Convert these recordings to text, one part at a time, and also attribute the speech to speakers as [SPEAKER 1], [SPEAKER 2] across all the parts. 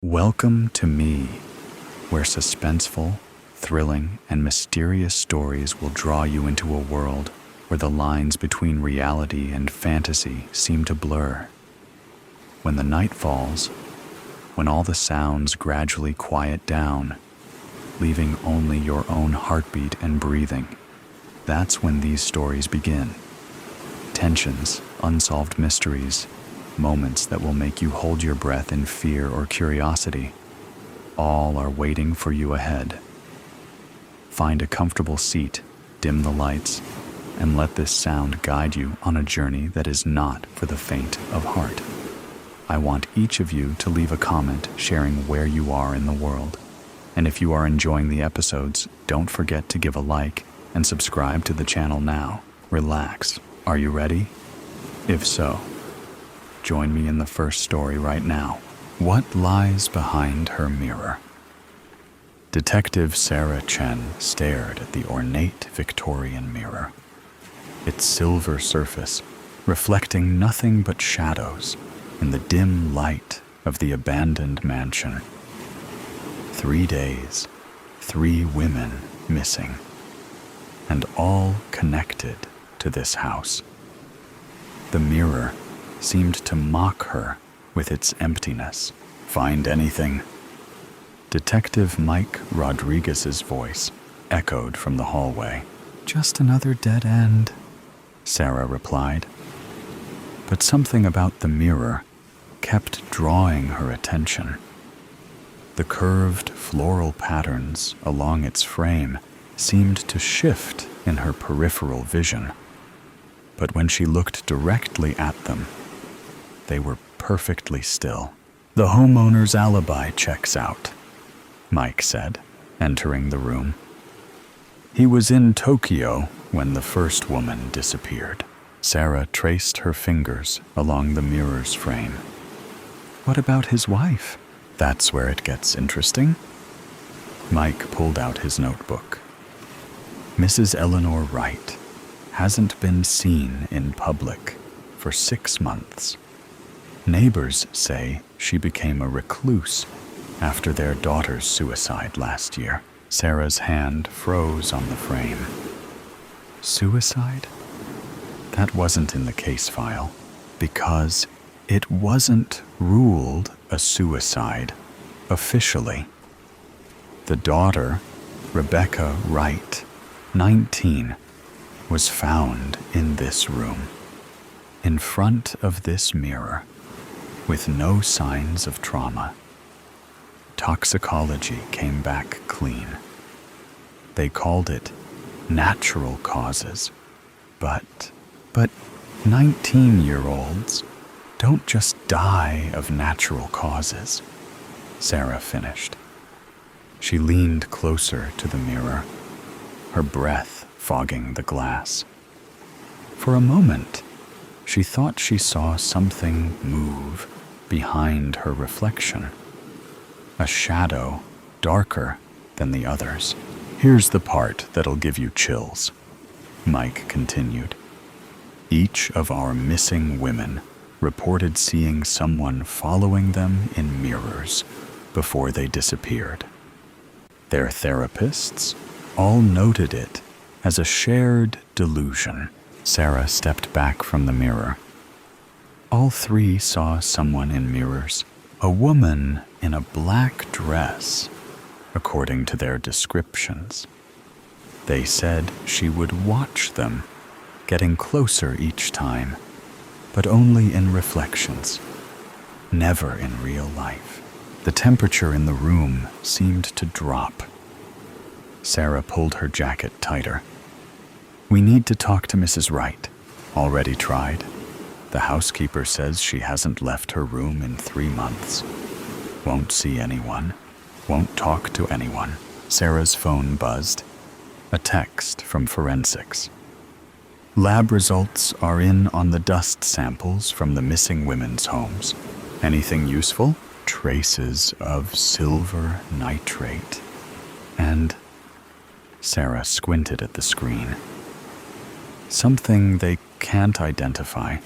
[SPEAKER 1] Welcome to me, where suspenseful, thrilling, and mysterious stories will draw you into a world where the lines between reality and fantasy seem to blur. When the night falls, when all the sounds gradually quiet down, leaving only your own heartbeat and breathing, that's when these stories begin. Tensions, unsolved mysteries, moments that will make you hold your breath in fear or curiosity, all are waiting for you ahead. Find a comfortable seat, dim the lights, and let this sound guide you on a journey that is not for the faint of heart. I want each of you to leave a comment sharing where you are in the world. And if you are enjoying the episodes, don't forget to give a like and subscribe to the channel now. Relax. Are you ready? If so, join me in the first story right now. What lies behind her mirror? Detective Sarah Chen stared at the ornate Victorian mirror, its silver surface reflecting nothing but shadows in the dim light of the abandoned mansion. 3 days, 3 women missing, and all connected to this house. The mirror seemed to mock her with its emptiness. Find anything? Detective Mike Rodriguez's voice echoed from the hallway. Just another dead end, Sarah replied. But something about the mirror kept drawing her attention. The curved floral patterns along its frame seemed to shift in her peripheral vision. But when she looked directly at them, they were perfectly still. The homeowner's alibi checks out, Mike said, entering the room. He was in Tokyo when the first woman disappeared. Sarah traced her fingers along the mirror's frame. What about his wife? That's where it gets interesting. Mike pulled out his notebook. Mrs. Eleanor Wright hasn't been seen in public for 6 months. Neighbors say she became a recluse after their daughter's suicide last year. Sarah's hand froze on the frame. Suicide? That wasn't in the case file because it wasn't ruled a suicide officially. The daughter, Rebecca Wright, 19, was found in this room, in front of this mirror, with no signs of trauma. Toxicology came back clean. They called it natural causes, but 19-year-olds don't just die of natural causes, Sarah finished. She leaned closer to the mirror, her breath fogging the glass. For a moment, she thought she saw something move behind her reflection, a shadow darker than the others. Here's the part that'll give you chills, Mike continued. Each of our missing women reported seeing someone following them in mirrors before they disappeared. Their therapists all noted it as a shared delusion. Sarah stepped back from the mirror. All 3 saw someone in mirrors, a woman in a black dress, according to their descriptions. They said she would watch them, getting closer each time, but only in reflections, never in real life. The temperature in the room seemed to drop. Sarah pulled her jacket tighter. We need to talk to Mrs. Wright. Already tried. The housekeeper says she hasn't left her room in 3 months. Won't see anyone. Won't talk to anyone. Sarah's phone buzzed. A text from forensics. Lab results are in on the dust samples from the missing women's homes. Anything useful? Traces of silver nitrate. And Sarah squinted at the screen. Something they can't identify.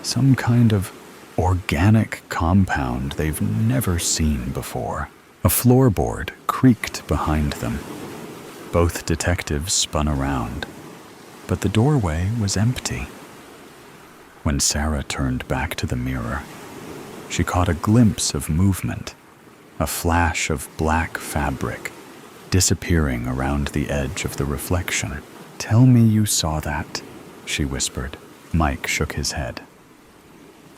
[SPEAKER 1] Some kind of organic compound they've never seen before. A floorboard creaked behind them. Both detectives spun around, but the doorway was empty. When Sarah turned back to the mirror, she caught a glimpse of movement, a flash of black fabric disappearing around the edge of the reflection. "Tell me you saw that," she whispered. Mike shook his head.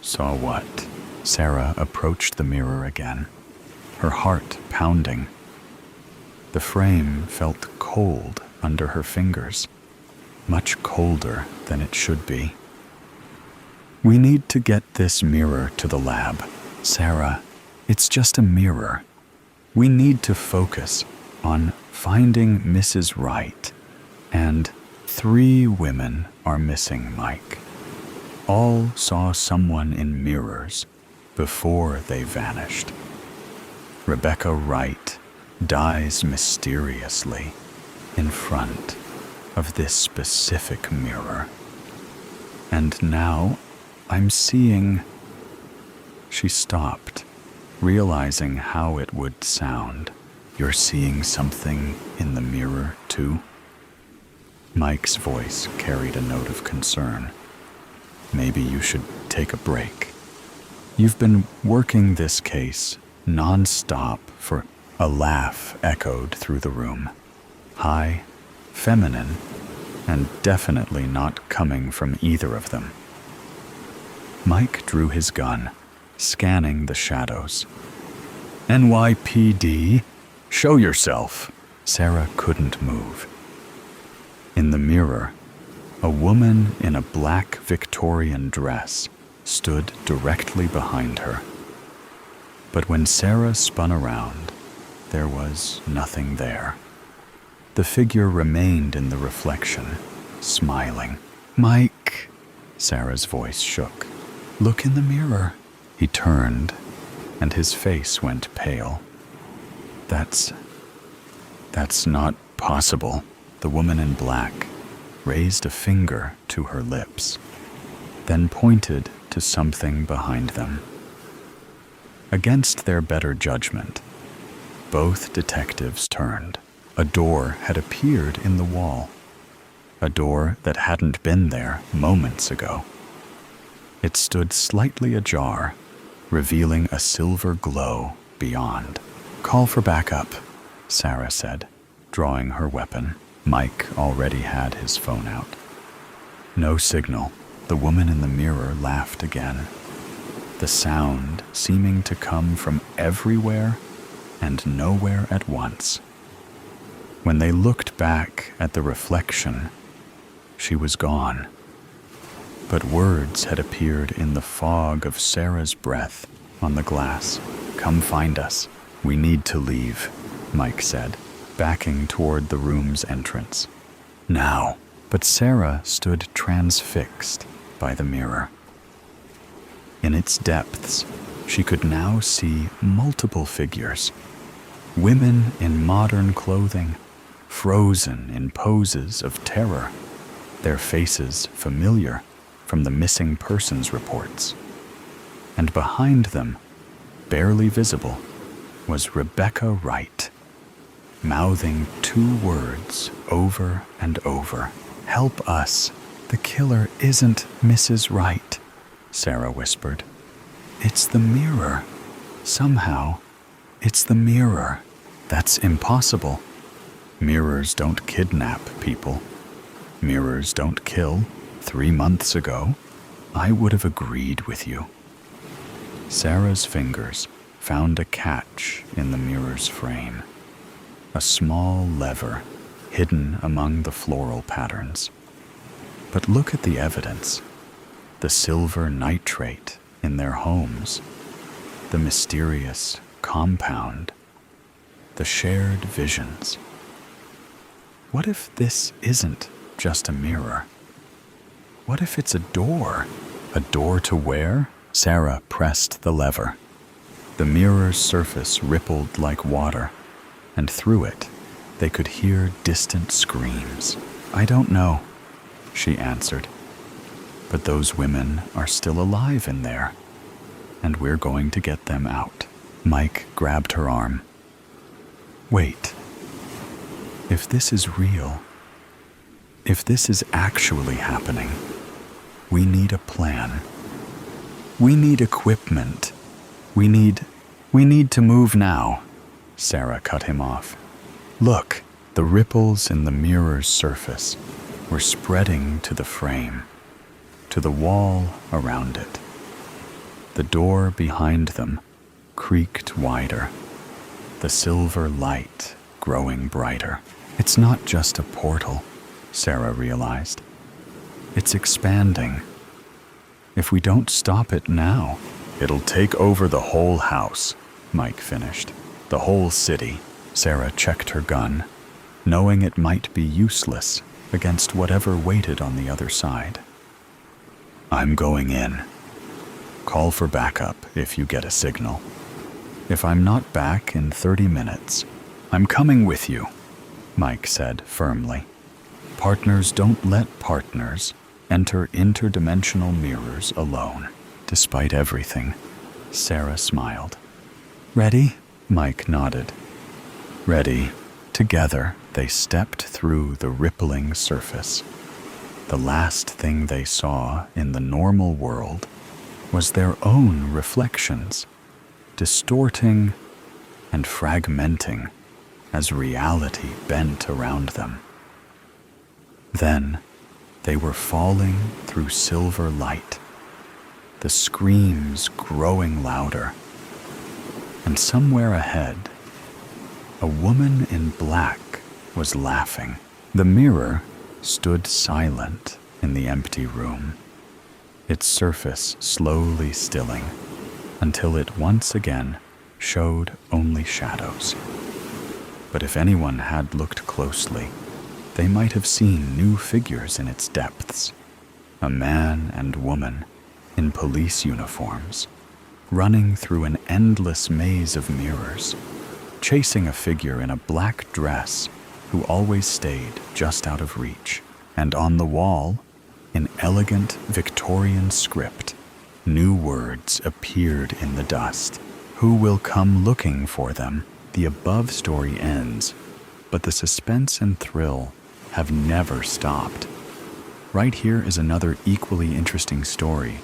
[SPEAKER 1] "Saw what?" Sarah approached the mirror again, her heart pounding. The frame felt cold under her fingers, much colder than it should be. "We need to get this mirror to the lab. Sarah, it's just a mirror. We need to focus on finding Mrs. Wright. And 3 women are missing, Mike. All saw someone in mirrors before they vanished. Rebecca Wright dies mysteriously in front of this specific mirror. And now I'm seeing..." She stopped, realizing how it would sound. "You're seeing something in the mirror, too?" Mike's voice carried a note of concern. "Maybe you should take a break. You've been working this case non-stop for..." A laugh echoed through the room. High, feminine, and definitely not coming from either of them. Mike drew his gun, scanning the shadows. "NYPD, show yourself." Sarah couldn't move. In the mirror, a woman in a black Victorian dress stood directly behind her. But when Sarah spun around, there was nothing there. The figure remained in the reflection, smiling. "Mike," Sarah's voice shook. "Look in the mirror." He turned, and his face went pale. That's not possible." The woman in black raised a finger to her lips, then pointed to something behind them. Against their better judgment, both detectives turned. A door had appeared in the wall, a door that hadn't been there moments ago. It stood slightly ajar, revealing a silver glow beyond. "Call for backup," Sarah said, drawing her weapon. Mike already had his phone out. No signal. The woman in the mirror laughed again, the sound seeming to come from everywhere and nowhere at once. When they looked back at the reflection, she was gone. But words had appeared in the fog of Sarah's breath on the glass. "Come find us. We need to leave," Mike said, backing toward the room's entrance. "Now." But Sarah stood transfixed by the mirror. In its depths, she could now see multiple figures. Women in modern clothing, frozen in poses of terror, their faces familiar from the missing persons reports. And behind them, barely visible, was Rebecca Wright, mouthing 2 words over and over. "Help us. The killer isn't Mrs. Wright," Sarah whispered. "It's the mirror. Somehow, it's the mirror." "That's impossible. Mirrors don't kidnap people. Mirrors don't kill. 3 months ago, I would have agreed with you." Sarah's fingers found a catch in the mirror's frame, a small lever hidden among the floral patterns. But look at the evidence. The silver nitrate in their homes, the mysterious compound, the shared visions. What if this isn't just a mirror? What if it's a door? A door to where? Sarah pressed the lever. The mirror's surface rippled like water, and through it, they could hear distant screams. "I don't know," she answered. "But those women are still alive in there. and we're going to get them out. Mike grabbed her arm. Wait. If this is real, if this is actually happening, we need a plan. We need equipment. We need to move now. Sarah cut him off. Look, the ripples in the mirror's surface were spreading to the frame, to the wall around it. The door behind them creaked wider, the silver light growing brighter. It's not just a portal, Sarah realized. It's expanding. If we don't stop it now, it'll take over the whole house, Mike finished. The whole city. Sarah checked her gun, knowing it might be useless against whatever waited on the other side. I'm going in. Call for backup if you get a signal. If I'm not back in 30 minutes, I'm coming with you, Mike said firmly. Partners don't let partners enter interdimensional mirrors alone. Despite everything, Sarah smiled. Ready? Mike nodded. Ready. Together, they stepped through the rippling surface. The last thing they saw in the normal world was their own reflections, distorting and fragmenting as reality bent around them. Then, they were falling through silver light, the screams growing louder. And somewhere ahead, a woman in black was laughing. The mirror stood silent in the empty room, its surface slowly stilling until it once again showed only shadows. But if anyone had looked closely, they might have seen new figures in its depths. A man and woman in police uniforms, running through an endless maze of mirrors, chasing a figure in a black dress who always stayed just out of reach. And on the wall, in elegant Victorian script, new words appeared in the dust. Who will come looking for them? The above story ends, but the suspense and thrill have never stopped. Right here is another equally interesting story.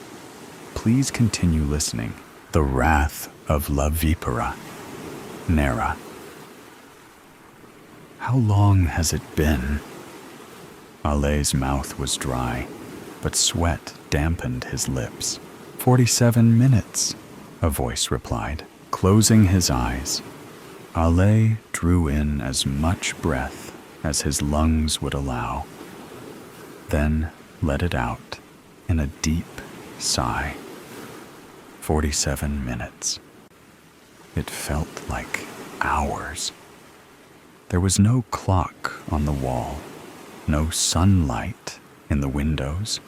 [SPEAKER 1] Please continue listening. The Wrath of La Vipera. Nera. How long has it been? Ale's mouth was dry, but sweat dampened his lips. 47 minutes, a voice replied. Closing his eyes, Ale drew in as much breath as his lungs would allow, then let it out in a deep sigh. 47 minutes. It felt like hours. There was no clock on the wall, no sunlight in the windows,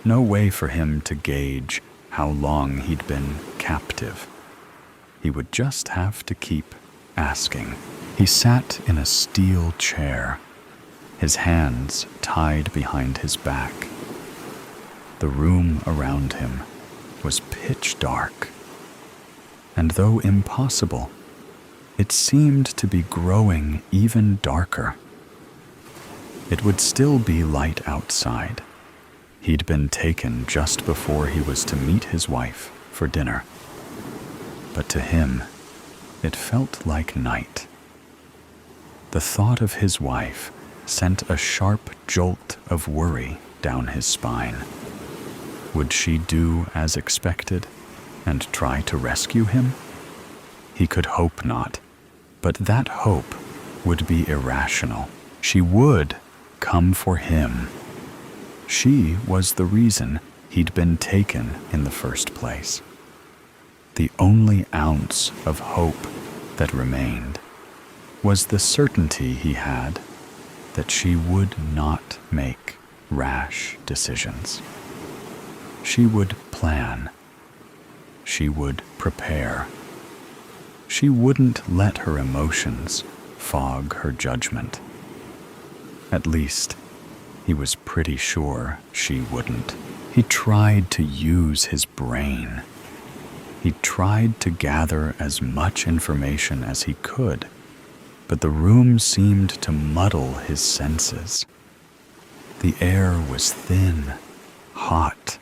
[SPEAKER 1] no way for him to gauge how long he'd been captive. He would just have to keep asking. He sat in a steel chair, his hands tied behind his back. The room around him was pitch dark, and though impossible, it seemed to be growing even darker. It would still be light outside. He'd been taken just before he was to meet his wife for dinner. But to him, it felt like night. The thought of his wife sent a sharp jolt of worry down his spine. Would she do as expected and try to rescue him? He could hope not, but that hope would be irrational. She would come for him. She was the reason he'd been taken in the first place. The only ounce of hope that remained was the certainty he had that she would not make rash decisions. She would plan. She would prepare. She wouldn't let her emotions fog her judgment. At least, he was pretty sure she wouldn't. He tried to use his brain. He tried to gather as much information as he could, but the room seemed to muddle his senses. The air was thin, hot,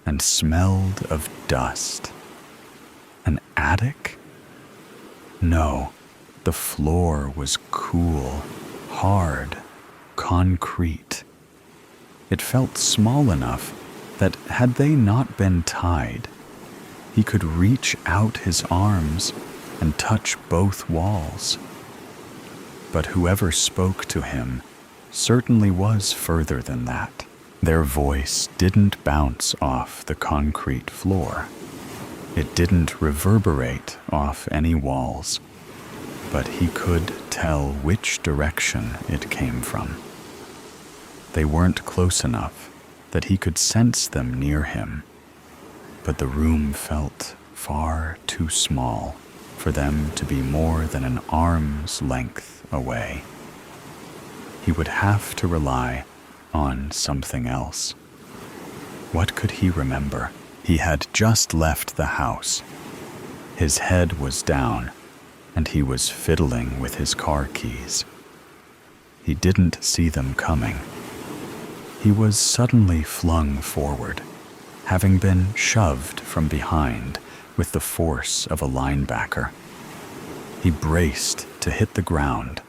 [SPEAKER 1] and smelled of dust. An attic? No, the floor was cool, hard, concrete. It felt small enough that, had they not been tied, he could reach out his arms and touch both walls. But whoever spoke to him certainly was further than that. Their voice didn't bounce off the concrete floor. It didn't reverberate off any walls, but he could tell which direction it came from. They weren't close enough that he could sense them near him, but the room felt far too small for them to be more than an arm's length away. He would have to rely on something else. What could he remember? He had just left the house. His head was down, and he was fiddling with his car keys. He didn't see them coming. He was suddenly flung forward, having been shoved from behind with the force of a linebacker. He braced to hit the ground,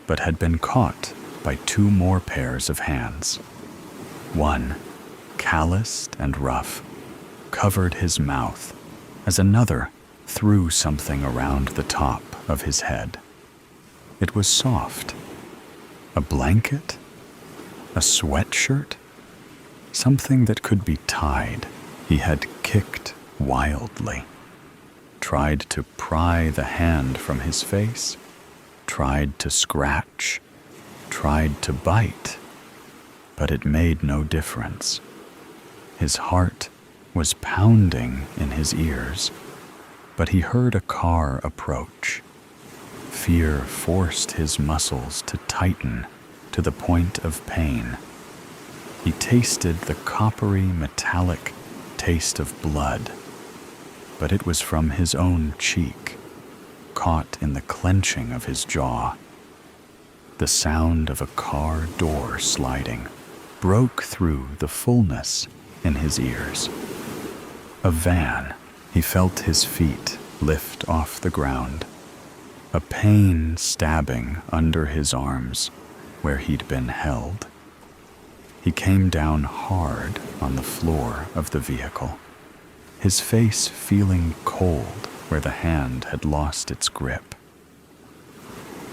[SPEAKER 1] but had been caught by two more pairs of hands. One, calloused and rough, covered his mouth as another threw something around the top of his head. It was soft. A blanket? A sweatshirt? Something that could be tied. He had kicked wildly, tried to pry the hand from his face, tried to scratch, tried to bite, but it made no difference. His heart was pounding in his ears, but he heard a car approach. Fear forced his muscles to tighten to the point of pain. He tasted the coppery, metallic taste of blood, but it was from his own cheek, caught in the clenching of his jaw. The sound of a car door sliding broke through the fullness in his ears. A van. He felt his feet lift off the ground, a pain stabbing under his arms where he'd been held. He came down hard on the floor of the vehicle, his face feeling cold where the hand had lost its grip.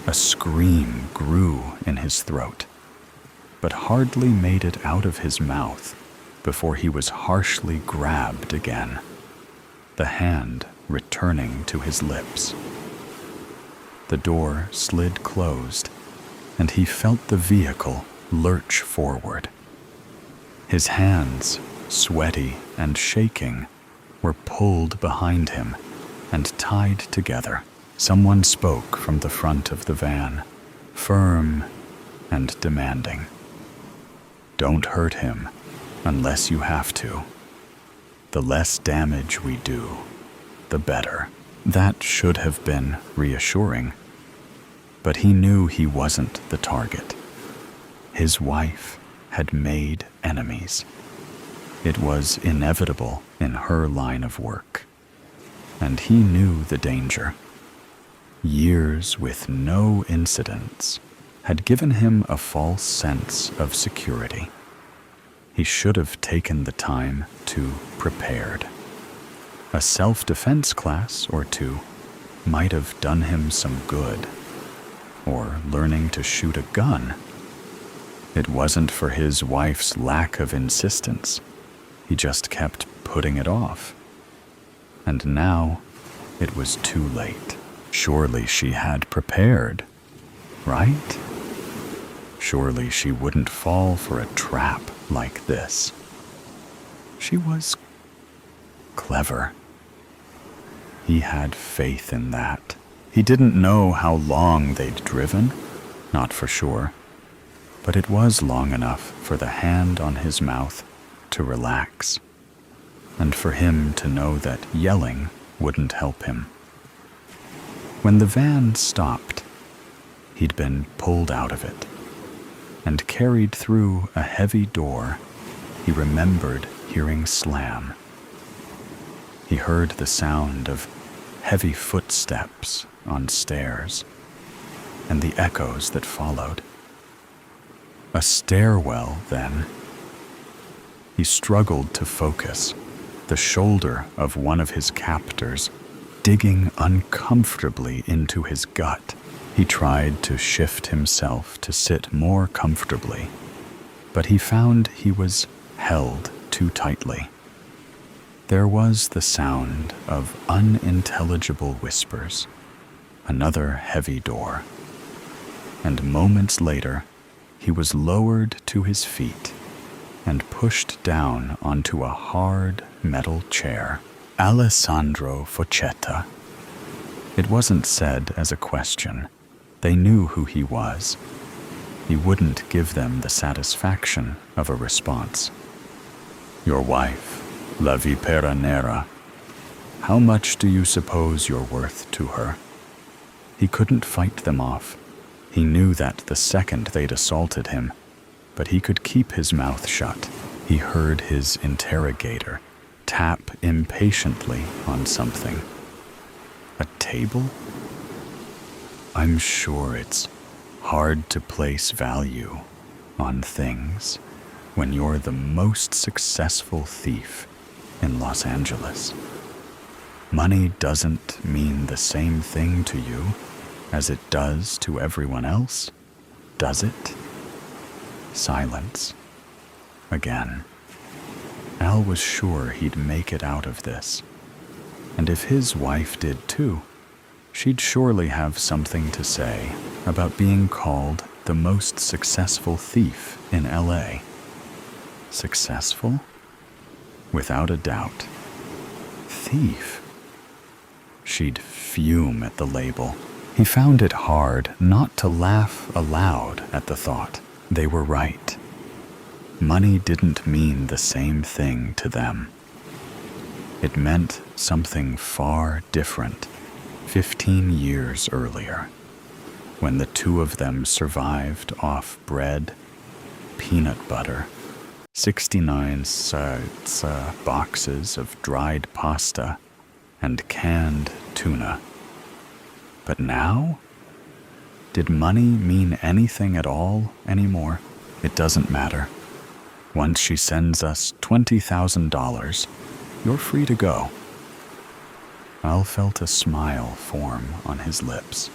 [SPEAKER 1] A scream grew in his throat, but hardly made it out of his mouth before he was harshly grabbed again, the hand returning to his lips. The door slid closed, and he felt the vehicle lurch forward. His hands, sweaty and shaking, were pulled behind him and tied together. Someone spoke from the front of the van, firm and demanding. "Don't hurt him unless you have to. The less damage we do, the better." That should have been reassuring, but he knew he wasn't the target. His wife had made enemies. It was inevitable in her line of work, and he knew the danger. Years with no incidents had given him a false sense of security. He should have taken the time to prepared. A self-defense class or two might have done him some good, or learning to shoot a gun. It wasn't for his wife's lack of insistence. He just kept putting it off. And now it was too late. Surely she had prepared, right? Surely she wouldn't fall for a trap like this. She was clever. He had faith in that. He didn't know how long they'd driven, not for sure, but it was long enough for the hand on his mouth to relax. and for him to know that yelling wouldn't help him. When the van stopped, he'd been pulled out of it and carried through a heavy door he remembered hearing slam. He heard the sound of heavy footsteps on stairs and the echoes that followed. A stairwell, then. He struggled to focus, the shoulder of one of his captors digging uncomfortably into his gut. He tried to shift himself to sit more comfortably, but he found he was held too tightly. There was the sound of unintelligible whispers, another heavy door, and moments later, he was lowered to his feet and pushed down onto a hard metal chair. Alessandro Fochetta. It wasn't said as a question. They knew who he was. He wouldn't give them the satisfaction of a response. Your wife, La Vipera Nera. How much do you suppose you're worth to her? He couldn't fight them off. He knew that the second they'd assaulted him, but he could keep his mouth shut. He heard his interrogator tap impatiently on something. A table? I'm sure it's hard to place value on things when you're the most successful thief in Los Angeles. Money doesn't mean the same thing to you as it does to everyone else, does it? Silence. Again. Al was sure he'd make it out of this. And if his wife did too, she'd surely have something to say about being called the most successful thief in LA. Successful? Without a doubt. Thief? She'd fume at the label. He found it hard not to laugh aloud at the thought. They were right. Money didn't mean the same thing to them. It meant something far different 15 years earlier, when the two of them survived off bread, peanut butter, 69 boxes of dried pasta, and canned tuna. But now? Did money mean anything at all anymore? It doesn't matter. Once she sends us $20,000, you're free to go. Al felt a smile form on his lips.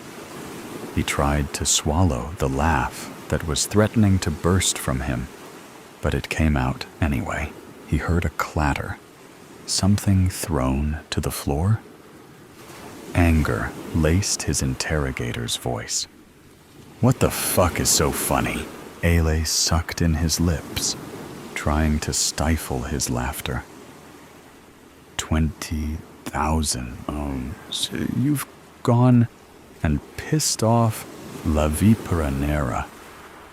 [SPEAKER 1] He tried to swallow the laugh that was threatening to burst from him, but it came out anyway. He heard a clatter, something thrown to the floor. Anger laced his interrogator's voice. What the fuck is so funny? Ale sucked in his lips, trying to stifle his laughter. 20,000. So you've gone and pissed off La Vipera Nera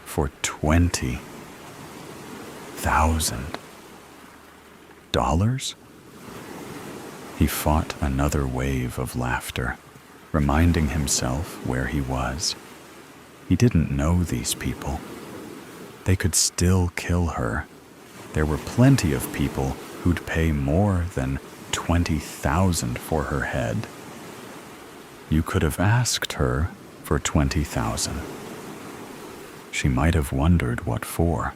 [SPEAKER 1] for $20,000? He fought another wave of laughter, reminding himself where he was. He didn't know these people. They could still kill her. There were plenty of people who'd pay more than $20,000 for her head. You could have asked her for $20,000. She might have wondered what for.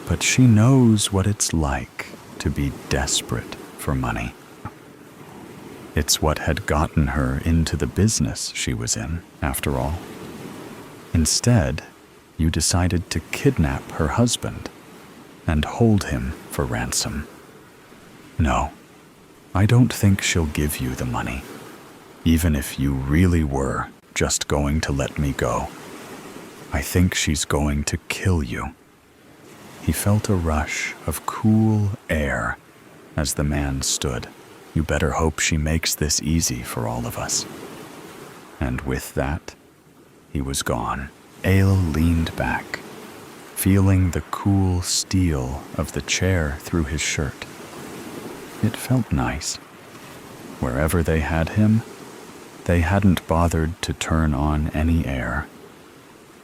[SPEAKER 1] But she knows what it's like to be desperate for money. It's what had gotten her into the business she was in, after all. Instead, you decided to kidnap her husband and hold him for ransom. No, I don't think she'll give you the money, even if you really were just going to let me go. I think she's going to kill you. He felt a rush of cool air as the man stood. You better hope she makes this easy for all of us. And with that, he was gone. Ale leaned back, feeling the cool steel of the chair through his shirt. It felt nice. Wherever they had him, they hadn't bothered to turn on any air.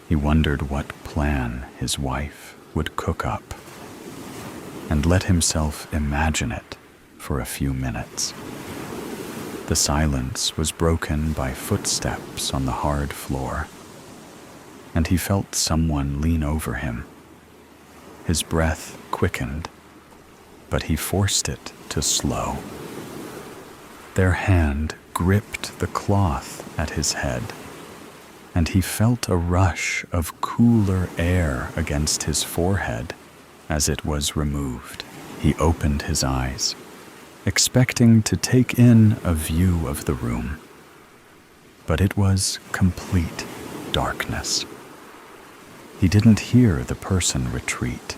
[SPEAKER 1] He wondered what plan his wife would cook up, and let himself imagine it for a few minutes. The silence was broken by footsteps on the hard floor, and he felt someone lean over him. His breath quickened, but he forced it to slow. Their hand gripped the cloth at his head, and he felt a rush of cooler air against his forehead as it was removed. He opened his eyes, expecting to take in a view of the room, but it was complete darkness. He didn't hear the person retreat,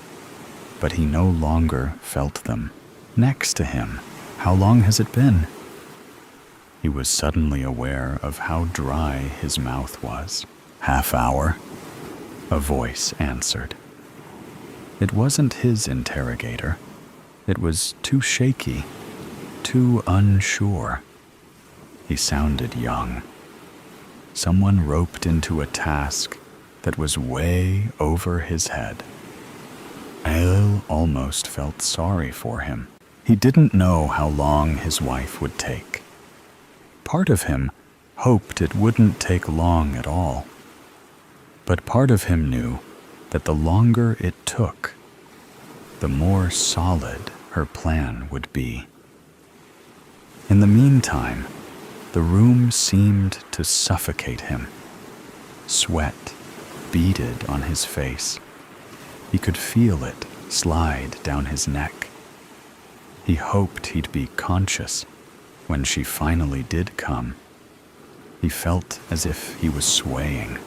[SPEAKER 1] but he no longer felt them next to him. How long has it been? He was suddenly aware of how dry his mouth was. "Half hour," a voice answered. It wasn't his interrogator. It was too shaky, too unsure. He sounded young. Someone roped into a task that was way over his head. Ael almost felt sorry for him. He didn't know how long his wife would take. Part of him hoped it wouldn't take long at all. But part of him knew that the longer it took, the more solid her plan would be. In the meantime, the room seemed to suffocate him. Sweat beaded on his face. He could feel it slide down his neck. He hoped he'd be conscious when she finally did come. He felt as if he was swaying,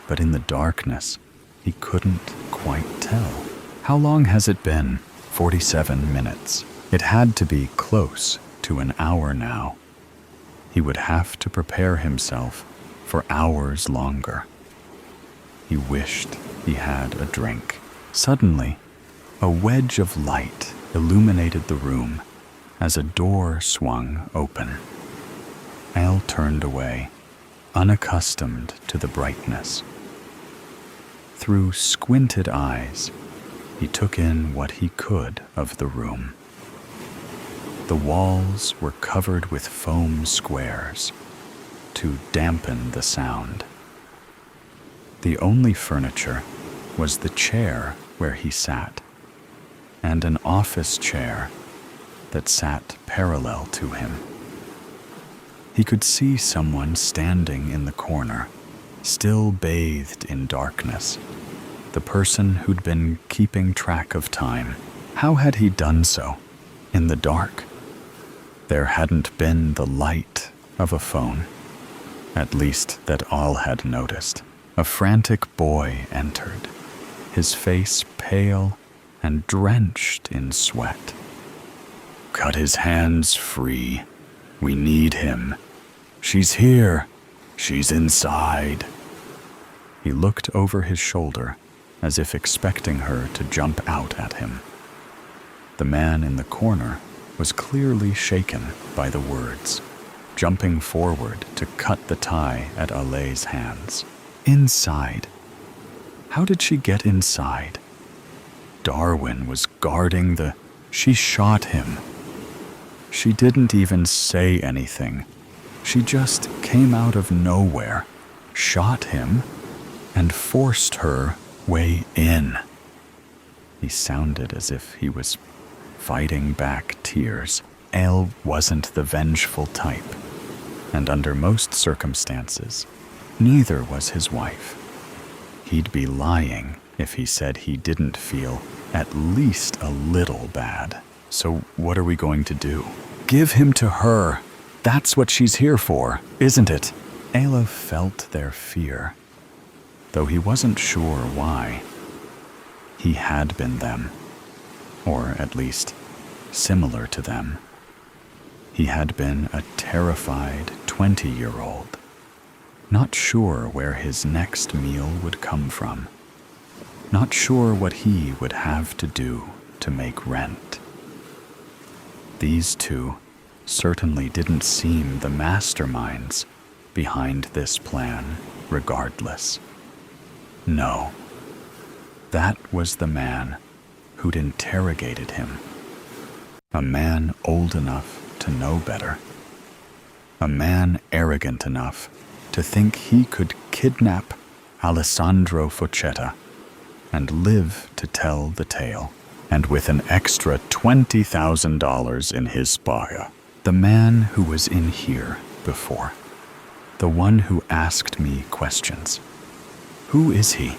[SPEAKER 1] but in the darkness, he couldn't quite tell. How long has it been? 47 minutes. It had to be close to an hour now. He would have to prepare himself for hours longer. He wished he had a drink. Suddenly, a wedge of light illuminated the room as a door swung open. Al turned away, unaccustomed to the brightness. Through squinted eyes, he took in what he could of the room. The walls were covered with foam squares to dampen the sound. The only furniture was the chair where he sat, and an office chair that sat parallel to him. He could see someone standing in the corner, still bathed in darkness, the person who'd been keeping track of time. How had he done so? In the dark? There hadn't been the light of a phone, at least that Al had noticed. A frantic boy entered, his face pale and drenched in sweat. "Cut his hands free. We need him. She's here. She's inside." He looked over his shoulder as if expecting her to jump out at him. The man in the corner was clearly shaken by the words, jumping forward to cut the tie at Alay's hands. Inside? How did she get inside? Darwin was guarding the... She shot him. She didn't even say anything. She just came out of nowhere, shot him, and forced her way in. He sounded as if he was fighting back tears. Al wasn't the vengeful type, and under most circumstances, neither was his wife. He'd be lying if he said he didn't feel at least a little bad. So what are we going to do? Give him to her. That's what she's here for, isn't it? Ayla felt their fear, though he wasn't sure why. He had been them, or at least similar to them. He had been a terrified 20-year-old, not sure where his next meal would come from, not sure what he would have to do to make rent. These two certainly didn't seem the masterminds behind this plan, regardless. No, that was the man who'd interrogated him. A man old enough to know better. A man arrogant enough to think he could kidnap Alessandro Foccetta and live to tell the tale, and with an extra $20,000 in his pocket. The man who was in here before. The one who asked me questions. Who is he?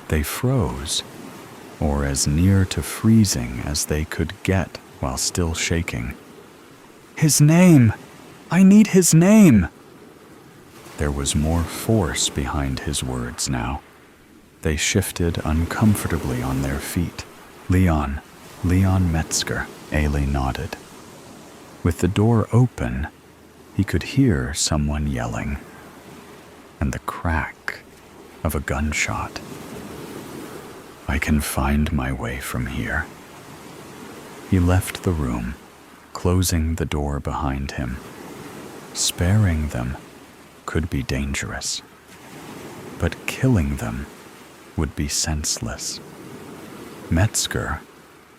[SPEAKER 1] They froze, or as near to freezing as they could get while still shaking. His name! I need his name! There was more force behind his words now. They shifted uncomfortably on their feet. Leon Metzger, Ailey nodded. With the door open, he could hear someone yelling, and the crack of a gunshot. I can find my way from here. He left the room, closing the door behind him. Sparing them could be dangerous, but killing them would be senseless. Metzger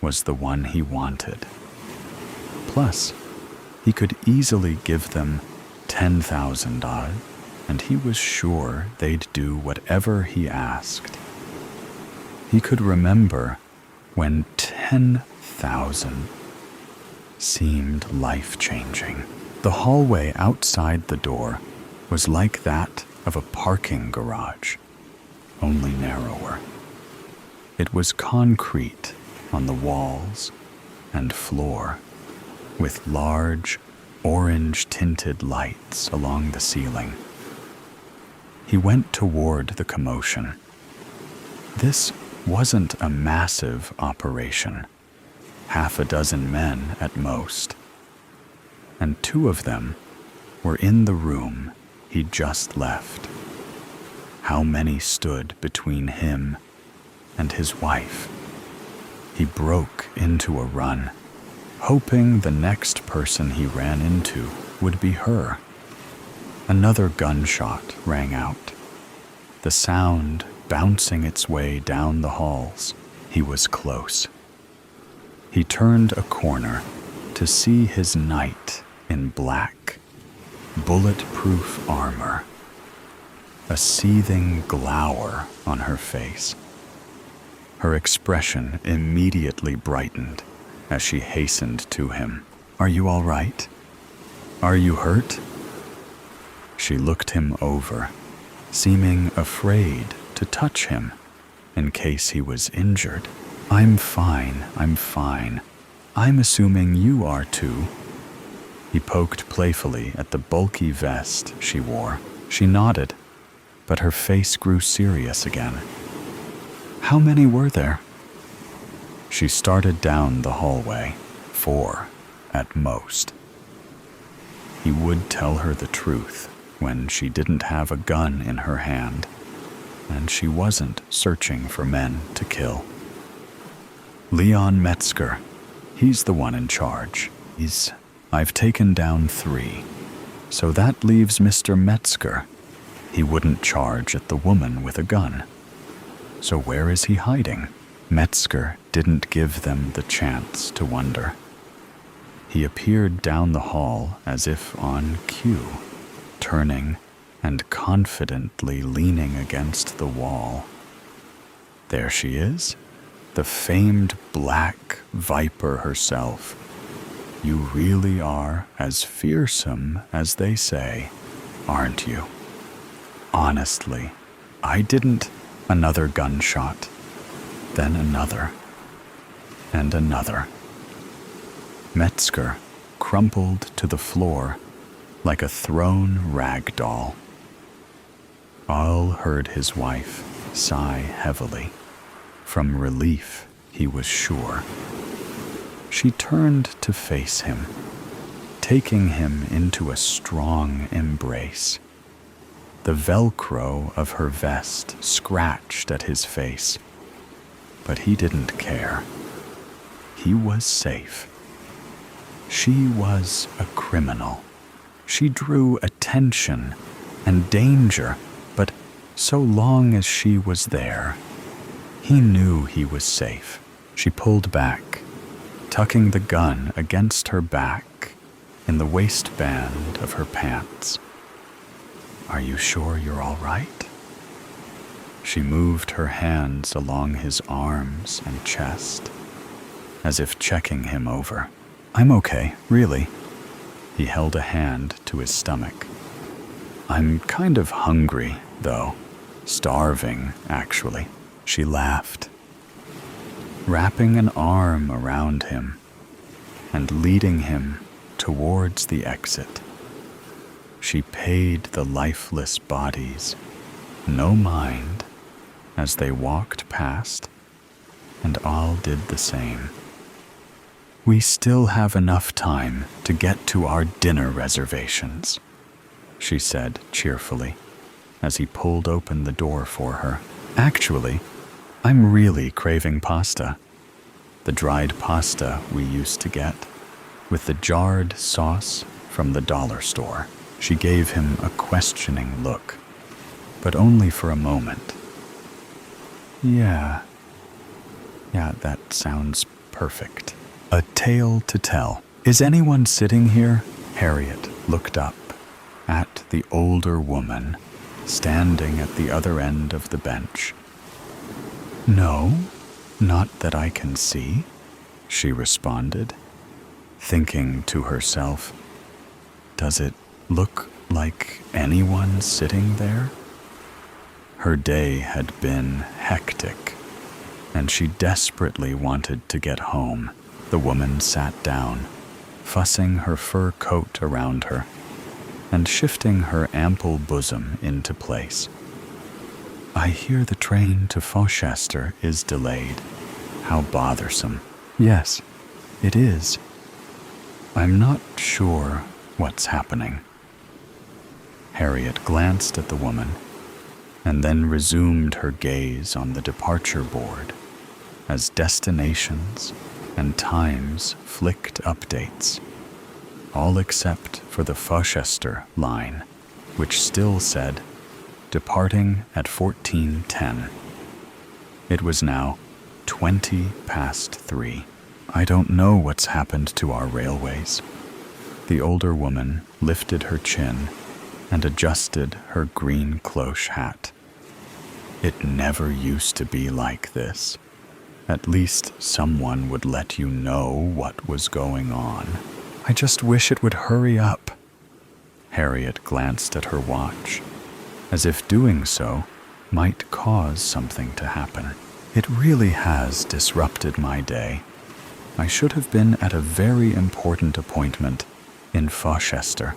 [SPEAKER 1] was the one he wanted. Plus, he could easily give them $10,000, and he was sure they'd do whatever he asked. He could remember when 10,000 seemed life-changing. The hallway outside the door was like that of a parking garage, only narrower. It was concrete on the walls and floor, with large, orange-tinted lights along the ceiling. He went toward the commotion. This wasn't a massive operation, half a dozen men at most, and two of them were in the room he'd just left. How many stood between him and his wife? He broke into a run, hoping the next person he ran into would be her. Another gunshot rang out, the sound bouncing its way down the halls. He was close. He turned a corner to see his knight in black, bulletproof armor, a seething glower on her face. Her expression immediately brightened as she hastened to him. "Are you all right? Are you hurt?" She looked him over, seeming afraid to touch him in case he was injured. I'm fine. I'm assuming you are too." He poked playfully at the bulky vest she wore. She nodded, but her face grew serious again. "How many were there?" She started down the hallway, 4 at most. He would tell her the truth when she didn't have a gun in her hand, and she wasn't searching for men to kill. Leon Metzger, he's the one in charge. I've taken down 3, so that leaves Mr. Metzger. He wouldn't charge at the woman with a gun. So where is he hiding? Metzger didn't give them the chance to wonder. He appeared down the hall as if on cue, turning and confidently leaning against the wall. There she is, the famed Black Viper herself. You really are as fearsome as they say, aren't you? Honestly, I didn't. Another gunshot, then another, and another. Metzger crumpled to the floor like a thrown rag doll. All heard his wife sigh heavily, from relief, he was sure. She turned to face him, taking him into a strong embrace. The Velcro of her vest scratched at his face, but he didn't care. He was safe. She was a criminal. She drew attention and danger, but so long as she was there, he knew he was safe. She pulled back, tucking the gun against her back in the waistband of her pants. "Are you sure you're all right?" She moved her hands along his arms and chest, as if checking him over. "I'm okay, really." He held a hand to his stomach. "I'm kind of hungry, though. Starving, actually." She laughed, wrapping an arm around him and leading him towards the exit. She paid the lifeless bodies no mind as they walked past, and all did the same. "We still have enough time to get to our dinner reservations," she said cheerfully as he pulled open the door for her. "Actually, I'm really craving pasta. The dried pasta we used to get, with the jarred sauce from the dollar store." She gave him a questioning look, but only for a moment. Yeah, that sounds perfect." A tale to tell. "Is anyone sitting here?" Harriet looked up at the older woman standing at the other end of the bench. "No, not that I can see," she responded, thinking to herself, "Does it look like anyone sitting there?" Her day had been hectic, and she desperately wanted to get home. The woman sat down, fussing her fur coat around her and shifting her ample bosom into place. "I hear the train to Fauchester is delayed. How bothersome." "Yes, it is. I'm not sure what's happening." Harriet glanced at the woman and then resumed her gaze on the departure board as destinations and times flicked updates, all except for the Fauchester line, which still said, "Departing at 14:10. It was now 20 past 3. "I don't know what's happened to our railways." The older woman lifted her chin and adjusted her green cloche hat. "It never used to be like this. At least someone would let you know what was going on. I just wish it would hurry up." Harriet glanced at her watch, as if doing so might cause something to happen. "It really has disrupted my day. I should have been at a very important appointment in Fauchester,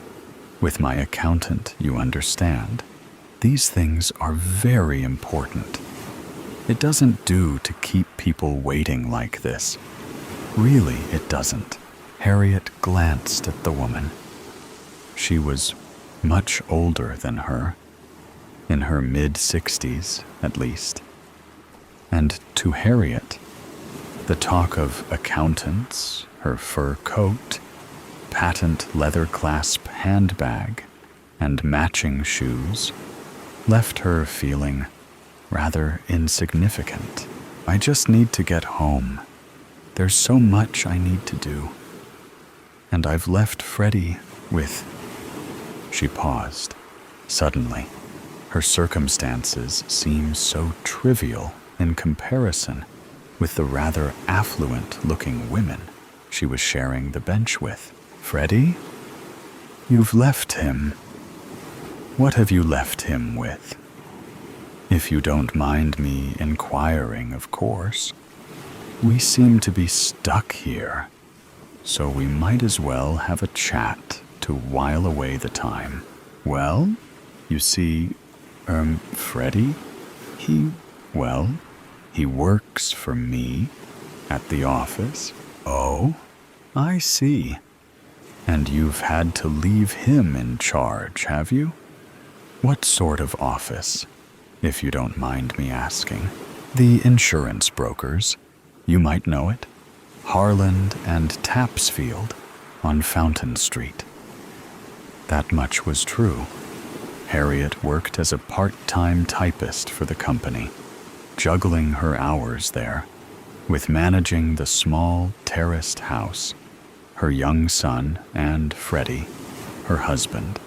[SPEAKER 1] with my accountant, you understand. These things are very important. It doesn't do to keep people waiting like this. Really, it doesn't." Harriet glanced at the woman. She was much older than her, in her mid-60s at least. And to Harriet, the talk of accountants, her fur coat, patent leather clasp handbag, and matching shoes left her feeling rather insignificant. "I just need to get home. There's so much I need to do. And I've left Freddie with..." She paused. Suddenly, her circumstances seemed so trivial in comparison with the rather affluent-looking women she was sharing the bench with. "Freddie? You've left him. What have you left him with? If you don't mind me inquiring, of course. We seem to be stuck here, so we might as well have a chat to while away the time." "Well, you see, Freddie, he works for me at the office." "Oh, I see. And you've had to leave him in charge, have you? What sort of office, if you don't mind me asking?" "The insurance brokers. You might know it. Harland and Tapsfield, on Fountain Street. That much was true. Harriet worked as a part-time typist for the company, juggling her hours there with managing the small terraced house, her young son, and Freddie, her husband,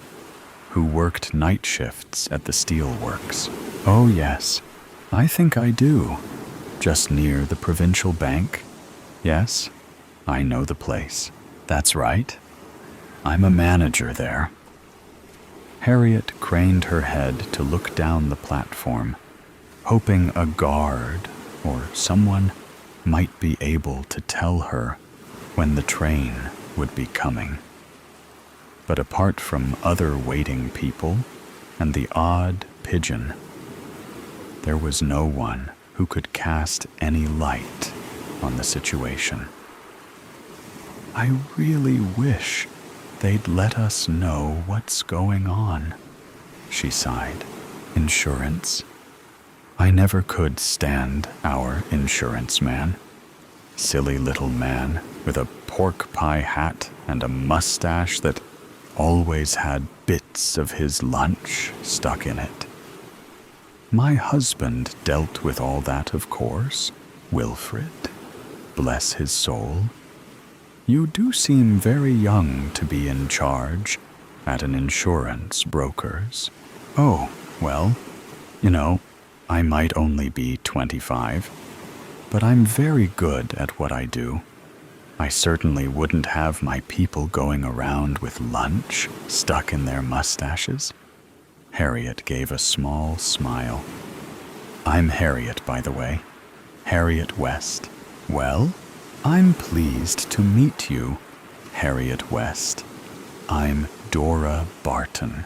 [SPEAKER 1] who worked night shifts at the steel works. Oh yes, I think I do. Just near the provincial bank. Yes, I know the place. That's right. I'm a manager there. Harriet craned her head to look down the platform, hoping a guard or someone might be able to tell her when the train would be coming. But apart from other waiting people and the odd pigeon, there was no one who could cast any light on the situation. I really wish they'd let us know what's going on, she sighed. Insurance. I never could stand our insurance man. Silly little man with a pork pie hat and a mustache that always had bits of his lunch stuck in it. My husband dealt with all that, of course. Wilfred, bless his soul. You do seem very young to be in charge at an insurance broker's. Oh, well, I might only be 25, but I'm very good at what I do. I certainly wouldn't have my people going around with lunch stuck in their mustaches. Harriet gave a small smile. I'm Harriet, by the way. Harriet West. Well, I'm pleased to meet you, Harriet West. I'm Dora Barton.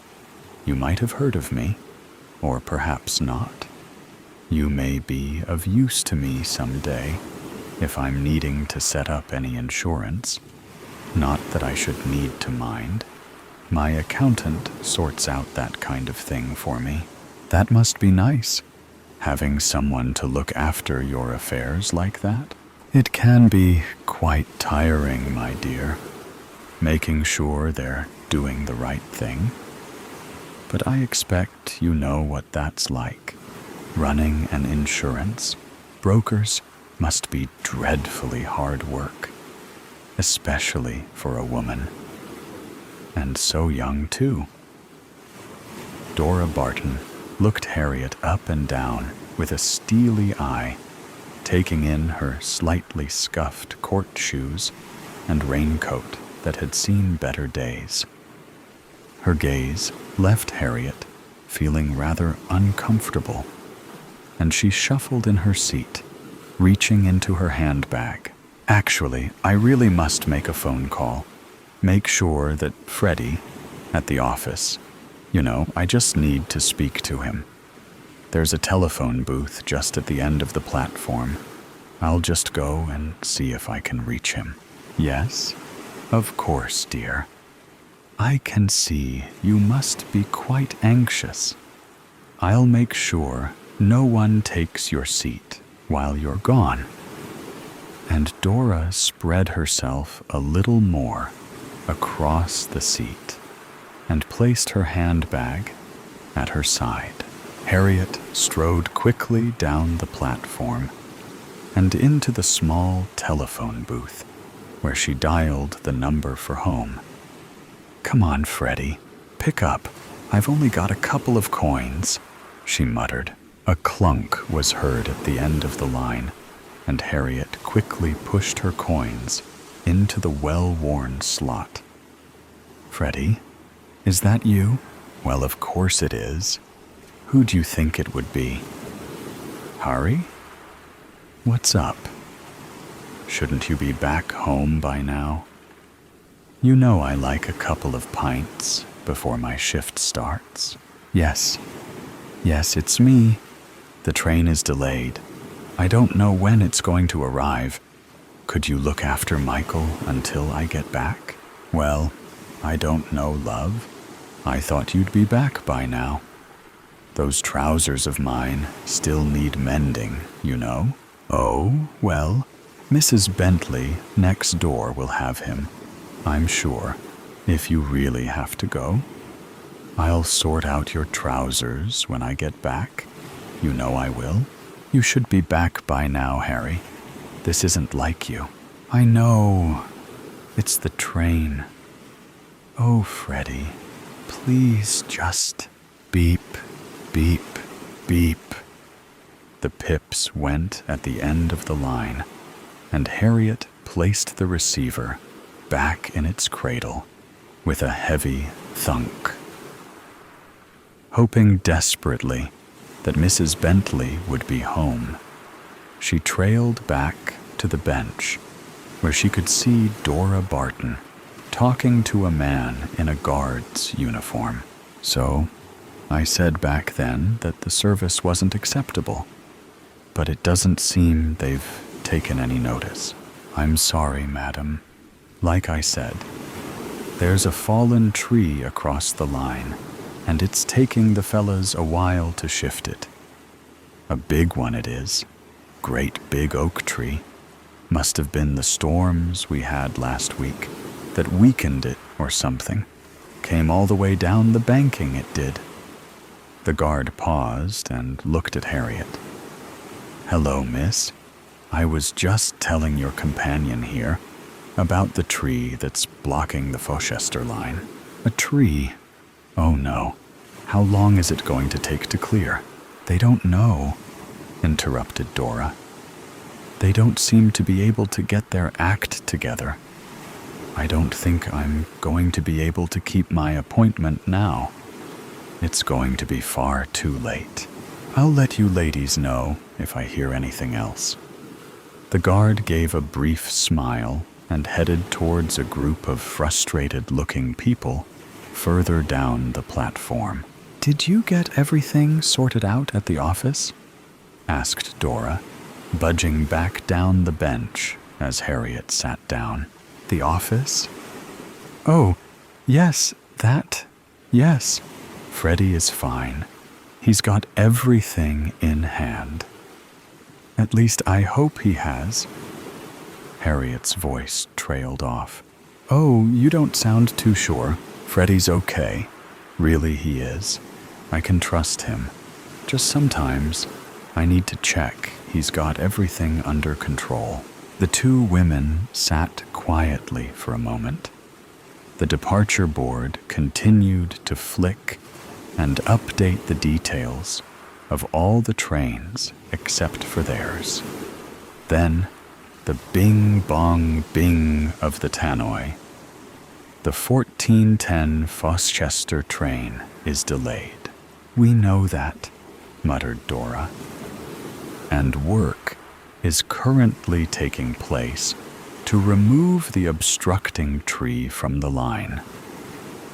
[SPEAKER 1] You might have heard of me, or perhaps not. You may be of use to me someday if I'm needing to set up any insurance. Not that I should need to mind. My accountant sorts out that kind of thing for me. That must be nice, having someone to look after your affairs like that. It can be quite tiring, my dear, making sure they're doing the right thing. But I expect you know what that's like. Running an insurance, brokers must be dreadfully hard work, especially for a woman. And so young, too. Dora Barton looked Harriet up and down with a steely eye, taking in her slightly scuffed court shoes and raincoat that had seen better days. Her gaze left Harriet feeling rather uncomfortable, and she shuffled in her seat, reaching into her handbag. Actually, I really must make a phone call. Make sure that Freddie, at the office, I just need to speak to him. There's a telephone booth just at the end of the platform. I'll just go and see if I can reach him. Yes? Of course, dear. I can see you must be quite anxious. I'll make sure no one takes your seat while you're gone. And Dora spread herself a little more across the seat and placed her handbag at her side. Harriet strode quickly down the platform and into the small telephone booth where she dialed the number for home. Come on, Freddie, pick up. I've only got a couple of coins, she muttered. A clunk was heard at the end of the line, and Harriet quickly pushed her coins into the well-worn slot. Freddie, is that you? Well, of course it is. Who'd you think it would be? Harry? What's up? Shouldn't you be back home by now? You know I like a couple of pints before my shift starts. Yes, it's me. The train is delayed. I don't know when it's going to arrive. Could you look after Michael until I get back? Well, I don't know, love. I thought you'd be back by now. Those trousers of mine still need mending, you know. Oh, well, Mrs. Bentley next door will have him. I'm sure, if you really have to go, I'll sort out your trousers when I get back. You know I will. You should be back by now, Harry. This isn't like you. I know. It's the train. Oh, Freddie, please just beep, beep, beep. The pips went at the end of the line, and Harriet placed the receiver back in its cradle with a heavy thunk. Hoping desperately that Mrs. Bentley would be home, she trailed back to the bench where she could see Dora Barton talking to a man in a guard's uniform. So, I said back then that the service wasn't acceptable, but it doesn't seem they've taken any notice. I'm sorry, madam. Like I said, there's a fallen tree across the line, and it's taking the fellas a while to shift it. A big one it is. Great big oak tree. Must have been the storms we had last week that weakened it or something. Came all the way down the banking, it did. The guard paused and looked at Harriet. Hello, miss. I was just telling your companion here about the tree that's blocking the Fauchester line. A tree? Oh no. How long is it going to take to clear? They don't know, interrupted Dora. They don't seem to be able to get their act together. I don't think I'm going to be able to keep my appointment now. It's going to be far too late. I'll let you ladies know if I hear anything else. The guard gave a brief smile and headed towards a group of frustrated-looking people further down the platform. Did you get everything sorted out at the office? Asked Dora, budging back down the bench as Harriet sat down. The office? Oh, yes, that. Yes. Freddie is fine. He's got everything in hand. At least I hope he has. Harriet's voice trailed off. Oh, you don't sound too sure. Freddie's okay. Really, he is. I can trust him. Just sometimes, I need to check he's got everything under control. The two women sat quietly for a moment. The departure board continued to flick and update the details of all the trains except for theirs. Then, the bing-bong-bing of the tannoy. The 1410 Fauchester train is delayed. We know that, muttered Dora. And work is currently taking place to remove the obstructing tree from the line.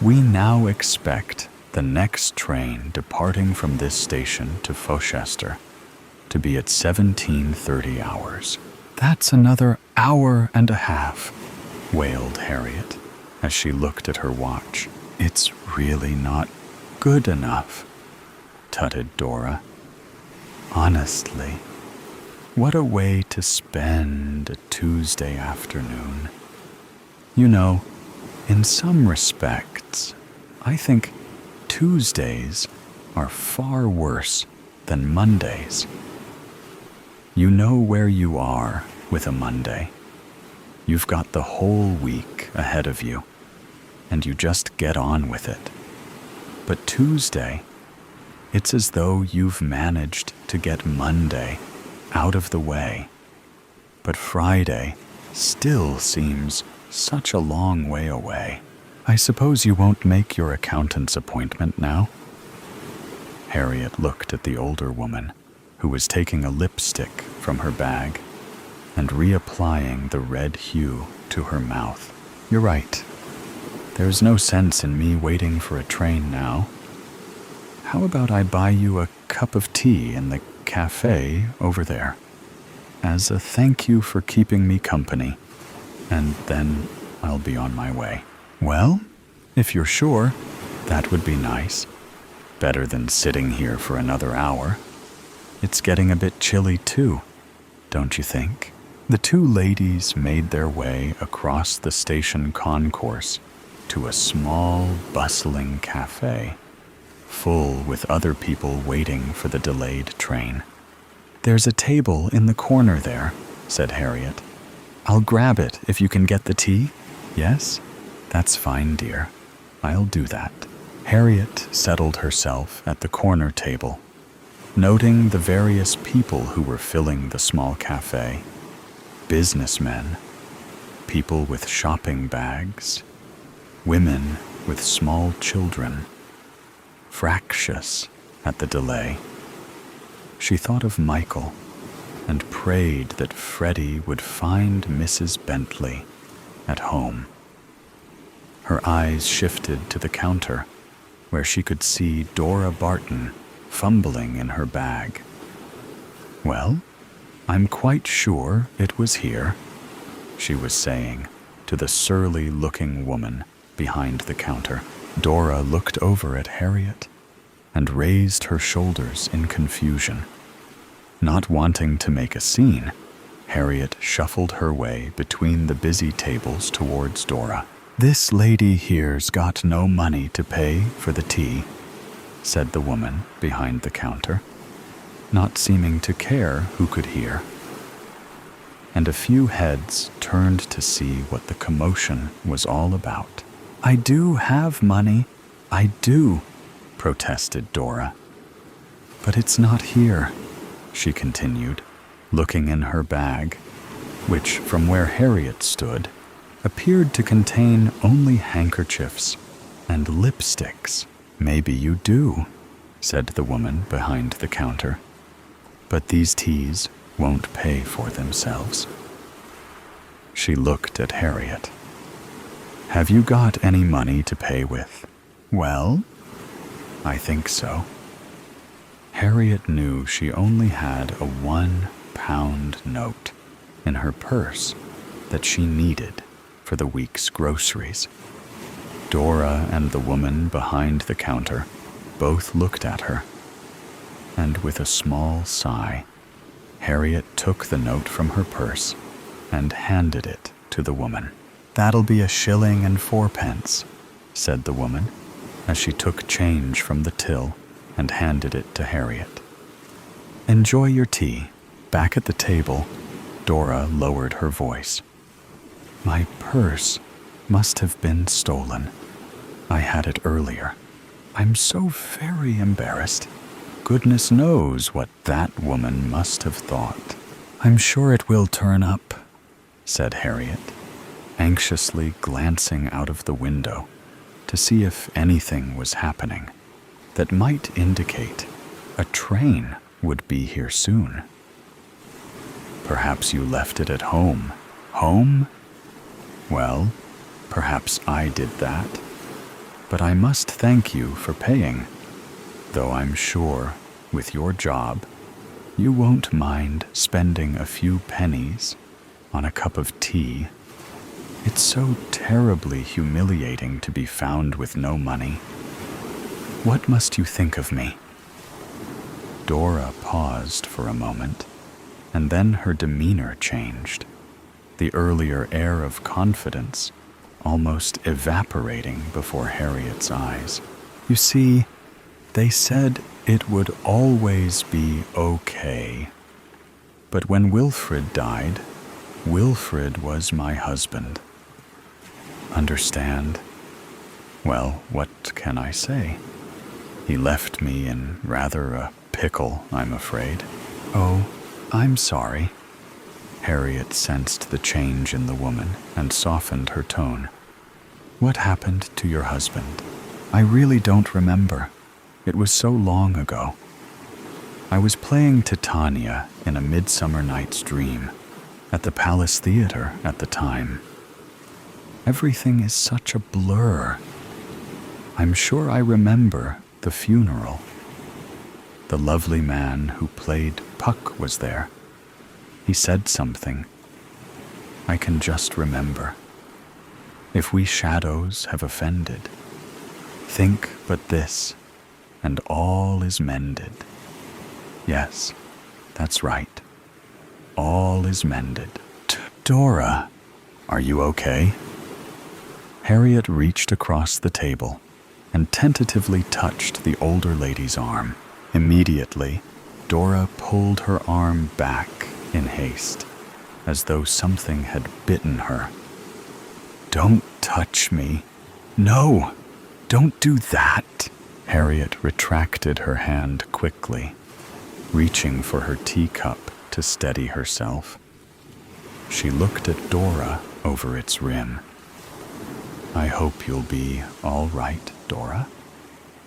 [SPEAKER 1] We now expect the next train departing from this station to Fauchester to be at 17:30 hours. That's another hour and a half, wailed Harriet as she looked at her watch. It's really not good enough, tutted Dora. Honestly, what a way to spend a Tuesday afternoon. You know, in some respects, I think Tuesdays are far worse than Mondays. You know where you are with a Monday. You've got the whole week ahead of you, and you just get on with it. But Tuesday, it's as though you've managed to get Monday out of the way. But Friday still seems such a long way away. I suppose you won't make your accountant's appointment now? Harriet looked at the older woman, who was taking a lipstick from her bag and reapplying the red hue to her mouth. You're right. There's no sense in me waiting for a train now. How about I buy you a cup of tea in the cafe over there, as a thank you for keeping me company, and then I'll be on my way. Well, if you're sure, that would be nice. Better than sitting here for another hour. It's getting a bit chilly too, don't you think? The two ladies made their way across the station concourse to a small, bustling cafe, full with other people waiting for the delayed train. "There's a table in the corner there," said Harriet. "I'll grab it if you can get the tea." "Yes? That's fine, dear. I'll do that." Harriet settled herself at the corner table, noting the various people who were filling the small cafe. Businessmen, people with shopping bags, women with small children, fractious at the delay. She thought of Michael and prayed that Freddie would find Mrs. Bentley at home. Her eyes shifted to the counter, where she could see Dora Barton fumbling in her bag. "Well, I'm quite sure it was here," she was saying to the surly-looking woman behind the counter. Dora looked over at Harriet and raised her shoulders in confusion. Not wanting to make a scene, Harriet shuffled her way between the busy tables towards Dora. "This lady here's got no money to pay for the tea," said the woman behind the counter, not seeming to care who could hear. And a few heads turned to see what the commotion was all about. "I do have money, I do," protested Dora. "But it's not here," she continued, looking in her bag, which, from where Harriet stood, appeared to contain only handkerchiefs and lipsticks. "Maybe you do," said the woman behind the counter, "but these teas won't pay for themselves." She looked at Harriet. "Have you got any money to pay with?" "Well, I think so." Harriet knew she only had a £1 note in her purse that she needed for the week's groceries. Dora and the woman behind the counter both looked at her, and with a small sigh, Harriet took the note from her purse and handed it to the woman. "That'll be 1.04 shillings," said the woman, as she took change from the till and handed it to Harriet. "Enjoy your tea." Back at the table, Dora lowered her voice. "My purse must have been stolen. I had it earlier. I'm so very embarrassed. Goodness knows what that woman must have thought." "I'm sure it will turn up," said Harriet, anxiously glancing out of the window to see if anything was happening that might indicate a train would be here soon. "Perhaps you left it at home." "Home? Well, perhaps I did that. But I must thank you for paying, though I'm sure, with your job, you won't mind spending a few pennies on a cup of tea. It's so terribly humiliating to be found with no money. What must you think of me?" Dora paused for a moment, and then her demeanor changed, the earlier air of confidence almost evaporating before Harriet's eyes. "You see, they said it would always be okay. But when Wilfred died, Wilfred was my husband. Understand? Well, what can I say? He left me in rather a pickle, I'm afraid." "Oh, I'm sorry." Harriet sensed the change in the woman and softened her tone. "What happened to your husband?" "I really don't remember. It was so long ago. I was playing Titania in A Midsummer Night's Dream at the Palace Theatre at the time. Everything is such a blur. I'm sure I remember the funeral. The lovely man who played Puck was there. He said something. I can just remember. If we shadows have offended, think but this, and all is mended. Yes, that's right. All is mended Dora, are you okay? Harriet reached across the table and tentatively touched the older lady's arm. Immediately, Dora pulled her arm back in haste, as though something had bitten her. Don't touch me. No, don't do that. Harriet retracted her hand quickly, reaching for her teacup to steady herself. She looked at Dora over its rim. I hope you'll be all right, Dora,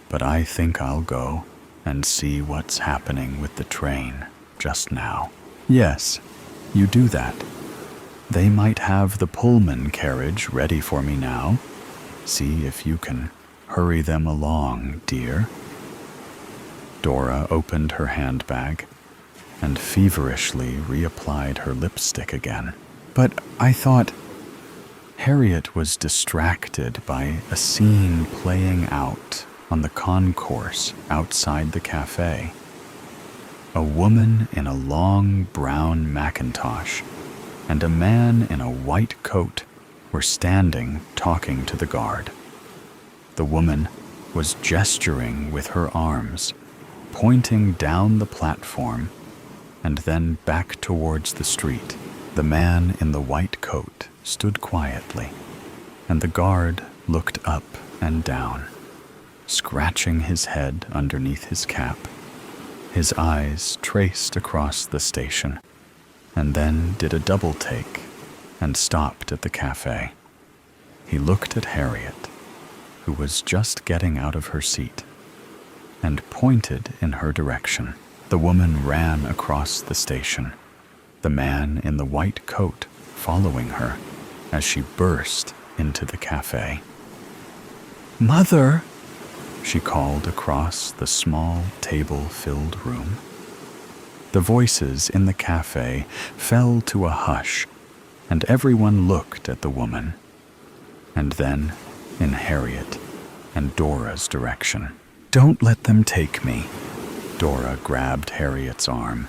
[SPEAKER 1] but I think I'll go and see what's happening with the train just now. Yes, you do that. They might have the Pullman carriage ready for me now. See if you can hurry them along, dear. Dora opened her handbag and feverishly reapplied her lipstick again. But I thought... Harriet was distracted by a scene playing out on the concourse outside the cafe. A woman in a long brown Macintosh and a man in a white coat were standing talking to the guard. The woman was gesturing with her arms, pointing down the platform and then back towards the street. The man in the white coat stood quietly, and the guard looked up and down, scratching his head underneath his cap. His eyes traced across the station, and then did a double take and stopped at the cafe. He looked at Harriet, who was just getting out of her seat, and pointed in her direction. The woman ran across the station, the man in the white coat following her as she burst into the cafe. Mother, she called across the small table-filled room. The voices in the cafe fell to a hush, and everyone looked at the woman, and then in Harriet and Dora's direction. Don't let them take me. Dora grabbed Harriet's arm.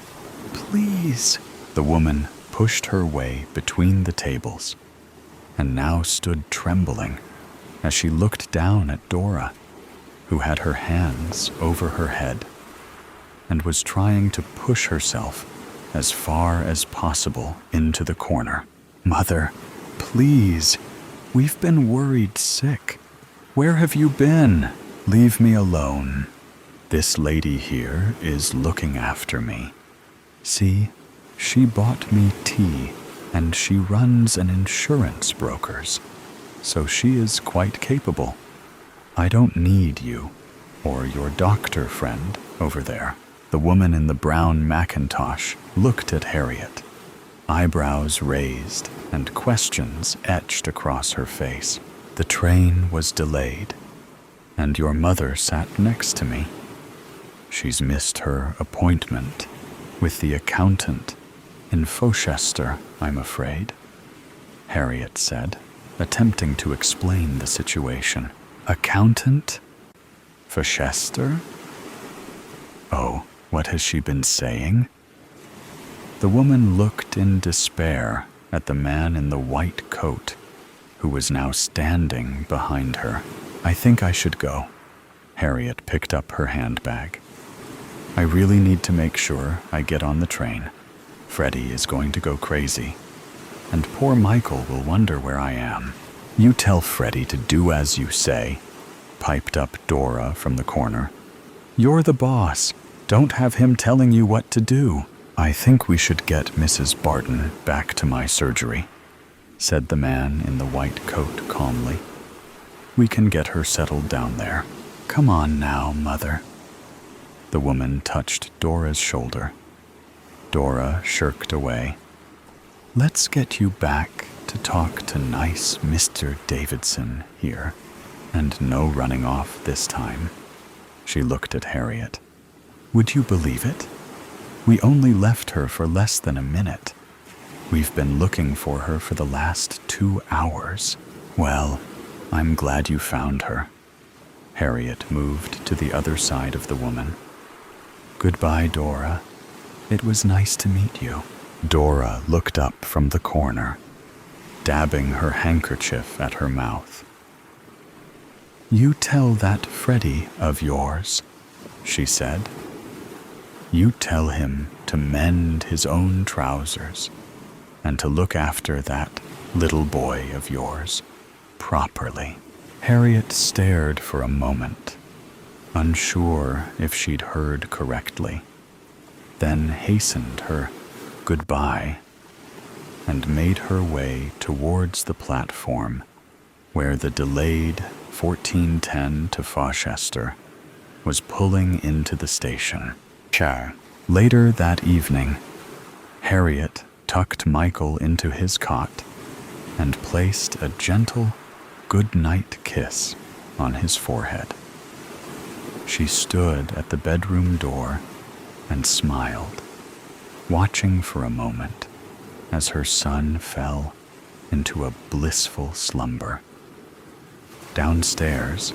[SPEAKER 1] Please. The woman pushed her way between the tables, and now stood trembling as she looked down at Dora, who had her hands over her head and was trying to push herself as far as possible into the corner. Mother, please, we've been worried sick. Where have you been? Leave me alone. This lady here is looking after me. See, she bought me tea, and she runs an insurance broker's, so she is quite capable. I don't need you, or your doctor friend over there. The woman in the brown Macintosh looked at Harriet, eyebrows raised and questions etched across her face. The train was delayed, and your mother sat next to me. She's missed her appointment with the accountant in Fochester, I'm afraid, Harriet said, attempting to explain the situation. Accountant? Fochester? Oh, what has she been saying? The woman looked in despair at the man in the white coat, who was now standing behind her. I think I should go. Harriet picked up her handbag. I really need to make sure I get on the train. Freddie is going to go crazy, and poor Michael will wonder where I am. You tell Freddie to do as you say, piped up Dora from the corner. You're the boss. Don't have him telling you what to do. I think we should get Mrs. Barton back to my surgery, said the man in the white coat calmly. We can get her settled down there. Come on now, Mother. The woman touched Dora's shoulder. Dora shirked away. Let's get you back to talk to nice Mr. Davidson here, and no running off this time. She looked at Harriet. Would you believe it? We only left her for less than a minute. We've been looking for her for the last 2 hours. Well, I'm glad you found her. Harriet moved to the other side of the woman. Goodbye, Dora. It was nice to meet you. Dora looked up from the corner dabbing her handkerchief at her mouth. "You tell that Freddie of yours," she said. "You tell him to mend his own trousers and to look after that little boy of yours properly." Harriet stared for a moment, unsure if she'd heard correctly, then hastened her goodbye and made her way towards the platform where the delayed 1410 to Fauchester was pulling into the station. Later that evening, Harriet tucked Michael into his cot and placed a gentle good-night kiss on his forehead. She stood at the bedroom door and smiled, watching for a moment as her son fell into a blissful slumber. Downstairs,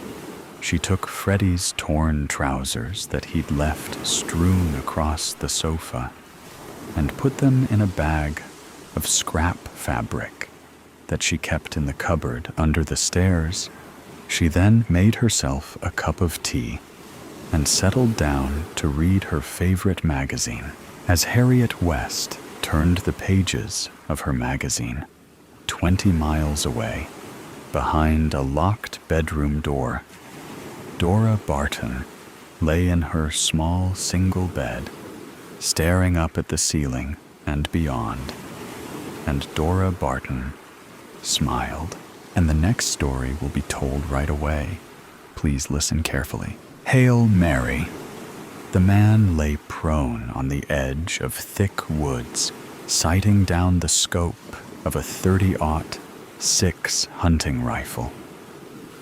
[SPEAKER 1] she took Freddie's torn trousers that he'd left strewn across the sofa and put them in a bag of scrap fabric that she kept in the cupboard under the stairs. She then made herself a cup of tea and settled down to read her favorite magazine. As Harriet West turned the pages of her magazine, 20 miles away, behind a locked bedroom door, Dora Barton lay in her small single bed, staring up at the ceiling and beyond, and Dora Barton smiled. And the next story will be told right away. Please listen carefully. Hail Mary. The man lay prone on the edge of thick woods, sighting down the scope of a 30-06 hunting rifle.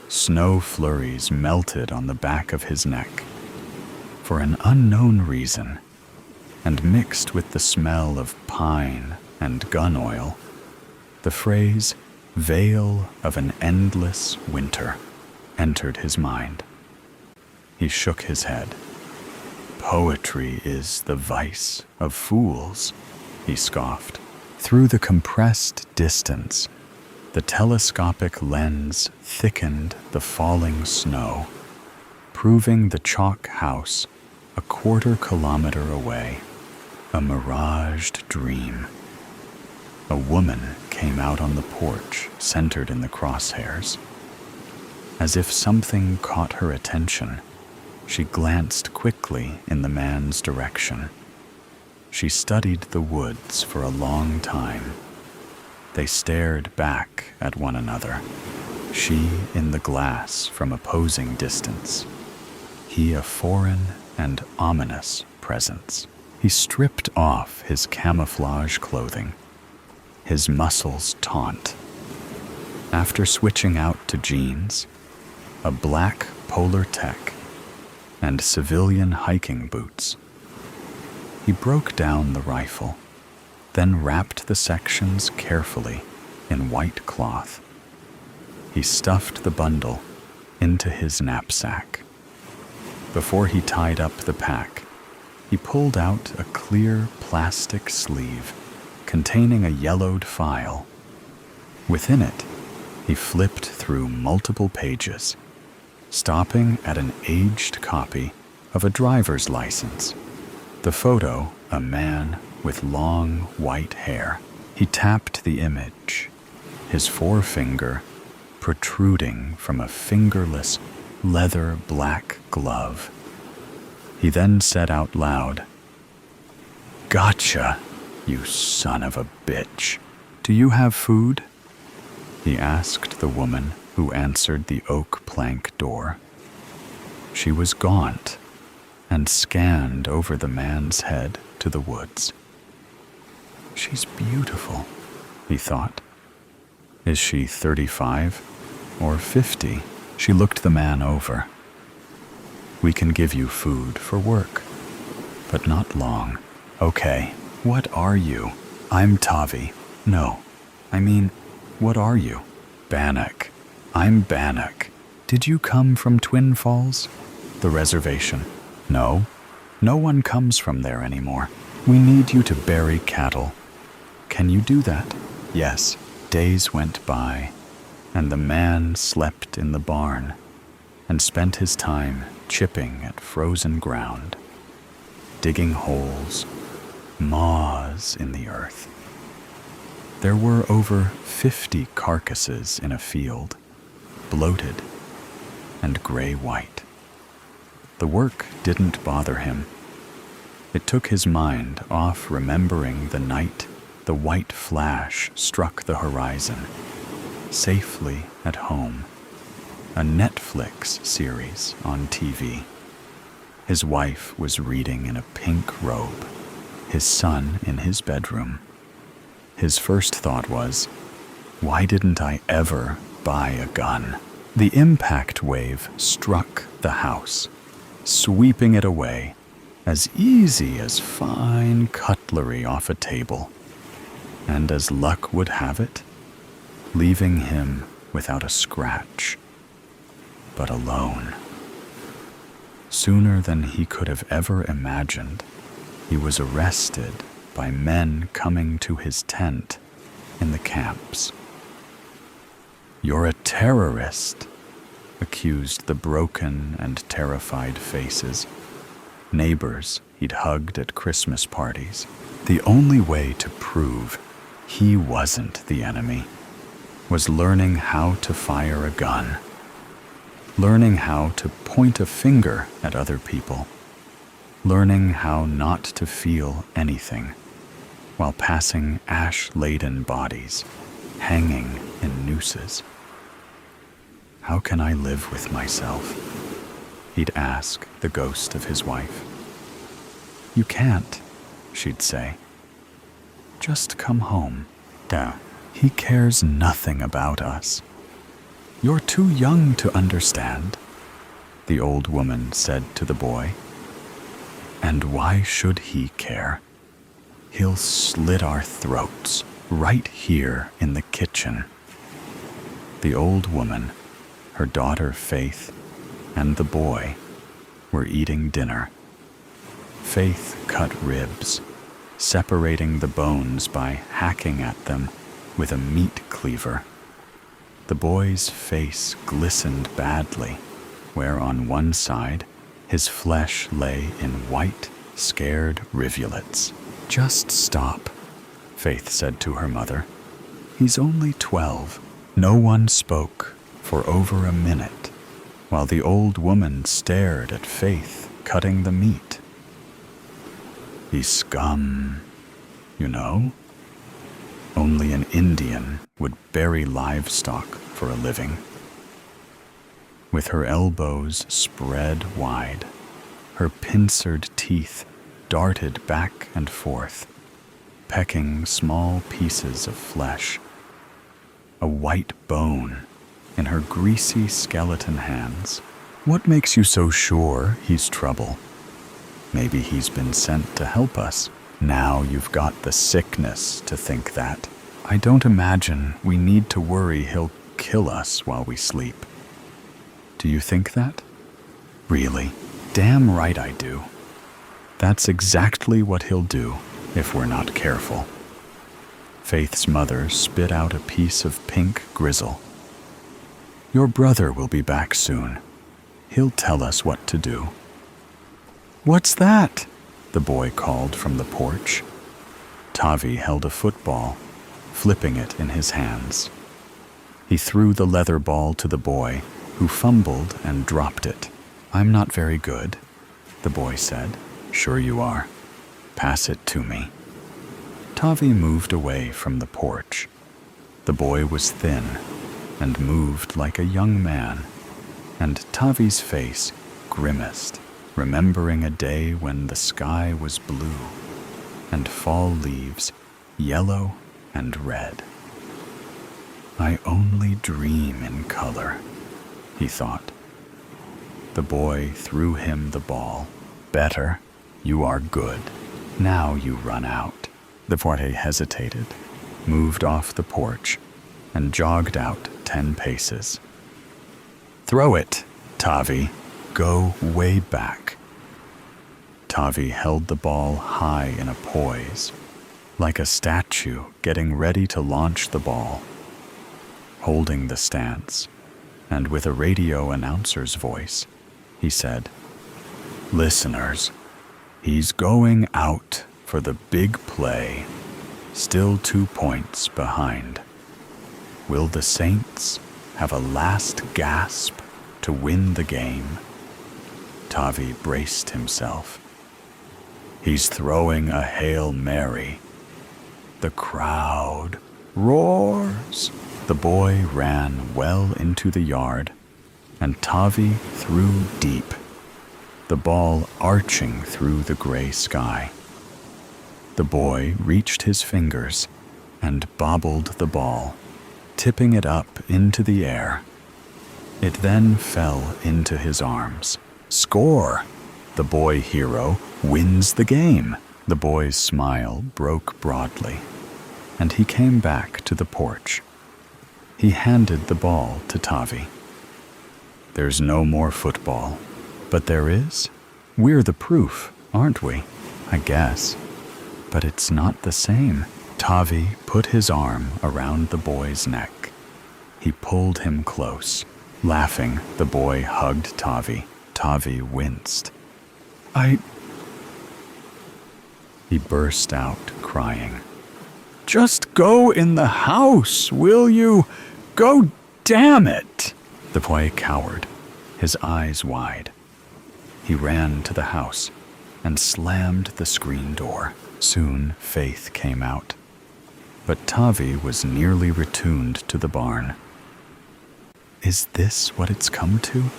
[SPEAKER 1] Snow flurries melted on the back of his neck. For an unknown reason, and mixed with the smell of pine and gun oil, the phrase "veil of an endless winter" entered his mind. He shook his head. "Poetry is the vice of fools," he scoffed. Through the compressed distance, the telescopic lens thickened the falling snow, proving the chalk house a quarter-kilometer away, a miraged dream. A woman came out on the porch, centered in the crosshairs. As if something caught her attention, she glanced quickly in the man's direction. She studied the woods for a long time. They stared back at one another, she in the glass from opposing distance, he a foreign and ominous presence. He stripped off his camouflage clothing, his muscles taut. After switching out to jeans, a black polar tech, and civilian hiking boots, he broke down the rifle, then wrapped the sections carefully in white cloth. He stuffed the bundle into his knapsack. Before he tied up the pack, he pulled out a clear plastic sleeve containing a yellowed file. Within it, he flipped through multiple pages, stopping at an aged copy of a driver's license. The photo, a man with long white hair. He tapped the image, his forefinger protruding from a fingerless leather black glove. He then said out loud, "Gotcha, you son of a bitch. Do you have food?" He asked the woman who answered the oak plank door. She was gaunt and scanned over the man's head to the woods. "She's beautiful," he thought. "Is she 35 or 50? She looked the man over. "We can give you food for work, but not long." "Okay, what are you?" "I'm Tavi." "No, I mean, what are you?" "Bannock." "I'm Bannock." "Did you come from Twin Falls?" "The reservation." "No, no one comes from there anymore. We need you to bury cattle." "Can you do that?" "Yes, Days went by, and the man slept in the barn and spent his time chipping at frozen ground, digging holes, maws in the earth. There were over 50 carcasses in a field, bloated and gray-white. The work didn't bother him. It took his mind off remembering the night the white flash struck the horizon, safely at home, a Netflix series on TV. His wife was reading in a pink robe, his son in his bedroom. His first thought was, why didn't I ever buy a gun? The impact wave struck the house, sweeping it away as easy as fine cutlery off a table, and as luck would have it, leaving him without a scratch, but alone. Sooner than he could have ever imagined, he was arrested by men coming to his tent in the camps. "You're a terrorist," accused the broken and terrified faces, neighbors he'd hugged at Christmas parties. The only way to prove he wasn't the enemy was learning how to fire a gun, learning how to point a finger at other people, learning how not to feel anything while passing ash-laden bodies hanging in nooses. "How can I live with myself?" he'd ask the ghost of his wife. "You can't," she'd say. "Just come home. He cares nothing about us. You're too young to understand," the old woman said to the boy. "And why should he care? He'll slit our throats right here in the kitchen." The old woman, her daughter Faith, and the boy were eating dinner. Faith cut ribs, separating the bones by hacking at them with a meat cleaver. The boy's face glistened badly, where on one side his flesh lay in white, scared rivulets. "Just stop," Faith said to her mother. "He's only 12. No one spoke for over a minute, while the old woman stared at Faith cutting the meat. "He's scum, you know. Only an Indian would bury livestock for a living." With her elbows spread wide, her pincered teeth darted back and forth, pecking small pieces of flesh. A white bone in her greasy skeleton hands. "What makes you so sure he's trouble? Maybe he's been sent to help us. Now you've got the sickness to think that. I don't imagine we need to worry he'll kill us while we sleep." "Do you think that?" "Really? Damn right I do. That's exactly what he'll do if we're not careful." Faith's mother spit out a piece of pink grizzle. "Your brother will be back soon. He'll tell us what to do." "What's that?" the boy called from the porch. Tavi held a football, flipping it in his hands. He threw the leather ball to the boy, who fumbled and dropped it. "I'm not very good," the boy said. "Sure you are. Pass it to me." Tavi moved away from the porch. The boy was thin and moved like a young man, and Tavi's face grimaced, remembering a day when the sky was blue and fall leaves yellow and red. "I only dream in color," he thought. The boy threw him the ball. "Better. You are good. Now you run out." The boy hesitated, moved off the porch, and jogged out 10 paces. "Throw it, Tavi. Go way back." Tavi held the ball high in a poise, like a statue getting ready to launch the ball. holding the stance, and with a radio announcer's voice, he said, "Listeners, he's going out for the big play, still 2 points behind. Will the Saints have a last gasp to win the game?" Tavi braced himself. "He's throwing a Hail Mary." The crowd roars. The boy ran well into the yard, and Tavi threw deep, the ball arching through the gray sky. The boy reached his fingers and bobbled the ball, tipping it up into the air. It then fell into his arms. Score! The boy hero wins the game. The boy's smile broke broadly, and he came back to the porch. He handed the ball to Tavi. "There's no more football, but there is. We're the proof, aren't we? I guess. But it's not the same." Tavi put his arm around the boy's neck. He pulled him close. Laughing, the boy hugged Tavi. Tavi winced. He burst out crying. "Just go in the house, will you? Go, damn it!" The boy cowered, his eyes wide. He ran to the house and slammed the screen door. Soon Faith came out, but Tavi was nearly retuned to the barn. "Is this what it's come to?"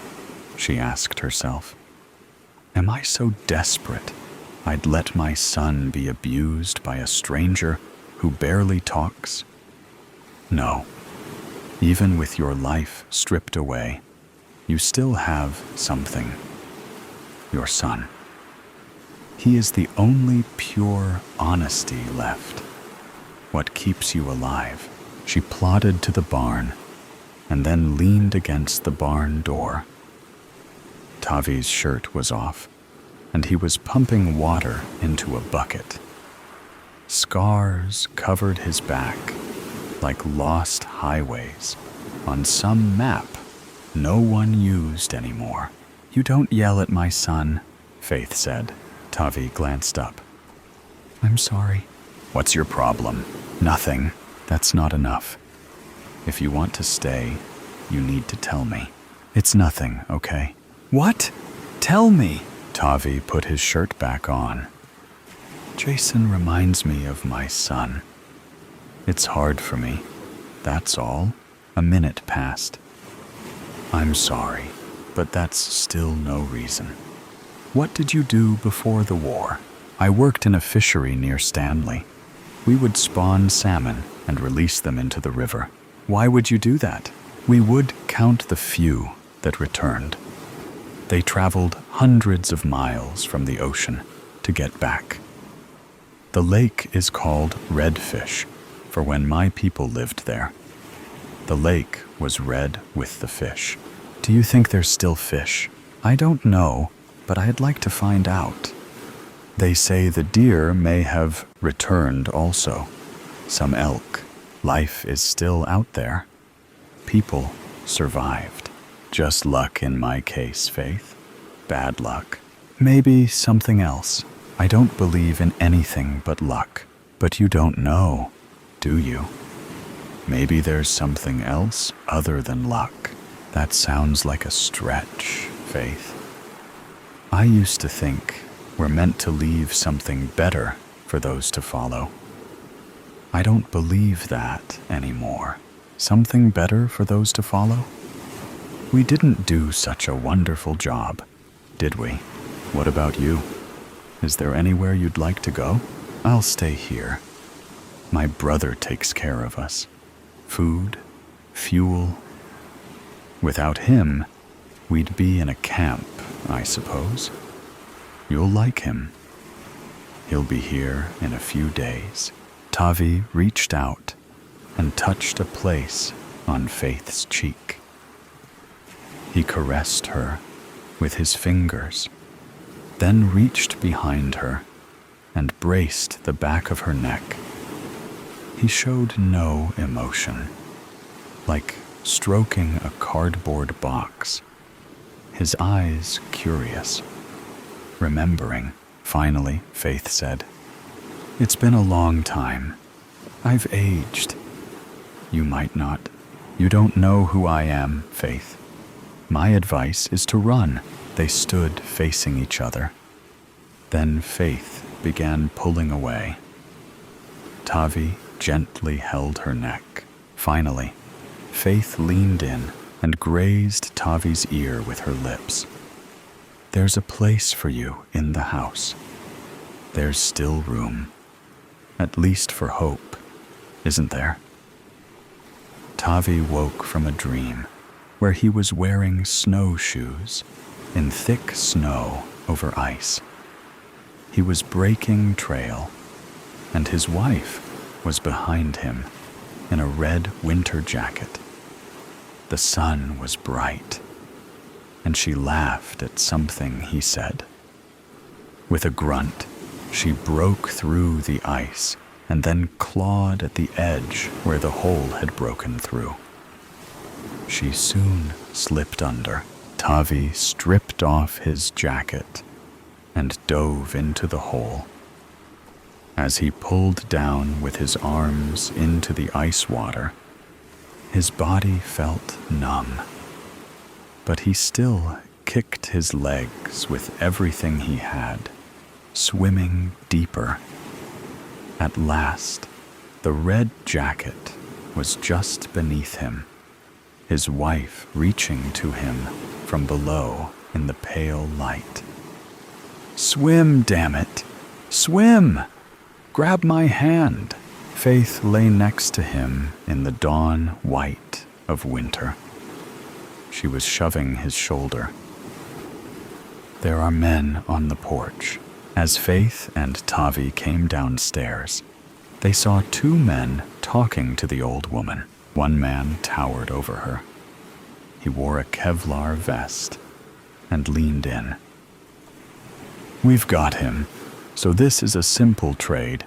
[SPEAKER 1] she asked herself. "Am I so desperate I'd let my son be abused by a stranger who barely talks? No. Even with your life stripped away, you still have something. Your son. He is the only pure honesty left. What keeps you alive." She plodded to the barn and then leaned against the barn door. Tavi's shirt was off, and he was pumping water into a bucket. Scars covered his back like lost highways on some map no one used anymore. "You don't yell at my son," Faith said. Tavi glanced up. "I'm sorry." "What's your problem?" "Nothing. That's not enough. If you want to stay, you need to tell me." "It's nothing, okay?" "What? Tell me." Tavi put his shirt back on. "Jason reminds me of my son. It's hard for me. That's all." A minute passed. "I'm sorry, but that's still no reason. What did you do before the war?" "I worked in a fishery near Stanley. We would spawn salmon and release them into the river." "Why would you do that?" "We would count the few that returned. They traveled hundreds of miles from the ocean to get back. The lake is called Redfish for when my people lived there. The lake was red with the fish." "Do you think there's still fish?" "I don't know, but I'd like to find out." "They say the deer may have returned also. Some elk. Life is still out there. People survived. Just luck in my case, Faith. Bad luck. Maybe something else. I don't believe in anything but luck. But you don't know, do you? Maybe there's something else other than luck." "That sounds like a stretch, Faith. I used to think we're meant to leave something better for those to follow. I don't believe that anymore. Something better for those to follow? We didn't do such a wonderful job, did we? What about you? Is there anywhere you'd like to go?" "I'll stay here. My brother takes care of us. Food, fuel. Without him, we'd be in a camp, I suppose. You'll like him. He'll be here in a few days." Tavi reached out and touched a place on Faith's cheek. He caressed her with his fingers, then reached behind her and braced the back of her neck. He showed no emotion, like stroking a cardboard box, his eyes curious. Remembering, finally, Faith said, "It's been a long time. I've aged." "You might not. You don't know who I am, Faith. My advice is to run." They stood facing each other. Then Faith began pulling away. Tavi gently held her neck. Finally, Faith leaned in and grazed Tavi's ear with her lips. "There's a place for you in the house. There's still room. At least for hope, isn't there?" Tavi woke from a dream where he was wearing snowshoes in thick snow over ice. He was breaking trail, and his wife was behind him in a red winter jacket. The sun was bright, and she laughed at something he said. With a grunt, she broke through the ice and then clawed at the edge where the hole had broken through. She soon slipped under. Tavi stripped off his jacket and dove into the hole. As he pulled down with his arms into the ice water, his body felt numb, but he still kicked his legs with everything he had, swimming deeper. At last, the red jacket was just beneath him, his wife reaching to him from below in the pale light. "Swim, damn it! Swim! Grab my hand!" Faith lay next to him in the dawn white of winter. She was shoving his shoulder. There are men on the porch. As Faith and Tavi came downstairs, they saw two men talking to the old woman. One man towered over her. He wore a Kevlar vest and leaned in. "We've got him, so this is a simple trade,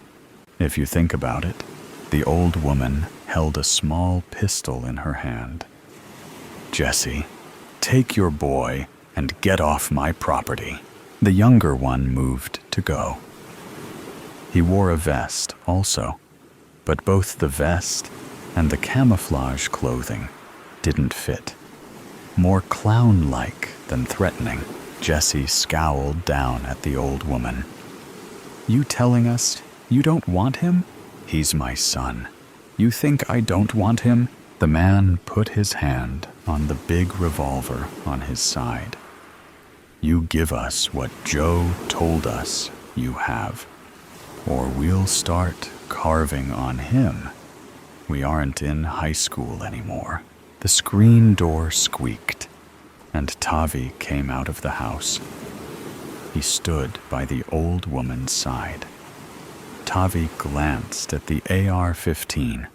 [SPEAKER 1] if you think about it." The old woman held a small pistol in her hand. "Jesse, take your boy and get off my property." The younger one moved to go. He wore a vest also, but both the vest and the camouflage clothing didn't fit. More clown-like than threatening, Jesse scowled down at the old woman. "You telling us you don't want him? He's my son. You think I don't want him?" The man put his hand on the big revolver on his side. "You give us what Joe told us you have, or we'll start carving on him. We aren't in high school anymore." The screen door squeaked, and Tavi came out of the house. He stood by the old woman's side. Tavi glanced at the AR-15,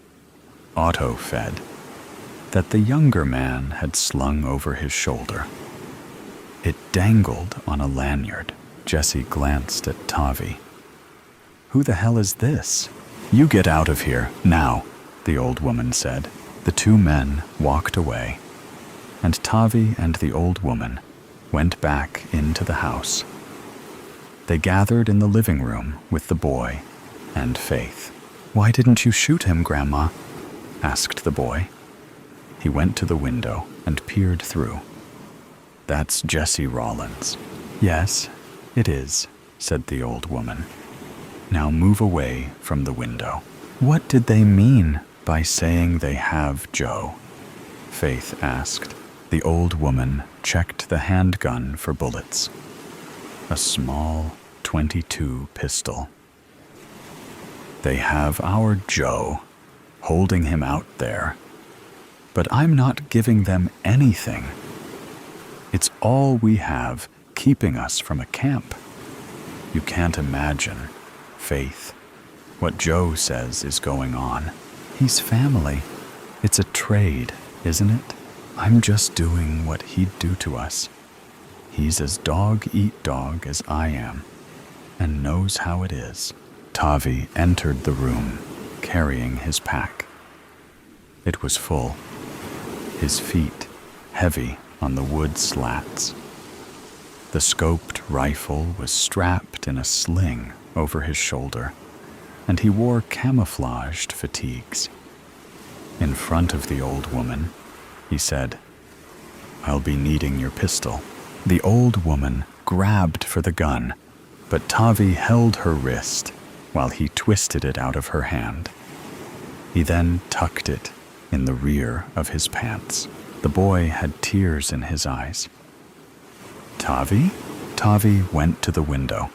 [SPEAKER 1] auto-fed, that the younger man had slung over his shoulder. It dangled on a lanyard. Jesse glanced at Tavi. "Who the hell is this?" "You get out of here, now," the old woman said. The two men walked away, and Tavi and the old woman went back into the house. They gathered in the living room with the boy and Faith. "Why didn't you shoot him, Grandma?" asked the boy. He went to the window and peered through. "That's Jesse Rollins." "Yes, it is," said the old woman. "Now move away from the window." "What did they mean by saying they have Joe?" Faith asked. The old woman checked the handgun for bullets. A small .22 pistol. "They have our Joe, holding him out there. But I'm not giving them anything. It's all we have keeping us from a camp. You can't imagine, Faith, what Joe says is going on. He's family. It's a trade, isn't it? I'm just doing what he'd do to us. He's as dog-eat-dog as I am, and knows how it is." Tavi entered the room, carrying his pack. It was full. his feet heavy on the wood slats. The scoped rifle was strapped in a sling over his shoulder, and he wore camouflaged fatigues. In front of the old woman, he said, "I'll be needing your pistol." The old woman grabbed for the gun, but Tavi held her wrist while he twisted it out of her hand. He then tucked it in the rear of his pants. The boy had tears in his eyes. "Tavi?" Tavi went to the window.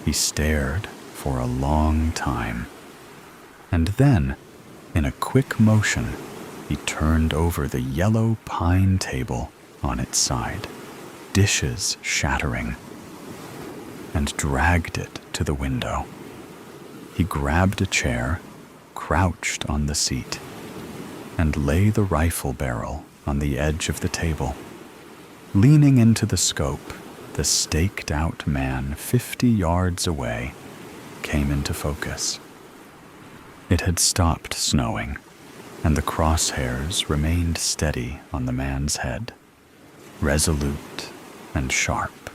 [SPEAKER 1] He stared for a long time, and then, in a quick motion, he turned over the yellow pine table on its side, dishes shattering, and dragged it to the window. He grabbed a chair, crouched on the seat, and lay the rifle barrel on the edge of the table. Leaning into the scope, the staked-out man 50 yards away came into focus. It had stopped snowing, and the crosshairs remained steady on the man's head, resolute and sharp.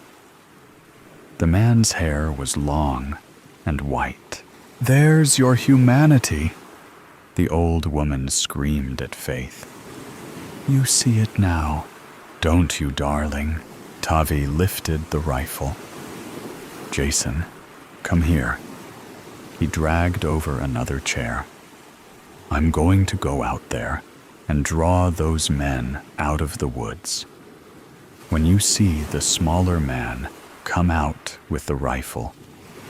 [SPEAKER 1] The man's hair was long and white. "There's your humanity," the old woman screamed at Faith. "You see it now, don't you, darling?" Tavi lifted the rifle. "Jason, come here." He dragged over another chair. "I'm going to go out there and draw those men out of the woods. When you see the smaller man come out with the rifle,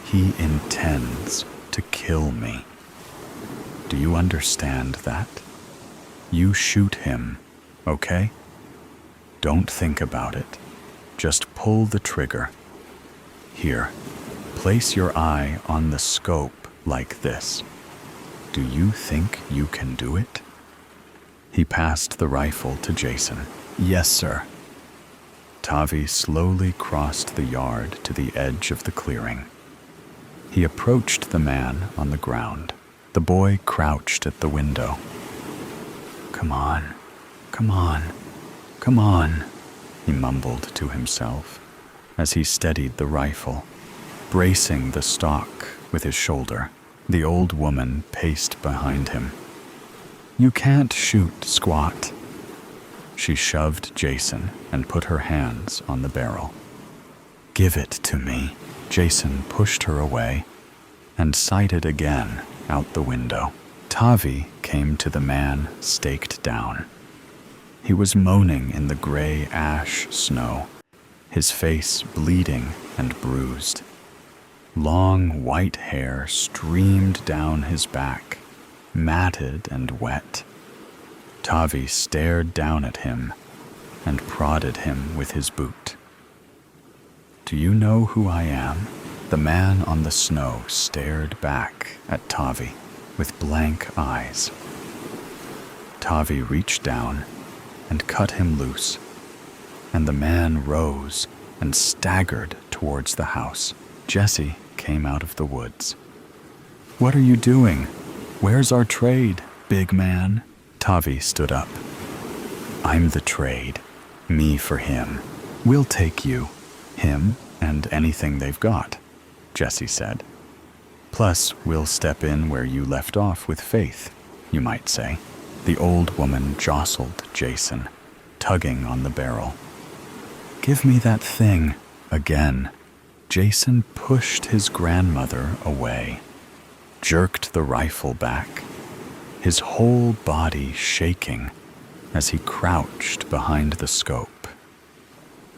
[SPEAKER 1] he intends to kill me. Do you understand that? You shoot him, okay? Don't think about it. Just pull the trigger. Here, place your eye on the scope like this. Do you think you can do it?" He passed the rifle to Jason. "Yes, sir." Tavi slowly crossed the yard to the edge of the clearing. He approached the man on the ground. The boy crouched at the window. "Come on, come on, come on," he mumbled to himself as he steadied the rifle, bracing the stock with his shoulder. The old woman paced behind him. "You can't shoot, squat." She shoved Jason and put her hands on the barrel. "Give it to me." Jason pushed her away and sighted again out the window. Tavi came to the man staked down. He was moaning in the gray ash snow, his face bleeding and bruised. Long white hair streamed down his back, matted and wet. Tavi stared down at him and prodded him with his boot. "Do you know who I am?" The man on the snow stared back at Tavi with blank eyes. Tavi reached down and cut him loose, and the man rose and staggered towards the house. Jesse came out of the woods. "What are you doing? Where's our trade, big man?" Tavi stood up. "I'm the trade. Me for him. We'll take you, him, and anything they've got," Jesse said. "Plus, we'll step in where you left off with Faith, you might say." The old woman jostled Jason, tugging on the barrel. "Give me that thing." Again, Jason pushed his grandmother away, jerked the rifle back, his whole body shaking as he crouched behind the scope.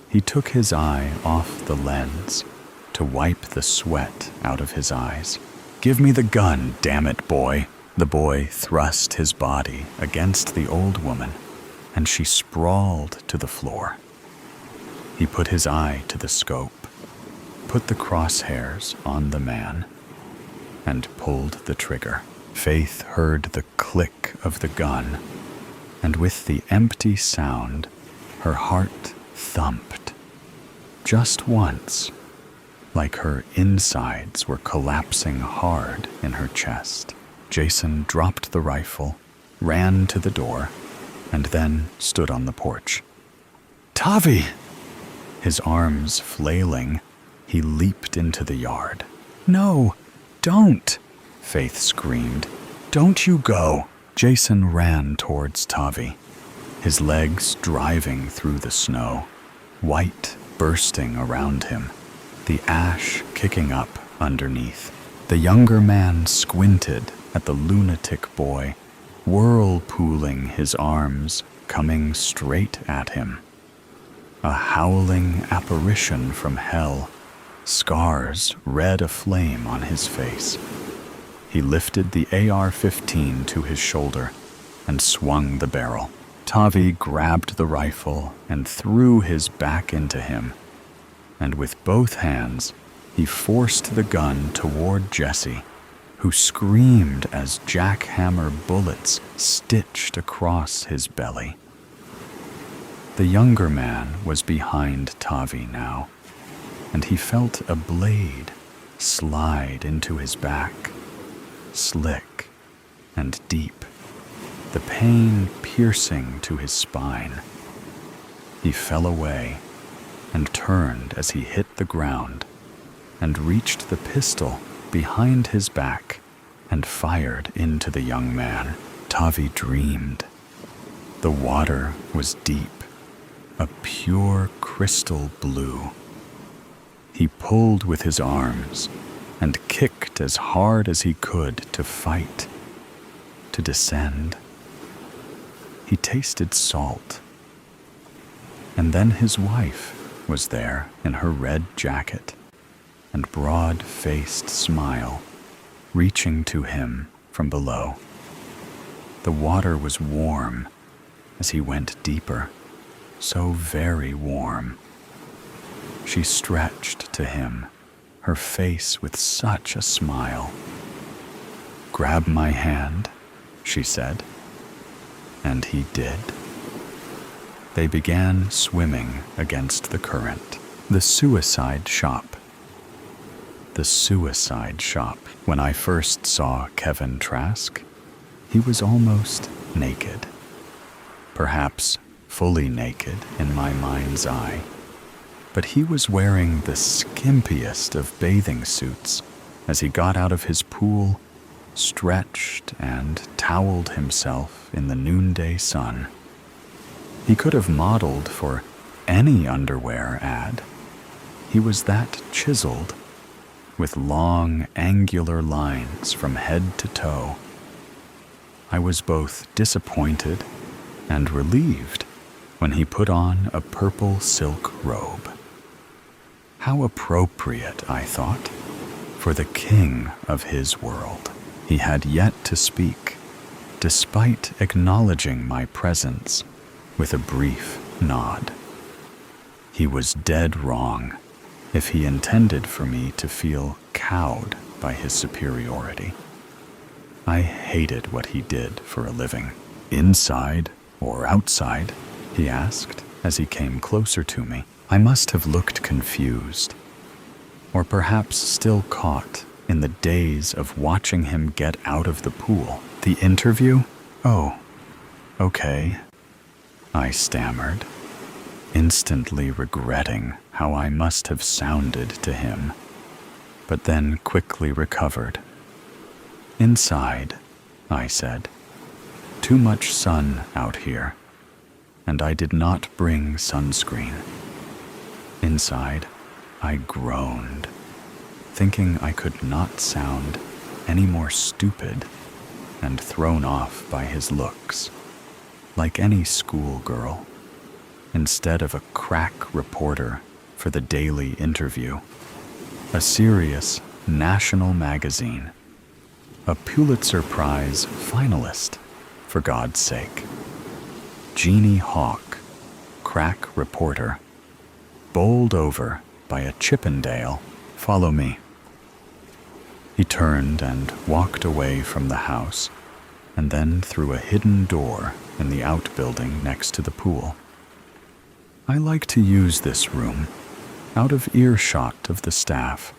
[SPEAKER 1] He took his eye off the lens to wipe the sweat out of his eyes. "Give me the gun, damn it, boy." The boy thrust his body against the old woman, and she sprawled to the floor. He put his eye to the scope, put the crosshairs on the man, and pulled the trigger. Faith heard the click of the gun, and with the empty sound, her heart thumped. Just once, like her insides were collapsing hard in her chest. Jason dropped the rifle, ran to the door, and then stood on the porch. "Tavi!" His arms flailing, he leaped into the yard. "No, don't!" Faith screamed. "Don't you go!" Jason ran towards Tavi, his legs driving through the snow, white bursting around him, the ash kicking up underneath. The younger man squinted at the lunatic boy, whirlpooling his arms, coming straight at him. A howling apparition from hell, scars red aflame on his face. He lifted the AR-15 to his shoulder and swung the barrel. Tavi grabbed the rifle and threw his back into him, and with both hands, he forced the gun toward Jesse, who screamed as jackhammer bullets stitched across his belly. The younger man was behind Tavi now, and he felt a blade slide into his back, slick and deep, the pain piercing to his spine. He fell away and turned as he hit the ground and reached the pistol behind his back and fired into the young man. Tavi dreamed. The water was deep, a pure crystal blue. He pulled with his arms and kicked as hard as he could to fight, to descend. He tasted salt. And then his wife was there in her red jacket and broad-faced smile, reaching to him from below. The water was warm as he went deeper, so very warm. She stretched to him, her face with such a smile. "Grab my hand," she said, and he did. They began swimming against the current. The suicide shop. The suicide shop. When I first saw Kevin Trask, he was almost naked. Perhaps fully naked in my mind's eye. But he was wearing the skimpiest of bathing suits as he got out of his pool, stretched and toweled himself in the noonday sun. He could have modeled for any underwear ad. He was that chiseled, with long, angular lines from head to toe. I was both disappointed and relieved when he put on a purple silk robe. How appropriate, I thought, for the king of his world. He had yet to speak, despite acknowledging my presence with a brief nod. He was dead wrong if he intended for me to feel cowed by his superiority. I hated what he did for a living. "Inside or outside?" he asked as he came closer to me. I must have looked confused, or perhaps still caught in the daze of watching him get out of the pool. "The interview? Oh, okay," I stammered, instantly regretting how I must have sounded to him, but then quickly recovered. "Inside," I said. "Too much sun out here, and I did not bring sunscreen." Inside, I groaned, thinking I could not sound any more stupid and thrown off by his looks, like any schoolgirl, instead of a crack reporter for the daily interview, a serious national magazine, a Pulitzer Prize finalist, for God's sake. Jeannie Hawk, crack reporter, bowled over by a Chippendale. "Follow me." He turned and walked away from the house, and then through a hidden door in the outbuilding next to the pool. I like to use this room, out of earshot of the staff.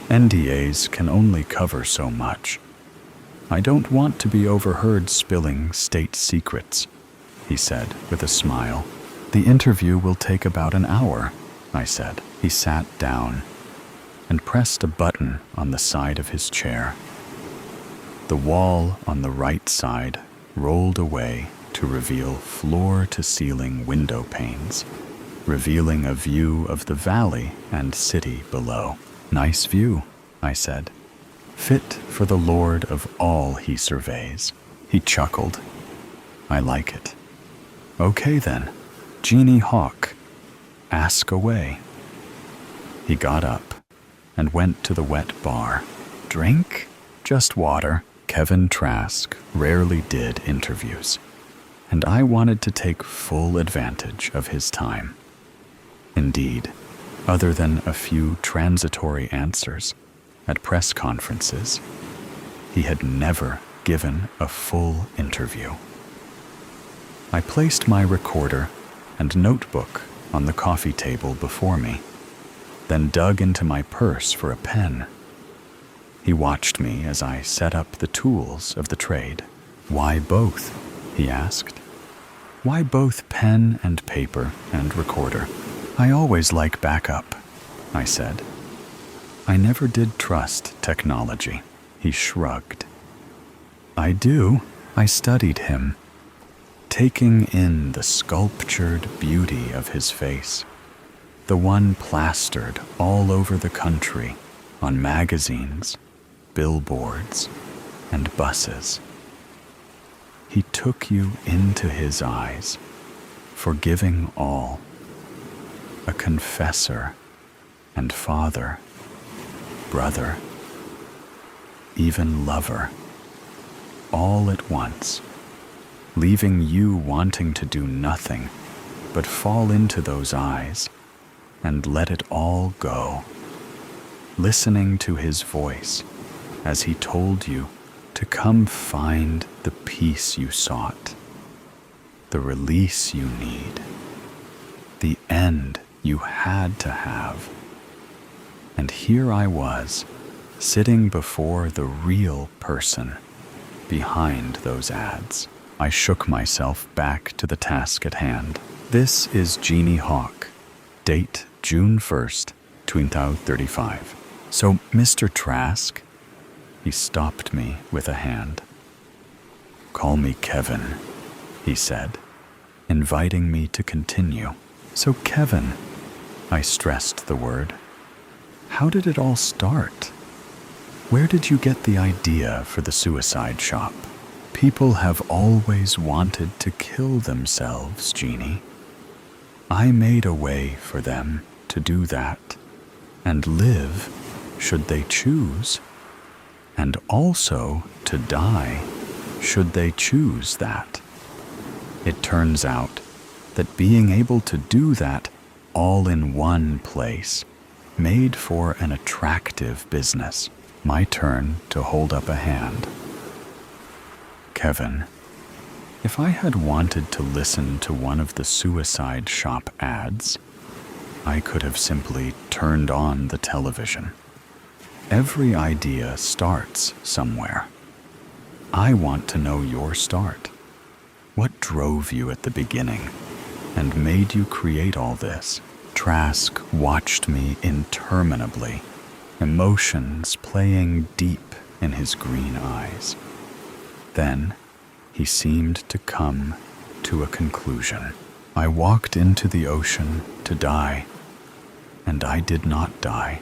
[SPEAKER 1] NDAs can only cover so much. I don't want to be overheard spilling state secrets. he said with a smile. "The interview will take about an hour," I said. He sat down and pressed a button on the side of his chair. The wall on the right side rolled away to reveal floor-to-ceiling window panes, revealing a view of the valley and city below. "Nice view," I said. "Fit for the Lord of all he surveys." He chuckled. "I like it." "Okay then, Genie Hawk, ask away." He got up and went to the wet bar. "Drink?" "Just water." Kevin Trask rarely did interviews, and I wanted to take full advantage of his time. Indeed, other than a few transitory answers at press conferences, he had never given a full interview. I placed my recorder and notebook on the coffee table before me, then dug into my purse for a pen. He watched me as I set up the tools of the trade. "Why both?" he asked. "Why both pen and paper and recorder?" "I always like backup," I said. "I never did trust technology." He shrugged. "I do." I studied him, taking in the sculptured beauty of his face, the one plastered all over the country on magazines, billboards, and buses. He took you into his eyes, forgiving all, a confessor and father, brother, even lover, all at once, leaving you wanting to do nothing but fall into those eyes and let it all go, listening to his voice as he told you to come find the peace you sought, the release you need, the end you had to have. And here I was, sitting before the real person behind those ads. I shook myself back to the task at hand. "This is Genie Hawk, date June 1st, 2035. So, Mr. Trask," he stopped me with a hand. "Call me Kevin," he said, inviting me to continue. "So Kevin," I stressed the word, "how did it all start? Where did you get the idea for the suicide shop?" "People have always wanted to kill themselves, Jeannie. I made a way for them to do that, and live should they choose, and also to die should they choose that. It turns out that being able to do that all in one place made for an attractive business." My turn to hold up a hand. "Kevin, if I had wanted to listen to one of the suicide shop ads, I could have simply turned on the television. Every idea starts somewhere. I want to know your start. What drove you at the beginning and made you create all this?" Trask watched me interminably, emotions playing deep in his green eyes. Then he seemed to come to a conclusion. "I walked into the ocean to die, and I did not die."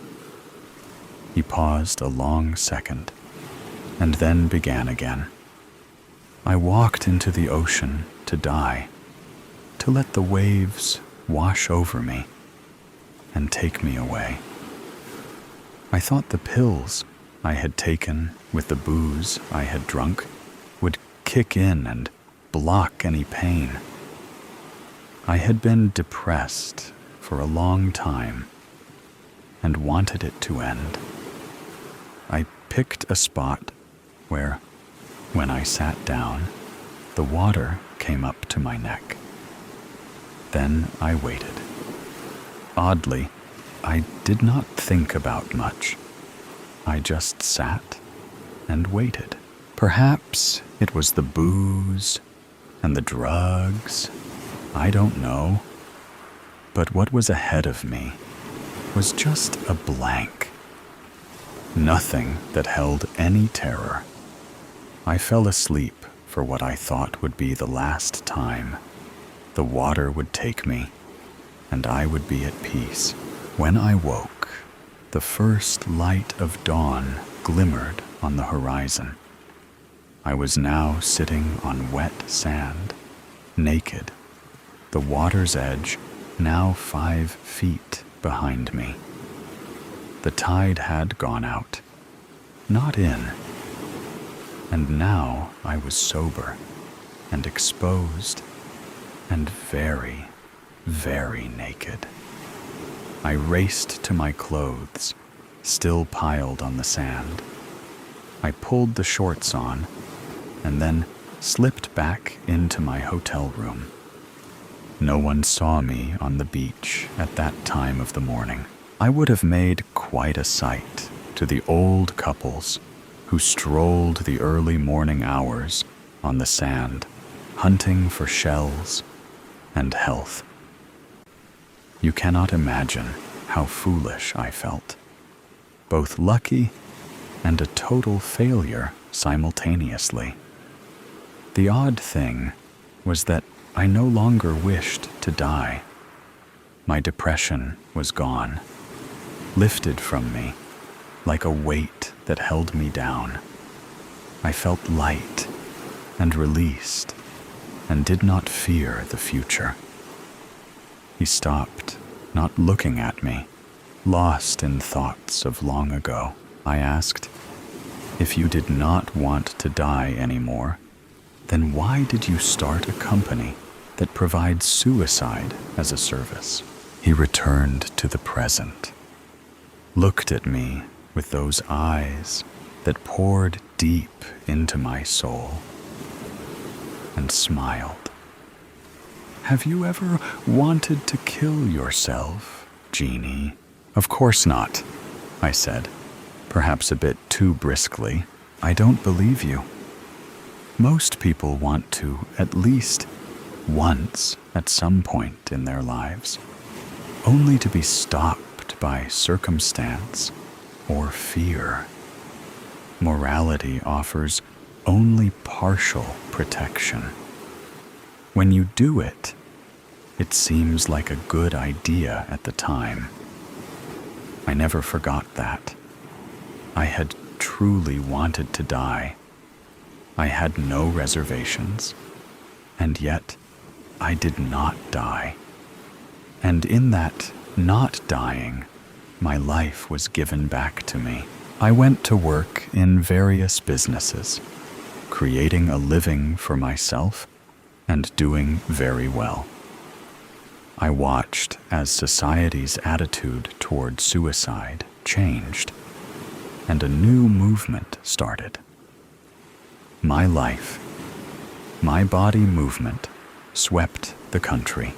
[SPEAKER 1] He paused a long second, and then began again. "I walked into the ocean to die, to let the waves wash over me and take me away. I thought the pills I had taken with the booze I had drunk would kick in and block any pain. I had been depressed for a long time and wanted it to end. I picked a spot where, when I sat down, the water came up to my neck. Then I waited. Oddly, I did not think about much. I just sat and waited. Perhaps it was the booze, And the drugs, I don't know. But what was ahead of me was just a blank. Nothing that held any terror. I fell asleep for what I thought would be the last time. The water would take me, and I would be at peace. When I woke, the first light of dawn glimmered on the horizon. I was now sitting on wet sand, naked, the water's edge now 5 feet behind me. The tide had gone out, not in, and now I was sober and exposed and very, very naked. I raced to my clothes, still piled on the sand. I pulled the shorts on and then slipped back into my hotel room. No one saw me on the beach at that time of the morning. I would have made quite a sight to the old couples who strolled the early morning hours on the sand, hunting for shells and health. You cannot imagine how foolish I felt, both lucky and a total failure simultaneously. The odd thing was that I no longer wished to die. My depression was gone, lifted from me like a weight that held me down. I felt light and released and did not fear the future. He stopped, not looking at me, lost in thoughts of long ago. I asked, "If you did not want to die anymore, then why did you start a company that provides suicide as a service?" He returned to the present, looked at me with those eyes that poured deep into my soul, and smiled. "Have you ever wanted to kill yourself, Jeannie?" "Of course not," I said, perhaps a bit too briskly. "I don't believe you. Most people want to, at least once at some point in their lives, only to be stopped by circumstance or fear. Morality offers only partial protection. When you do it, it seems like a good idea at the time. I never forgot that. I had truly wanted to die. I had no reservations, and yet I did not die. And in that not dying, my life was given back to me. I went to work in various businesses, creating a living for myself and doing very well. I watched as society's attitude toward suicide changed, and a new movement started. My life, my body movement swept the country,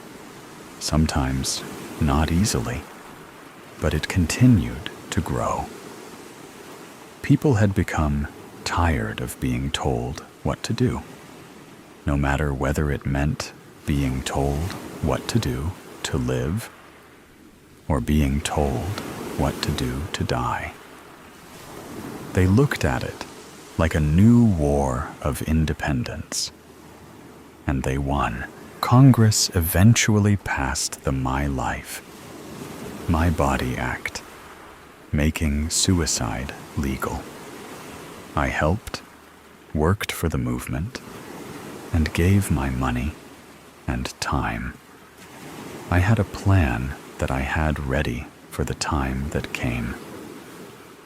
[SPEAKER 1] sometimes not easily, but it continued to grow. People had become tired of being told what to do, no matter whether it meant being told what to do to live or being told what to do to die. They looked at it like a new war of independence, and they won. Congress eventually passed the My Life, My Body Act, making suicide legal. I helped, worked for the movement, and gave my money and time. I had a plan that I had ready for the time that came.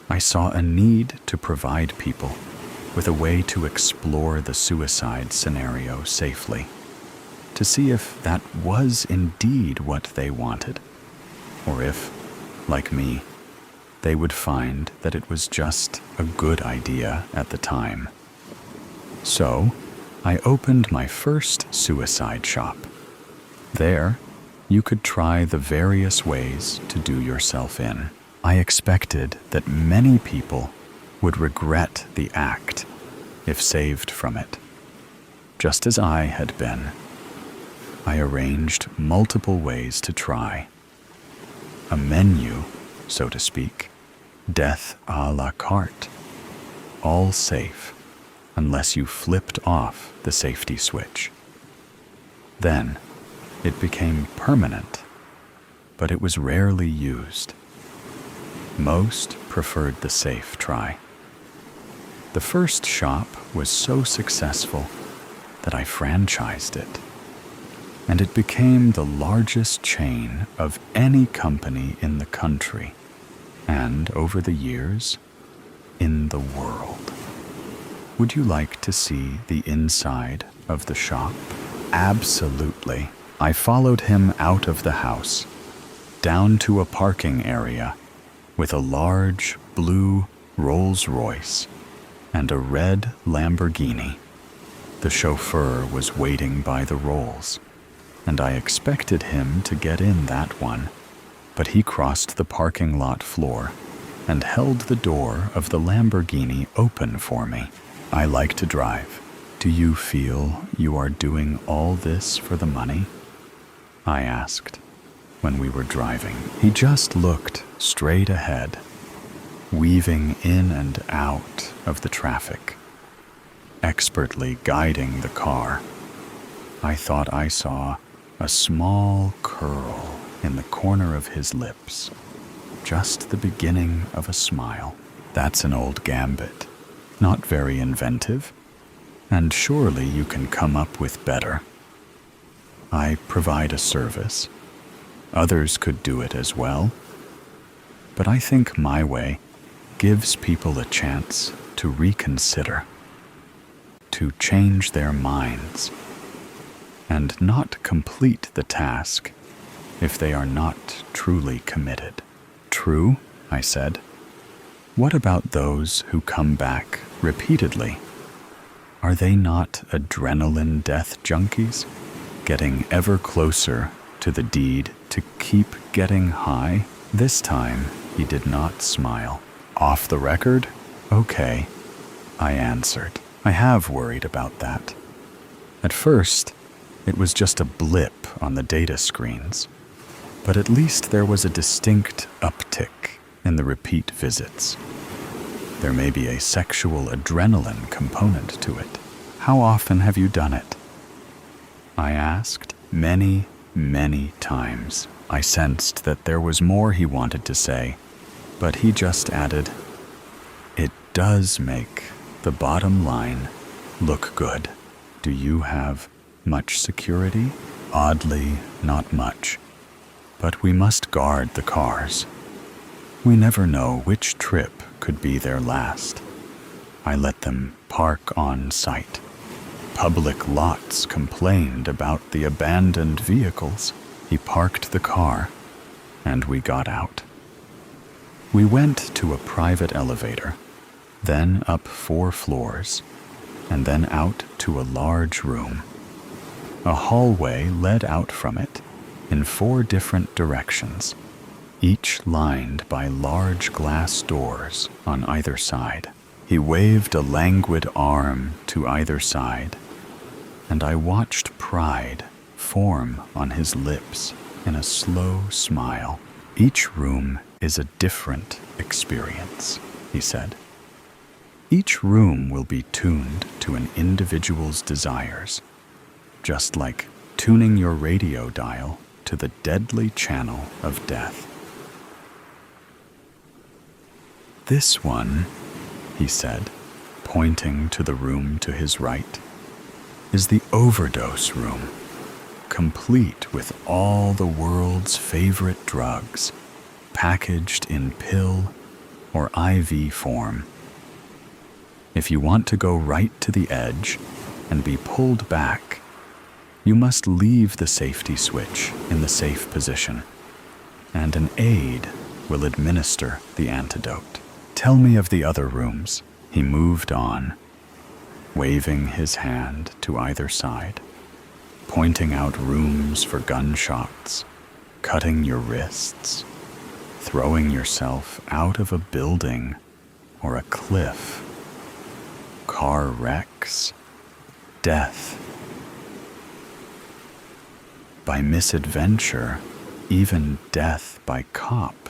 [SPEAKER 1] I saw a need to provide people with a way to explore the suicide scenario safely, to see if that was indeed what they wanted, or if, like me, they would find that it was just a good idea at the time. So, I opened my first suicide shop. There, you could try the various ways to do yourself in. I expected that many people would regret the act if saved from it. just as I had been. I arranged multiple ways to try. A menu, so to speak, death à la carte. All safe, unless you flipped off the safety switch. Then, it became permanent, but it was rarely used. Most preferred the safe try. The first shop was so successful that I franchised it, and it became the largest chain of any company in the country, and over the years, in the world. Would you like to see the inside of the shop? Absolutely. I followed him out of the house, down to a parking area with a large blue Rolls-Royce and a red Lamborghini. The chauffeur was waiting by the Rolls, and I expected him to get in that one, but he crossed the parking lot floor and held the door of the Lamborghini open for me. I like to drive. Do you feel you are doing all this for the money? I asked when we were driving. He just looked straight ahead, weaving in and out of the traffic, expertly guiding the car. I thought I saw a small curl in the corner of his lips, just the beginning of a smile. That's an old gambit, not very inventive, and surely you can come up with better. I provide a service. Others could do it as well, but I think my way gives people a chance to reconsider, to change their minds, and not complete the task if they are not truly committed. True, I said. What about those who come back repeatedly? Are they not adrenaline death junkies, getting ever closer to the deed to keep getting high? This time, he did not smile. Off the record? Okay, I answered. I have worried about that. At first, it was just a blip on the data screens, but at least there was a distinct uptick in the repeat visits. There may be a sexual adrenaline component to it. How often have you done it? I asked. Many, many times. I sensed that there was more he wanted to say, but he just added, "It does make the bottom line look good. Do you have much security?" Oddly, not much. But we must guard the cars. We never know which trip could be their last. I let them park on site. Public lots complained about the abandoned vehicles. He parked the car, and we got out. We went to a private elevator, then up 4 floors, and then out to a large room. A hallway led out from it in 4 different directions, each lined by large glass doors on either side. He waved a languid arm to either side, and I watched pride form on his lips in a slow smile. Each room is a different experience, he said. Each room will be tuned to an individual's desires, just like tuning your radio dial to the deadly channel of death. This one, he said, pointing to the room to his right, is the overdose room, complete with all the world's favorite drugs, packaged in pill or IV form. If you want to go right to the edge and be pulled back, you must leave the safety switch in the safe position, and an aide will administer the antidote. Tell me of the other rooms. He moved on, waving his hand to either side, pointing out rooms for gunshots, cutting your wrists, throwing yourself out of a building or a cliff, car wrecks, death by misadventure, even death by cop.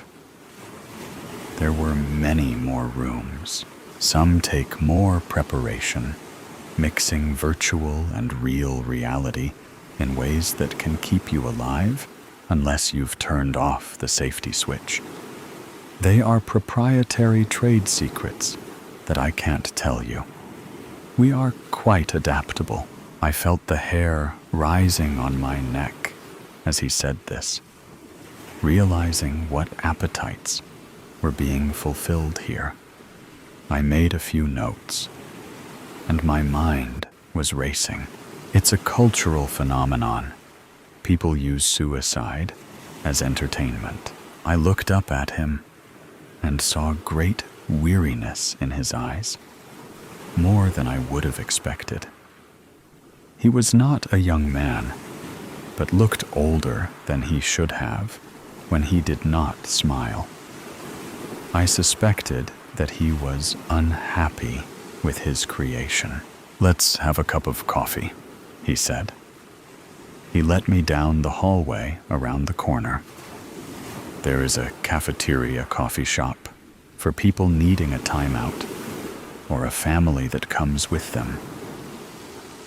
[SPEAKER 1] There were many more rooms. Some take more preparation, mixing virtual and real reality in ways that can keep you alive unless you've turned off the safety switch. They are proprietary trade secrets that I can't tell you. We are quite adaptable. I felt the hair rising on my neck as he said this, realizing what appetites were being fulfilled here. I made a few notes, and my mind was racing. It's a cultural phenomenon. People use suicide as entertainment. I looked up at him and saw great weariness in his eyes, more than I would have expected. He was not a young man, but looked older than he should have when he did not smile. I suspected that he was unhappy with his creation. "Let's have a cup of coffee," he said. He led me down the hallway around the corner. There is a cafeteria coffee shop for people needing a timeout or a family that comes with them.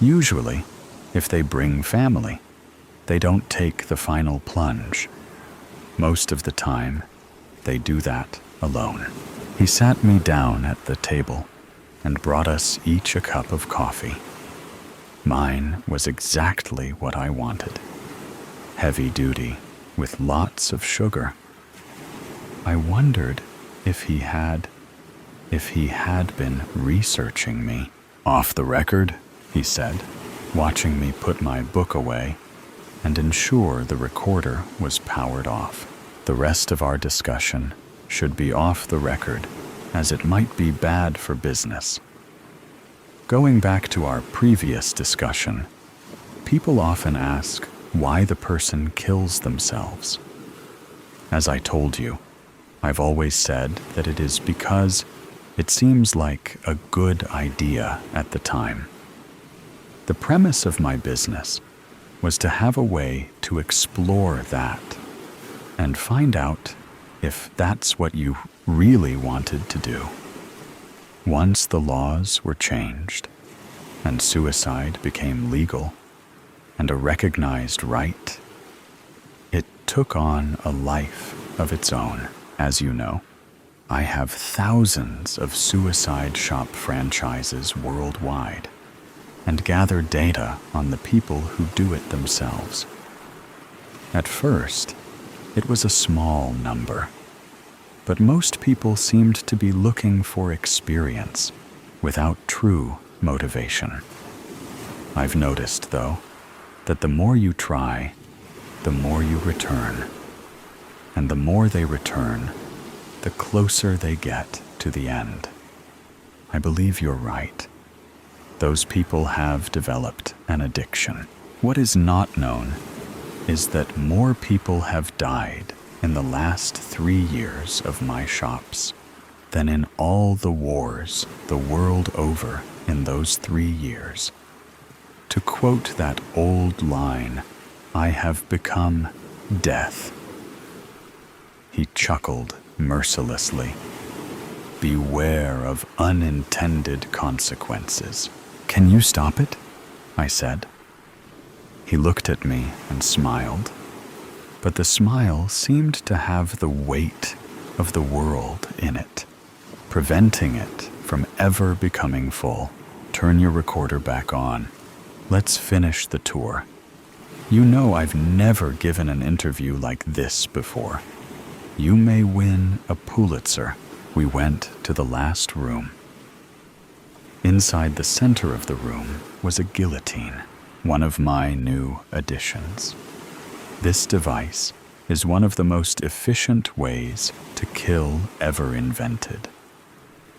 [SPEAKER 1] Usually, if they bring family, they don't take the final plunge. Most of the time, they do that alone. He sat me down at the table and brought us each a cup of coffee. Mine was exactly what I wanted. Heavy duty, with lots of sugar. I wondered if he had been researching me. "Off the record," he said, watching me put my book away and ensure the recorder was powered off. The rest of our discussion should be off the record, as it might be bad for business. Going back to our previous discussion, people often ask why the person kills themselves. As I told you, I've always said that it is because it seems like a good idea at the time. The premise of my business was to have a way to explore that and find out if that's what you really wanted to do. Once the laws were changed and suicide became legal and a recognized right, it took on a life of its own. As you know, I have thousands of suicide shop franchises worldwide and gather data on the people who do it themselves. At first, it was a small number, but most people seemed to be looking for experience without true motivation. I've noticed, though, that the more you try, the more you return. And the more they return, the closer they get to the end. I believe you're right. Those people have developed an addiction. What is not known is that more people have died in the last 3 years of my shops than in all the wars the world over in those 3 years. To quote that old line, I have become death. He chuckled mercilessly. Beware of unintended consequences. Can you stop it? I said. He looked at me and smiled, but the smile seemed to have the weight of the world in it, preventing it from ever becoming full. Turn your recorder back on. Let's finish the tour. You know I've never given an interview like this before. You may win a Pulitzer. We went to the last room. Inside the center of the room was a guillotine, one of my new additions. This device is one of the most efficient ways to kill ever invented.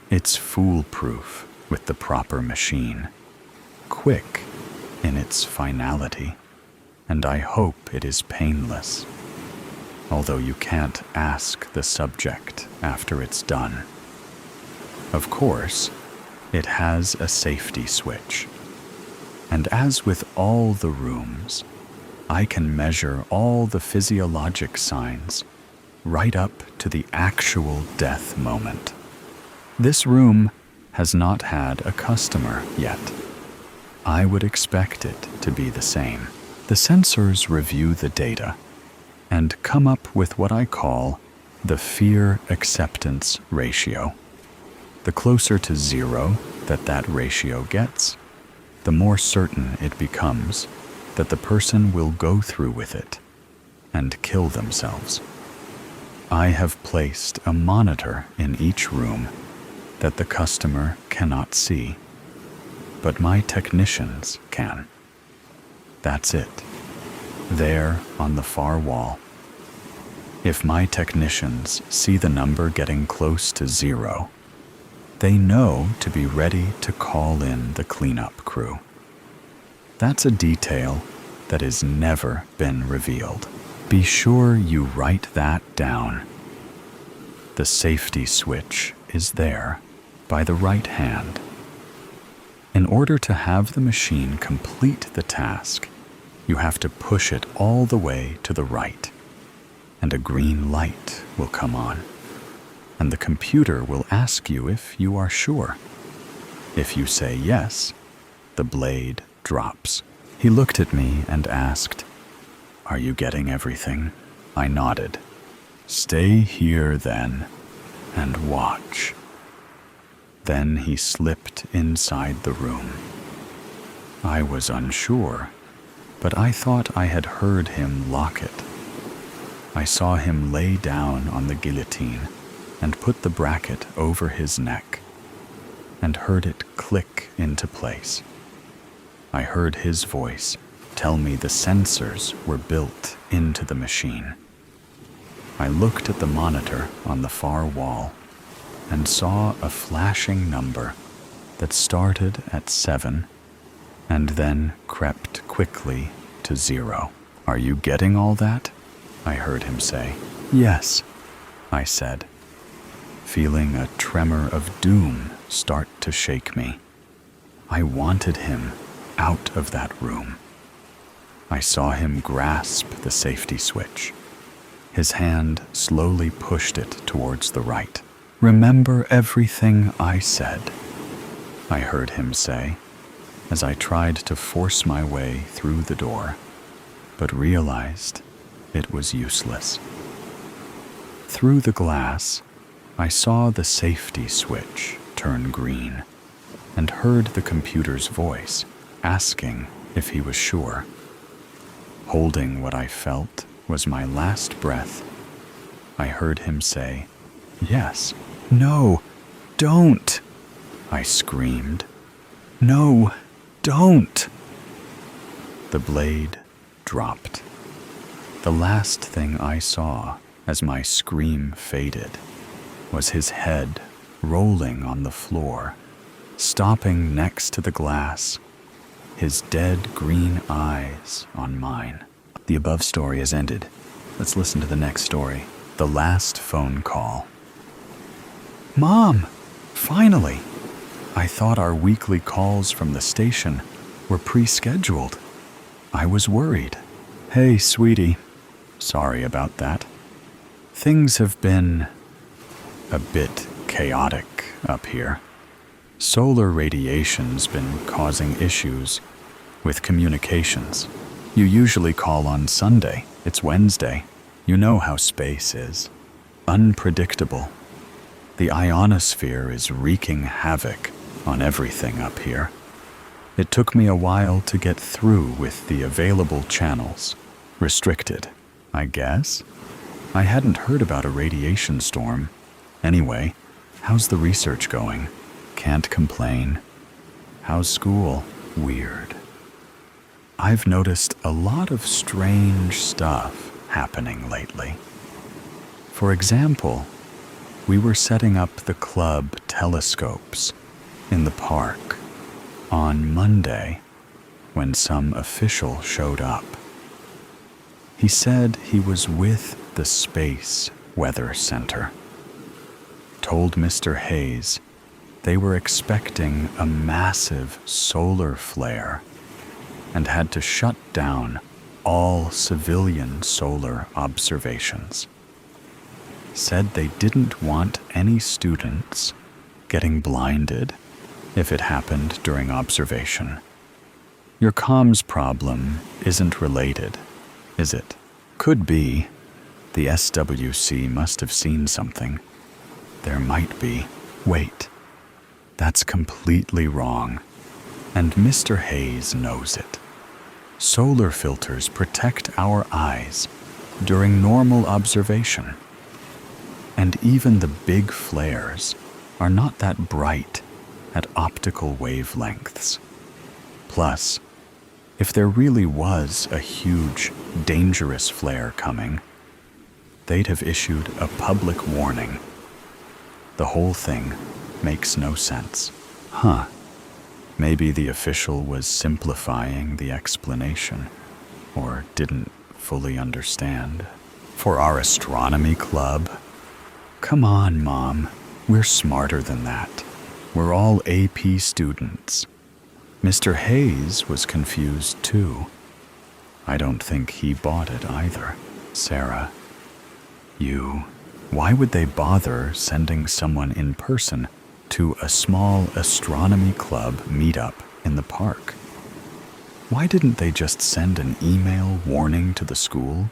[SPEAKER 1] It's foolproof with the proper machine, quick in its finality, and I hope it is painless, although you can't ask the subject after it's done. Of course, it has a safety switch, and as with all the rooms, I can measure all the physiologic signs, right up to the actual death moment. This room has not had a customer yet. I would expect it to be the same. The sensors review the data and come up with what I call the fear acceptance ratio. The closer to 0 that ratio gets, the more certain it becomes that the person will go through with it and kill themselves. I have placed a monitor in each room that the customer cannot see, but my technicians can. That's it, there on the far wall. If my technicians see the number getting close to 0, they know to be ready to call in the cleanup crew. That's a detail that has never been revealed. Be sure you write that down. The safety switch is there by the right hand. In order to have the machine complete the task, you have to push it all the way to the right, and a green light will come on, and the computer will ask you if you are sure. If you say yes, the blade drops. He looked at me and asked, "Are you getting everything?" I nodded. "Stay here then, and watch." Then he slipped inside the room. I was unsure, but I thought I had heard him lock it. I saw him lay down on the guillotine and put the bracket over his neck, and heard it click into place. I heard his voice tell me the sensors were built into the machine. I looked at the monitor on the far wall and saw a flashing number that started at 7 and then crept quickly to 0. "Are you getting all that?" I heard him say. "Yes," I said, feeling a tremor of doom start to shake me. I wanted him out of that room. I saw him grasp the safety switch. His hand slowly pushed it towards the right. "Remember everything I said," I heard him say, as I tried to force my way through the door, but realized it was useless. Through the glass, I saw the safety switch turn green and heard the computer's voice asking if he was sure. Holding what I felt was my last breath, I heard him say, "Yes." "No, don't!" I screamed. "No, don't!" The blade dropped. The last thing I saw as my scream faded was his head rolling on the floor, stopping next to the glass, his dead green eyes on mine. The above story has ended. Let's listen to the next story. The Last Phone Call. "Mom, finally! I thought our weekly calls from the station were pre-scheduled. I was worried." "Hey, sweetie. Sorry about that. Things have been a bit chaotic up here. Solar radiation's been causing issues with communications. You usually call on Sunday. It's Wednesday. You know how space is. Unpredictable. The ionosphere is wreaking havoc on everything up here. It took me a while to get through with the available channels. Restricted, I guess. I hadn't heard about a radiation storm. Anyway, how's the research going? Can't complain. How's school? Weird. I've noticed a lot of strange stuff happening lately. For example, we were setting up the club telescopes in the park on Monday when some official showed up. He said he was with the Space Weather Center. Told Mr. Hayes they were expecting a massive solar flare and had to shut down all civilian solar observations. Said they didn't want any students getting blinded if it happened during observation. Your comms problem isn't related, is it? Could be. The SWC must have seen something. There might be. Wait. That's completely wrong. And Mr. Hayes knows it. Solar filters protect our eyes during normal observation. And even the big flares are not that bright at optical wavelengths. Plus, if there really was a huge, dangerous flare coming, they'd have issued a public warning. The whole thing makes no sense. Huh. Maybe the official was simplifying the explanation, or didn't fully understand. For our astronomy club? Come on, Mom. We're smarter than that. We're all AP students. Mr. Hayes was confused too. I don't think he bought it either. Sarah, why would they bother sending someone in person to a small astronomy club meetup in the park? Why didn't they just send an email warning to the school?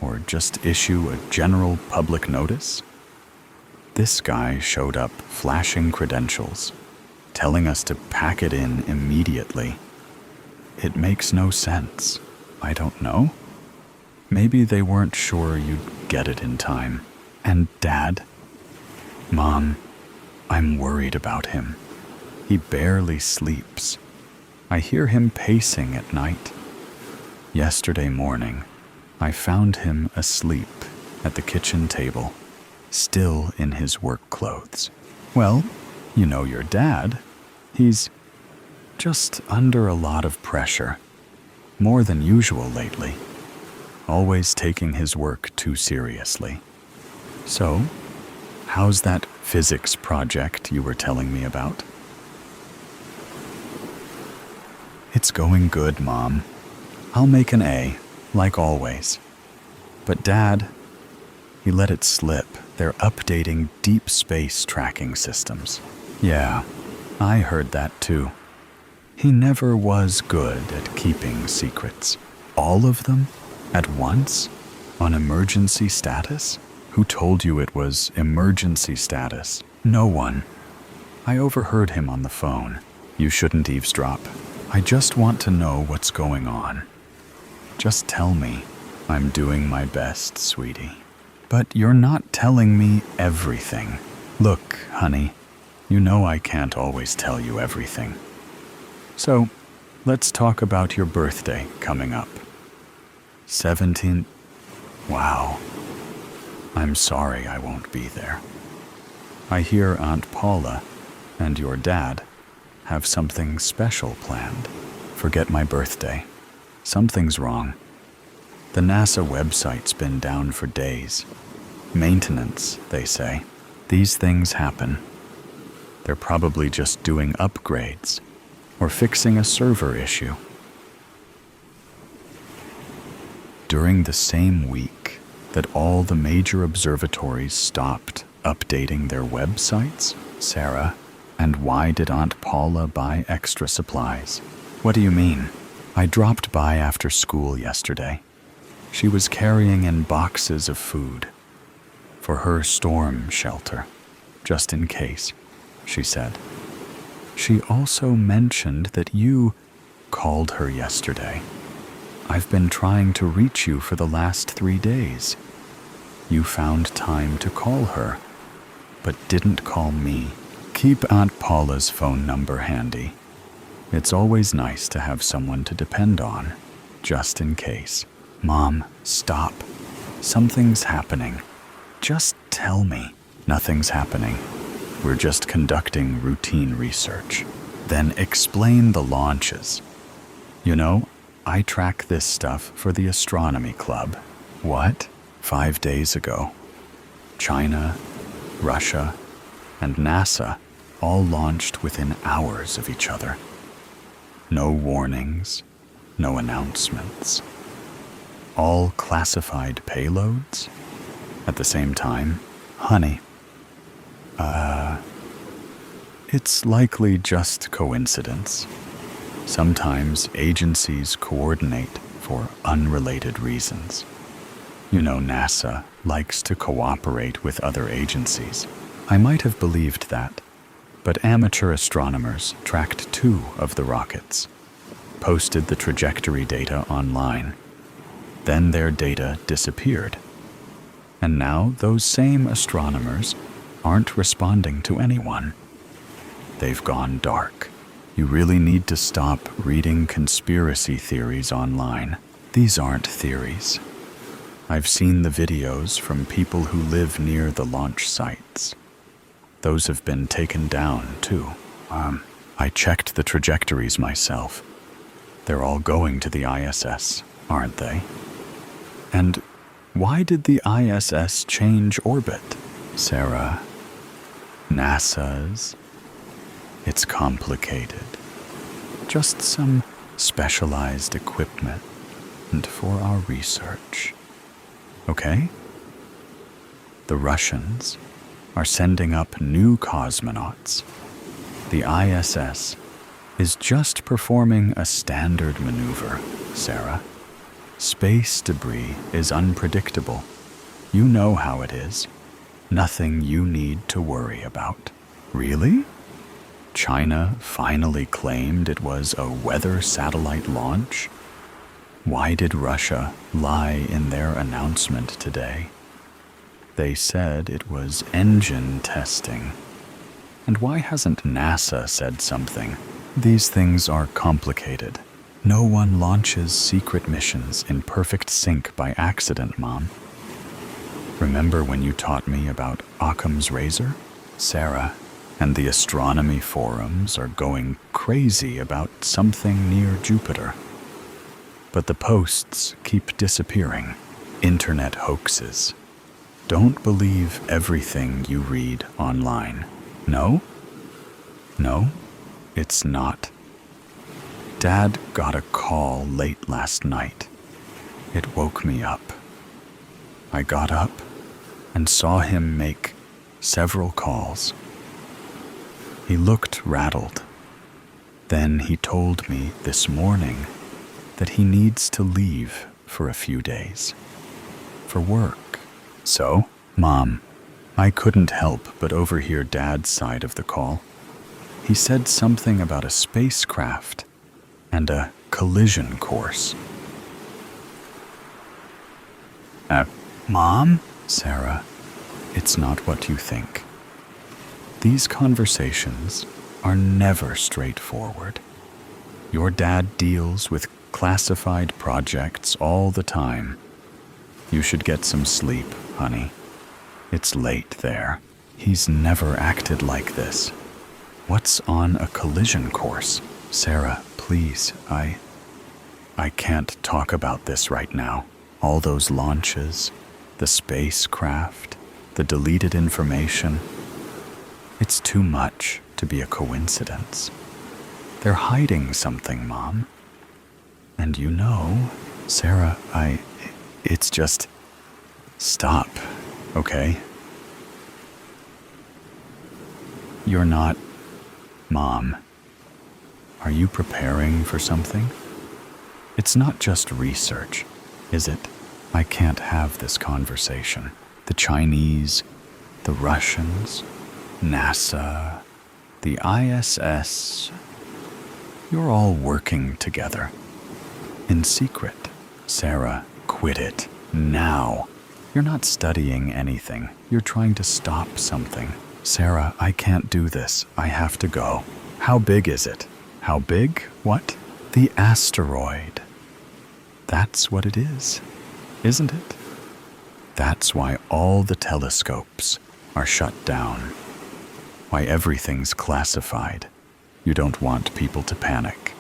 [SPEAKER 1] Or just issue a general public notice? This guy showed up flashing credentials, telling us to pack it in immediately. It makes no sense. I don't know. Maybe they weren't sure you'd get it in time. And Dad? Mom, I'm worried about him. He barely sleeps. I hear him pacing at night. Yesterday morning, I found him asleep at the kitchen table, still in his work clothes. Well, you know your dad. He's just under a lot of pressure, more than usual lately, always taking his work too seriously. So, how's that physics project you were telling me about? It's going good, Mom. I'll make an A, like always. But Dad, he let it slip. They're updating deep space tracking systems. Yeah, I heard that too. He never was good at keeping secrets. All of them? At once? On emergency status? Who told you it was emergency status? No one. I overheard him on the phone. You shouldn't eavesdrop. I just want to know what's going on. Just tell me. I'm doing my best, sweetie. But you're not telling me everything. Look, honey, you know I can't always tell you everything. So, let's talk about your birthday coming up. 17. Wow. I'm sorry I won't be there. I hear Aunt Paula and your dad have something special planned. Forget my birthday. Something's wrong. The NASA website's been down for days. Maintenance, they say. These things happen. They're probably just doing upgrades or fixing a server issue. During the same week that all the major observatories stopped updating their websites, Sarah, and why did Aunt Paula buy extra supplies? What do you mean? I dropped by after school yesterday. She was carrying in boxes of food for her storm shelter, just in case, she said. She also mentioned that you called her yesterday. I've been trying to reach you for the last 3 days. You found time to call her, but didn't call me. Keep Aunt Paula's phone number handy. It's always nice to have someone to depend on, just in case. Mom, stop. Something's happening. Just tell me. Nothing's happening. We're just conducting routine research. Then explain the launches. You know, I track this stuff for the astronomy club. What? 5 days ago. China, Russia, and NASA all launched within hours of each other. No warnings, no announcements. All classified payloads? At the same time, honey, it's likely just coincidence. Sometimes agencies coordinate for unrelated reasons. You know, NASA likes to cooperate with other agencies. I might have believed that, but amateur astronomers tracked 2 of the rockets, posted the trajectory data online. Then their data disappeared. And now those same astronomers aren't responding to anyone. They've gone dark. You really need to stop reading conspiracy theories online. These aren't theories. I've seen the videos from people who live near the launch sites. Those have been taken down, too. I checked the trajectories myself. They're all going to the ISS, aren't they? And why did the ISS change orbit? Sarah, NASA's. It's complicated. Just some specialized equipment and for our research. Okay? The Russians are sending up new cosmonauts. The ISS is just performing a standard maneuver, Sarah. Space debris is unpredictable. You know how it is. Nothing you need to worry about. Really? China finally claimed it was a weather satellite launch? Why did Russia lie in their announcement today? They said it was engine testing. And why hasn't NASA said something? These things are complicated. No one launches secret missions in perfect sync by accident, Mom. Remember when you taught me about Occam's razor? Sarah and the astronomy forums are going crazy about something near Jupiter. But the posts keep disappearing. Internet hoaxes. Don't believe everything you read online. No? No, it's not. Dad got a call late last night. It woke me up. I got up and saw him make several calls. He looked rattled. Then he told me this morning that he needs to leave for a few days. For work. So, Mom, I couldn't help but overhear Dad's side of the call. He said something about a spacecraft and a collision course. Mom? Sarah, it's not what you think. These conversations are never straightforward. Your dad deals with classified projects all the time. You should get some sleep, honey. It's late there. He's never acted like this. What's on a collision course? Sarah, please, I can't talk about this right now. All those launches, the spacecraft, the deleted information. It's too much to be a coincidence. They're hiding something, Mom. And you know, Sarah, it's just, stop, okay? You're not, Mom. Are you preparing for something? It's not just research, is it? I can't have this conversation. The Chinese, the Russians, NASA, the ISS, you're all working together. In secret. Sarah, quit it. Now. You're not studying anything. You're trying to stop something. Sarah, I can't do this. I have to go. How big is it? How big? What? The asteroid. That's what it is, isn't it? That's why all the telescopes are shut down. Why everything's classified. You don't want people to panic.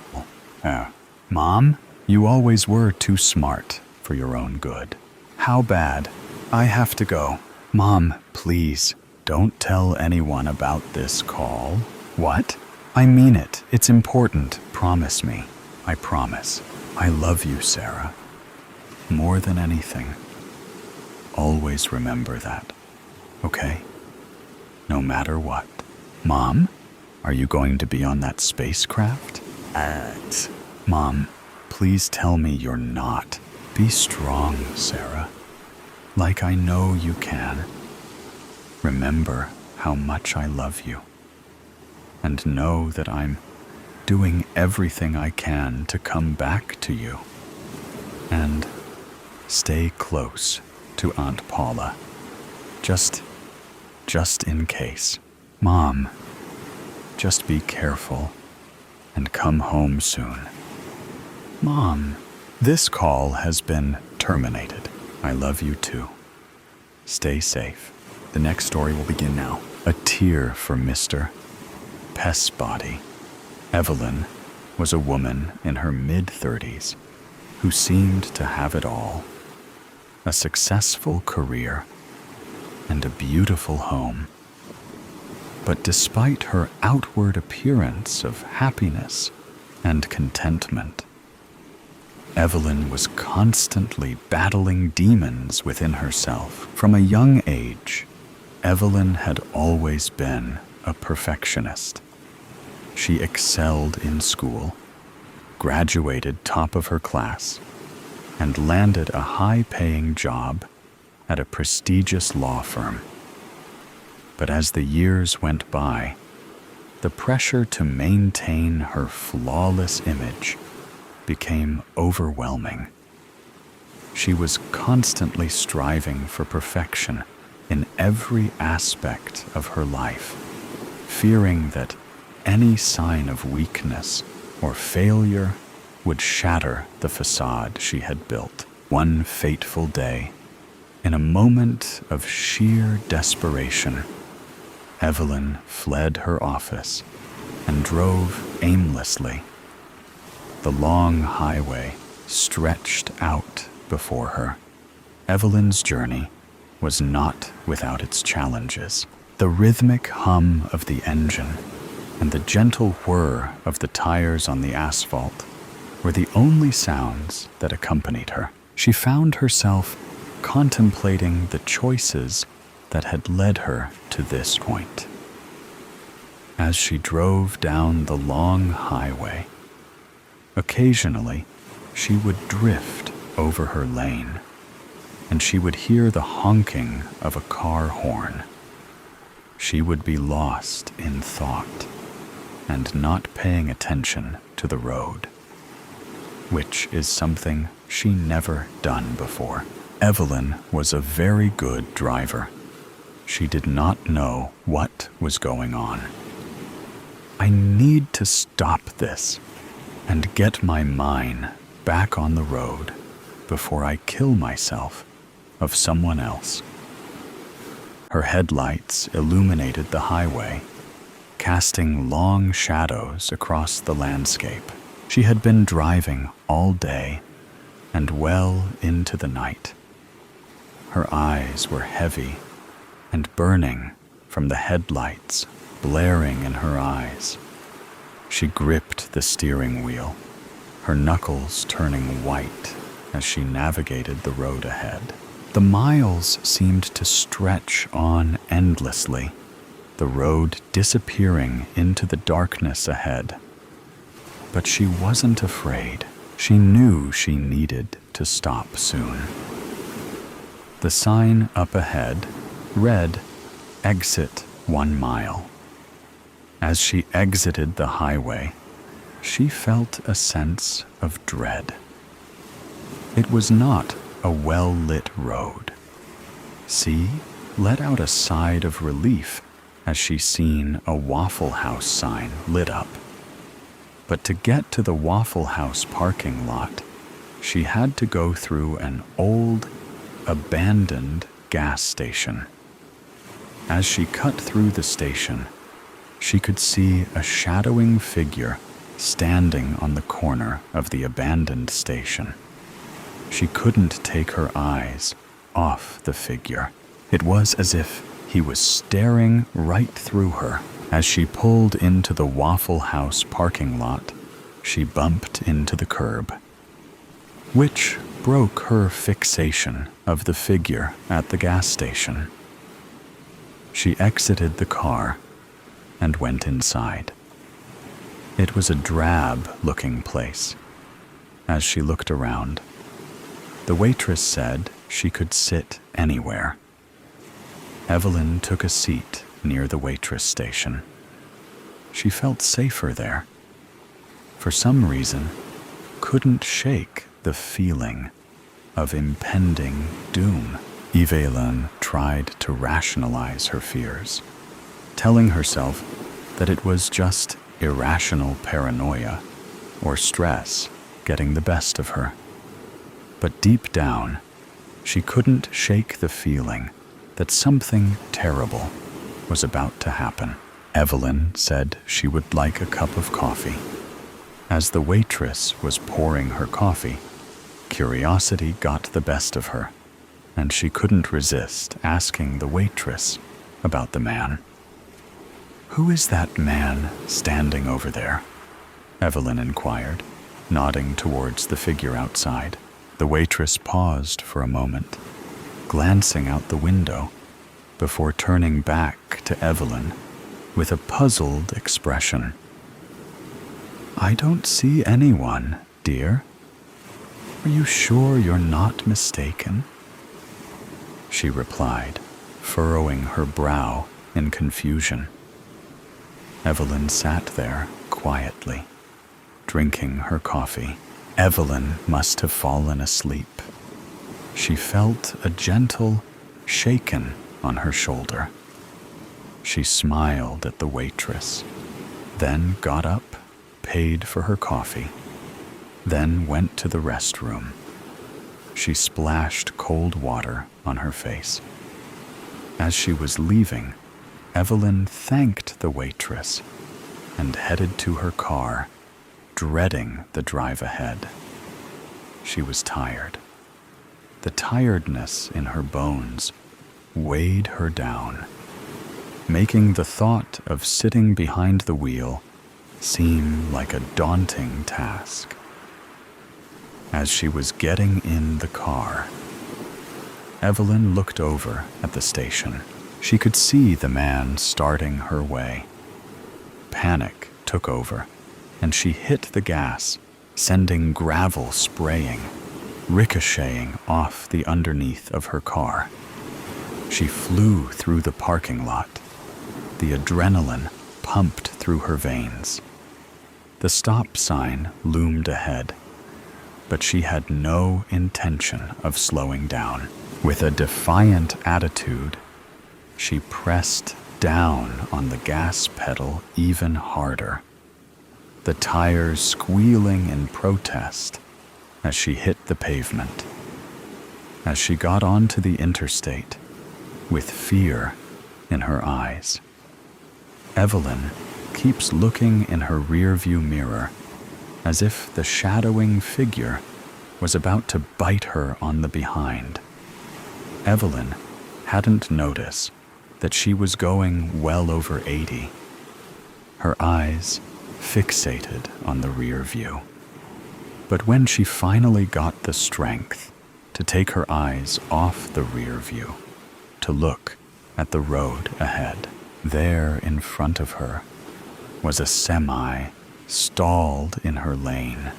[SPEAKER 1] Mom, you always were too smart for your own good. How bad? I have to go. Mom, please, don't tell anyone about this call. What? I mean it. It's important. Promise me. I promise. I love you, Sarah. more than anything, always remember that, okay? No matter what. Mom, are you going to be on that spacecraft? Mom, please tell me you're not. Be strong, Sarah. Like I know you can. Remember how much I love you. And know that I'm doing everything I can to come back to you. And stay close to Aunt Paula. Just in case. Mom, just be careful and come home soon. Mom, this call has been terminated. I love you too. Stay safe. The next story will begin now. A tear for Mr. Pestbody. Evelyn was a woman in her mid-30s who seemed to have it all. A successful career and a beautiful home. But despite her outward appearance of happiness and contentment, Evelyn was constantly battling demons within herself. From a young age, Evelyn had always been a perfectionist. She excelled in school, graduated top of her class, and landed a high-paying job at a prestigious law firm. But as the years went by, the pressure to maintain her flawless image became overwhelming. She was constantly striving for perfection in every aspect of her life, fearing that any sign of weakness or failure would shatter the facade she had built. One fateful day, in a moment of sheer desperation, Evelyn fled her office and drove aimlessly. The long highway stretched out before her. Evelyn's journey was not without its challenges. The rhythmic hum of the engine and the gentle whir of the tires on the asphalt were the only sounds that accompanied her. She found herself contemplating the choices that had led her to this point. As she drove down the long highway, occasionally she would drift over her lane, and she would hear the honking of a car horn. She would be lost in thought and not paying attention to the road, which is something she never done before. Evelyn was a very good driver. She did not know what was going on. I need to stop this and get my mine back on the road before I kill myself of someone else. Her headlights illuminated the highway, casting long shadows across the landscape. She had been driving all day and well into the night. Her eyes were heavy and burning from the headlights blaring in her eyes. She gripped the steering wheel, her knuckles turning white as she navigated the road ahead. The miles seemed to stretch on endlessly, the road disappearing into the darkness ahead. But she wasn't afraid. She knew she needed to stop soon. The sign up ahead read, "Exit 1 mile." As she exited the highway, she felt a sense of dread. It was not a well-lit road. See let out a sigh of relief as she seen a Waffle House sign lit up. But to get to the Waffle House parking lot, she had to go through an old, abandoned gas station. As she cut through the station, she could see a shadowing figure standing on the corner of the abandoned station. She couldn't take her eyes off the figure. It was as if he was staring right through her. As she pulled into the Waffle House parking lot, she bumped into the curb. Which broke her fixation of the figure at the gas station. She exited the car and went inside. It was a drab-looking place. As she looked around, the waitress said she could sit anywhere. Evelyn took a seat near the waitress station. She felt safer there. For some reason, couldn't shake the feeling of impending doom. Evelyn tried to rationalize her fears, telling herself that it was just irrational paranoia or stress getting the best of her. But deep down, she couldn't shake the feeling that something terrible was about to happen. Evelyn said she would like a cup of coffee. As the waitress was pouring her coffee, curiosity got the best of her, and she couldn't resist asking the waitress about the man. "Who is that man standing over there?" Evelyn inquired, nodding towards the figure outside. The waitress paused for a moment, glancing out the window before turning back to Evelyn with a puzzled expression. "I don't see anyone, dear. Are you sure you're not mistaken?" she replied, furrowing her brow in confusion. Evelyn sat there quietly, drinking her coffee. Evelyn must have fallen asleep. She felt a gentle shaken on her shoulder. She smiled at the waitress, then got up, paid for her coffee, then went to the restroom. She splashed cold water on her face. As she was leaving, Evelyn thanked the waitress and headed to her car, dreading the drive ahead. She was tired. The tiredness in her bones weighed her down, making the thought of sitting behind the wheel seem like a daunting task. As she was getting in the car, Evelyn looked over at the station. She could see the man starting her way. Panic took over, and she hit the gas, sending gravel spraying, ricocheting off the underneath of her car. She flew through the parking lot. The adrenaline pumped through her veins. The stop sign loomed ahead, but she had no intention of slowing down. With a defiant attitude, she pressed down on the gas pedal even harder, the tires squealing in protest as she hit the pavement. As she got onto the interstate, with fear in her eyes, Evelyn keeps looking in her rearview mirror as if the shadowing figure was about to bite her on the behind. Evelyn hadn't noticed that she was going well over 80, her eyes fixated on the rear view. But when she finally got the strength to take her eyes off the rear view, to look at the road ahead, there in front of her was a semi stalled in her lane.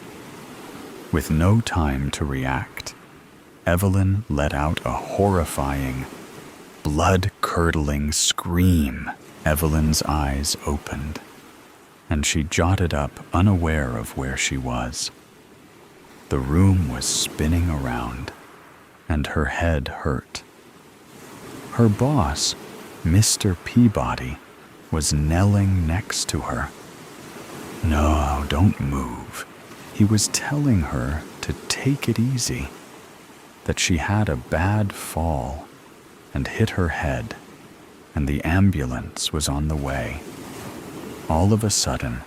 [SPEAKER 1] With no time to react, Evelyn let out a horrifying, blood-curdling scream. Evelyn's eyes opened, and she jotted up, unaware of where she was. The room was spinning around, and her head hurt. Her boss, Mr. Peabody, was knelling next to her. "No, don't move." He was telling her to take it easy, that she had a bad fall and hit her head, and the ambulance was on the way. All of a sudden,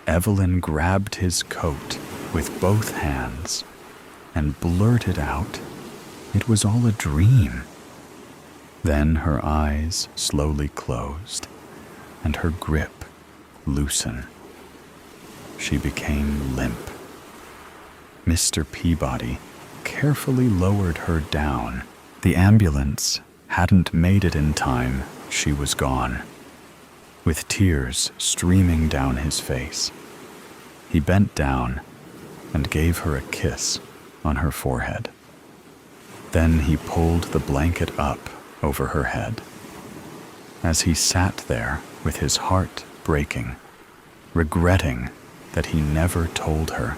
[SPEAKER 1] Evelyn grabbed his coat with both hands and blurted out, it was all a dream. Then her eyes slowly closed and her grip loosened. She became limp. Mr. Peabody carefully lowered her down. The ambulance hadn't made it in time. She was gone. With tears streaming down his face, he bent down and gave her a kiss on her forehead. Then he pulled the blanket up over her head. As he sat there with his heart breaking, regretting that he never told her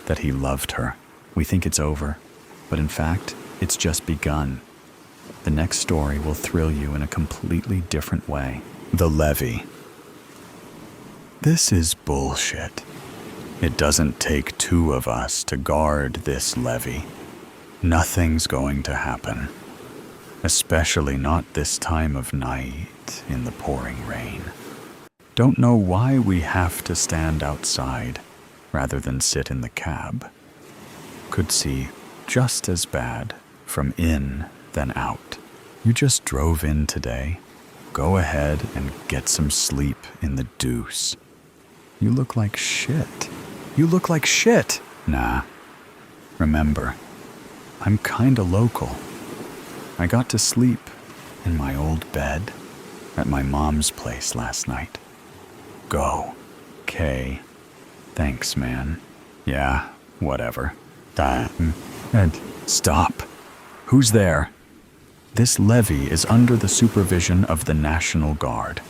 [SPEAKER 1] that he loved her. We think it's over, but in fact, it's just begun. The next story will thrill you in a completely different way. The levee. This is bullshit. It doesn't take two of us to guard this levee. Nothing's going to happen, especially not this time of night in the pouring rain. Don't know why we have to stand outside rather than sit in the cab. Could see just as bad from in than out. You just drove in today. Go ahead and get some sleep in the deuce. You look like shit. You look like shit. Nah. Remember, I'm kinda local. I got to sleep in my old bed at my mom's place last night. Go. Kay. Thanks, man. Yeah, whatever. Ed, stop. Who's there? This levee is under the supervision of the National Guard.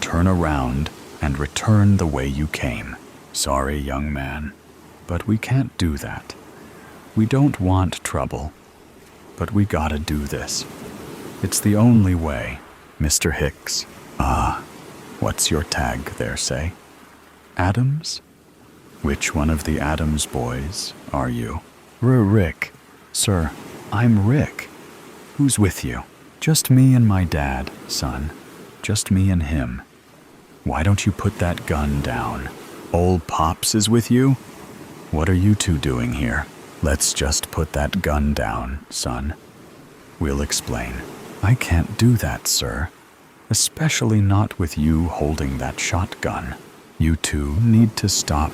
[SPEAKER 1] Turn around and return the way you came. Sorry, young man, but we can't do that. We don't want trouble, but we gotta do this. It's the only way. Mr. Hicks. What's your tag there, say? Adams? Which one of the Adams boys are you? Rick. Sir, I'm Rick. Who's with you? Just me and my dad, son. Just me and him. Why don't you put that gun down? Old Pops is with you? What are you two doing here? Let's just put that gun down, son. We'll explain. I can't do that, sir. Especially not with you holding that shotgun. You two need to stop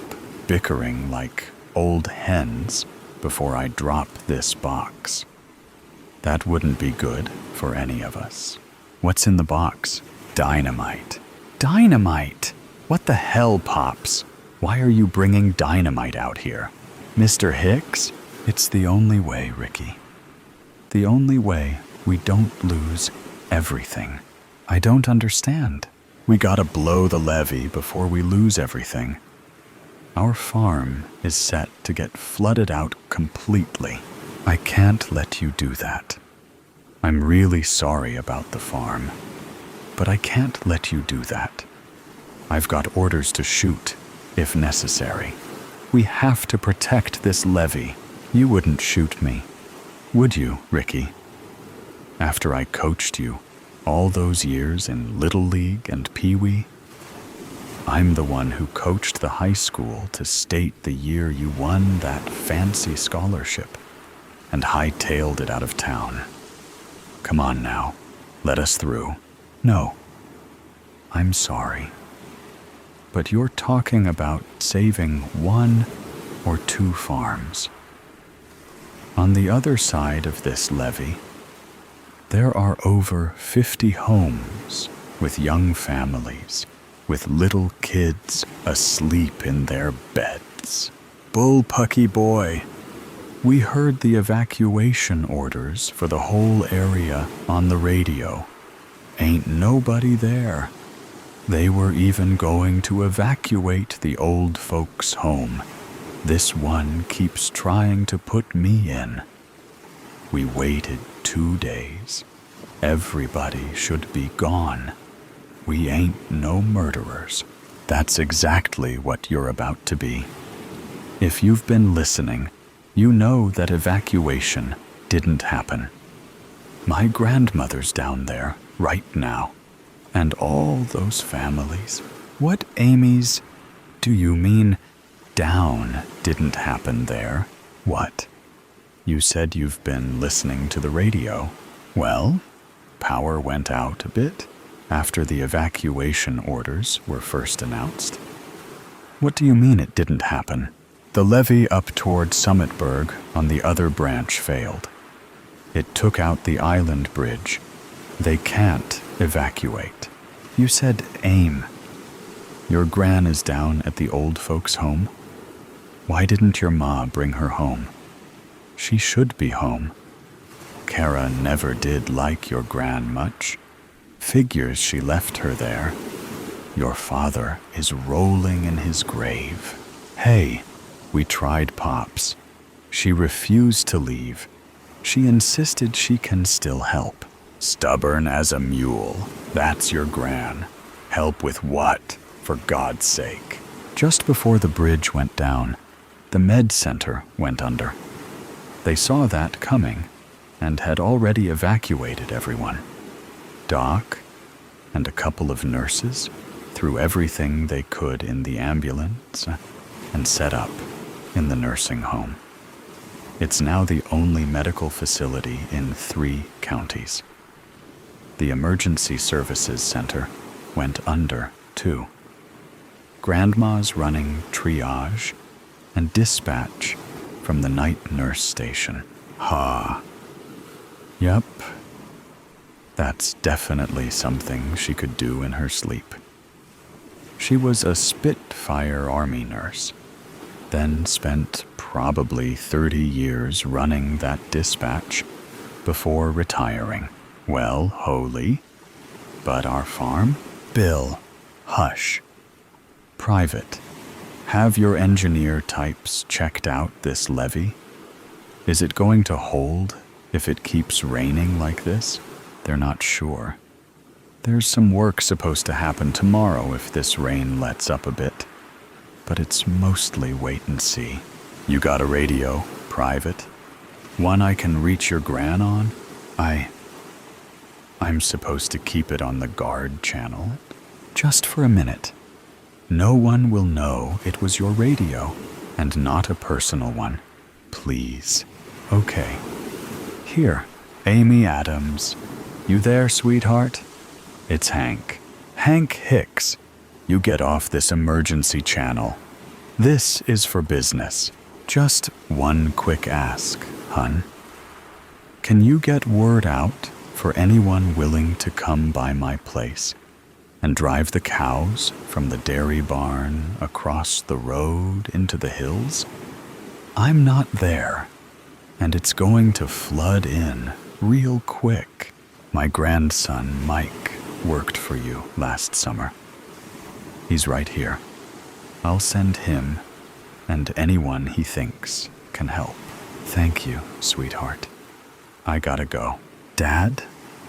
[SPEAKER 1] bickering like old hens before I drop this box. That wouldn't be good for any of us. What's in the box? Dynamite. Dynamite? What the hell, Pops? Why are you bringing dynamite out here? Mr. Hicks? It's the only way, Ricky. The only way we don't lose everything. I don't understand. We gotta blow the levee before we lose everything. Our farm is set to get flooded out completely. I can't let you do that. I'm really sorry about the farm, but I can't let you do that. I've got orders to shoot, if necessary. We have to protect this levee. You wouldn't shoot me, would you, Ricky? After I coached you all those years in Little League and Pee Wee? I'm the one who coached the high school to state the year you won that fancy scholarship and hightailed it out of town. Come on now, let us through. No, I'm sorry. But you're talking about saving 1 or 2 farms. On the other side of this levee, there are over 50 homes with young families, with little kids asleep in their beds. Bullpucky boy, we heard the evacuation orders for the whole area on the radio. Ain't nobody there. They were even going to evacuate the old folks' home. This one keeps trying to put me in. We waited 2 days. Everybody should be gone. We ain't no murderers. That's exactly what you're about to be. If you've been listening, you know that evacuation didn't happen. My grandmother's down there right now. And all those families. What Amy's do you mean down didn't happen there? What? You said you've been listening to the radio. Well, power went out a bit after the evacuation orders were first announced. What do you mean it didn't happen? The levee up toward Summitburg on the other branch failed. It took out the island bridge. They can't evacuate. You said aim. Your gran is down at the old folks' home? Why didn't your ma bring her home? She should be home. Kara never did like your gran much. Figures she left her there. Your father is rolling in his grave. Hey, we tried Pops. She refused to leave. She insisted she can still help. Stubborn as a mule. That's your gran. Help with what, for God's sake? Just before the bridge went down, the med center went under. They saw that coming and had already evacuated everyone. Doc and a couple of nurses threw everything they could in the ambulance and set up in the nursing home. It's now the only medical facility in 3 counties. The Emergency Services Center went under, too. Grandma's running triage and dispatch from the night nurse station. Yup. That's definitely something she could do in her sleep. She was a Spitfire Army nurse, then spent probably 30 years running that dispatch before retiring. Well, holy. But our farm? Bill, hush. Private. Have your engineer types checked out this levee? Is it going to hold if it keeps raining like this? They're not sure. There's some work supposed to happen tomorrow if this rain lets up a bit, but it's mostly wait and see. You got a radio, private? One I can reach your gran on? I'm supposed to keep it on the guard channel. Just for a minute. No one will know it was your radio, and not a personal one. Please. Okay. Here, Amy Adams. You there, sweetheart? It's Hank. Hank Hicks. You get off this emergency channel. This is for business. Just one quick ask, hun. Can you get word out for anyone willing to come by my place and drive the cows from the dairy barn across the road into the hills? I'm not there, and it's going to flood in real quick. My grandson, Mike, worked for you last summer. He's right here. I'll send him and anyone he thinks can help. Thank you, sweetheart. I gotta go. Dad,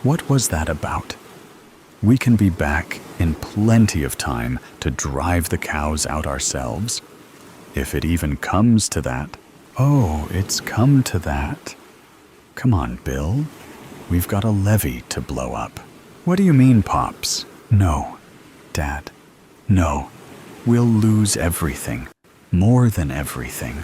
[SPEAKER 1] what was that about? We can be back in plenty of time to drive the cows out ourselves. If it even comes to that. Oh, it's come to that. Come on, Bill. We've got a levee to blow up. What do you mean, Pops? No, Dad. No. We'll lose everything. More than everything.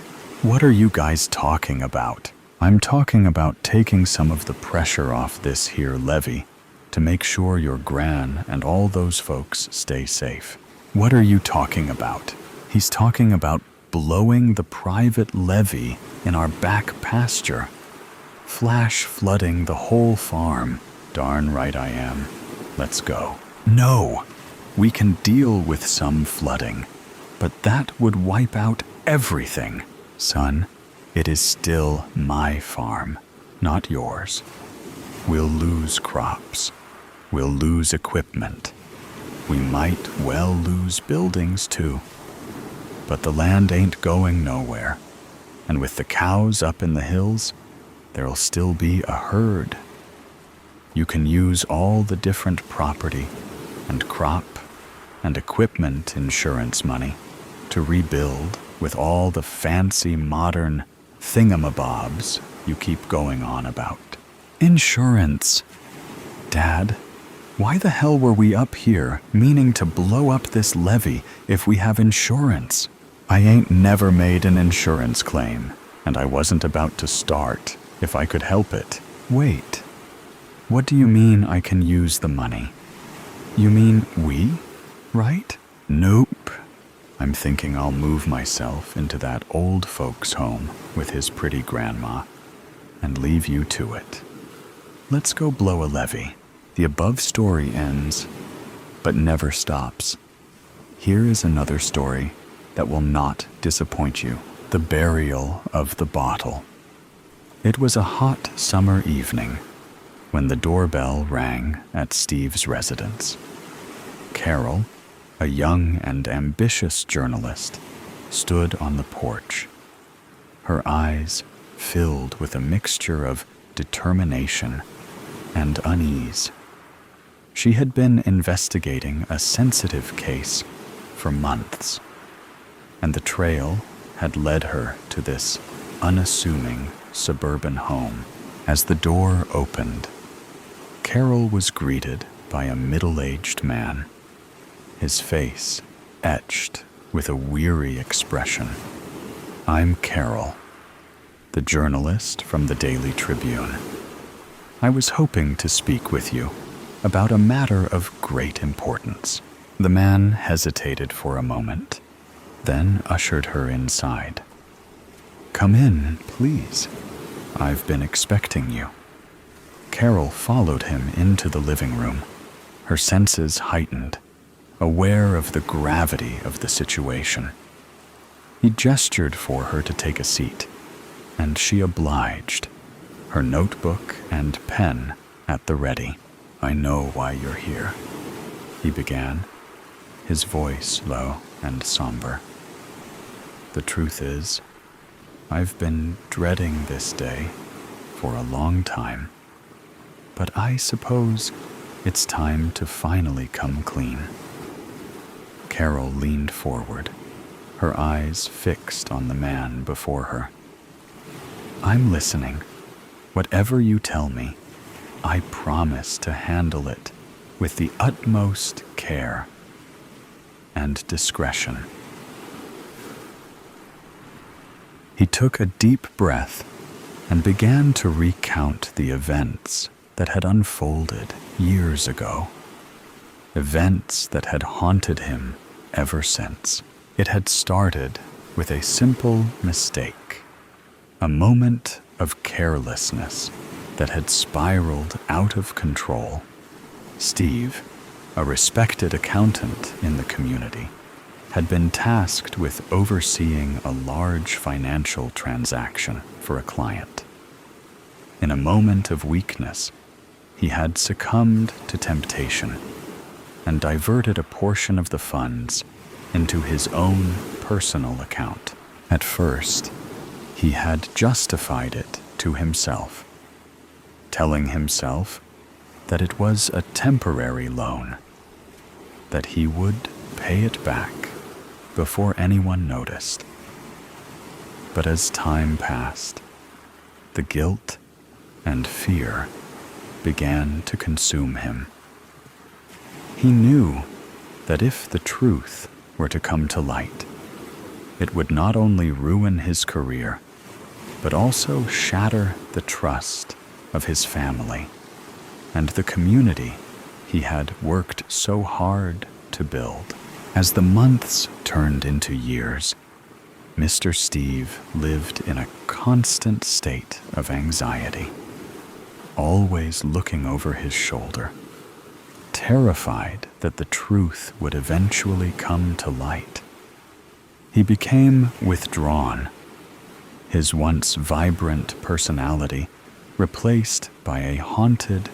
[SPEAKER 1] What are you guys talking about? I'm talking about taking some of the pressure off this here levee to make sure your gran and all those folks stay safe. What are you talking about? He's talking about blowing the private levee in our back pasture. Flash flooding the whole farm. Darn right I am. Let's go. No! We can deal with some flooding, but that would wipe out everything. Son, it is still my farm, not yours. We'll lose crops. We'll lose equipment. We might well lose buildings too. But the land ain't going nowhere. And with the cows up in the hills, there'll still be a herd. You can use all the different property and crop and equipment insurance money to rebuild with all the fancy modern thingamabobs you keep going on about. Insurance. Dad, why the hell were we up here meaning to blow up this levee if we have insurance? I ain't never made an insurance claim, and I wasn't about to start if I could help it. Wait, what do you mean I can use the money? You mean we, right? Nope. I'm thinking I'll move myself into that old folks' home with his pretty grandma and leave you to it. Let's go blow a levee. The above story ends, but never stops. Here is another story that will not disappoint you. The Burial of the Bottle. It was a hot summer evening when the doorbell rang at Steve's residence. Carol, a young and ambitious journalist, stood on the porch, her eyes filled with a mixture of determination and unease. She had been investigating a sensitive case for months, and the trail had led her to this unassuming suburban home. As the door opened, Carol was greeted by a middle-aged man, his face etched with a weary expression. "I'm Carol, the journalist from the Daily Tribune. I was hoping to speak with you about a matter of great importance." The man hesitated for a moment, then ushered her inside. "Come in, please. I've been expecting you." Carol followed him into the living room, her senses heightened, aware of the gravity of the situation. He gestured for her to take a seat, and she obliged, her notebook and pen at the ready. "I know why you're here," he began, his voice low and somber. "The truth is, I've been dreading this day for a long time, but I suppose it's time to finally come clean." Carol leaned forward, her eyes fixed on the man before her. "I'm listening. Whatever you tell me, I promise to handle it with the utmost care and discretion." He took a deep breath and began to recount the events that had unfolded years ago, events that had haunted him ever since. It had started with a simple mistake, a moment of carelessness that had spiraled out of control. Steve, a respected accountant in the community, had been tasked with overseeing a large financial transaction for a client. In a moment of weakness, he had succumbed to temptation and diverted a portion of the funds into his own personal account. At first, he had justified it to himself, telling himself that it was a temporary loan, that he would pay it back before anyone noticed. But as time passed, the guilt and fear began to consume him. He knew that if the truth were to come to light, it would not only ruin his career, but also shatter the trust of his family and the community he had worked so hard to build. As the months turned into years, Mr. Steve lived in a constant state of anxiety, always looking over his shoulder, terrified that the truth would eventually come to light. He became withdrawn, his once vibrant personality replaced by a haunted,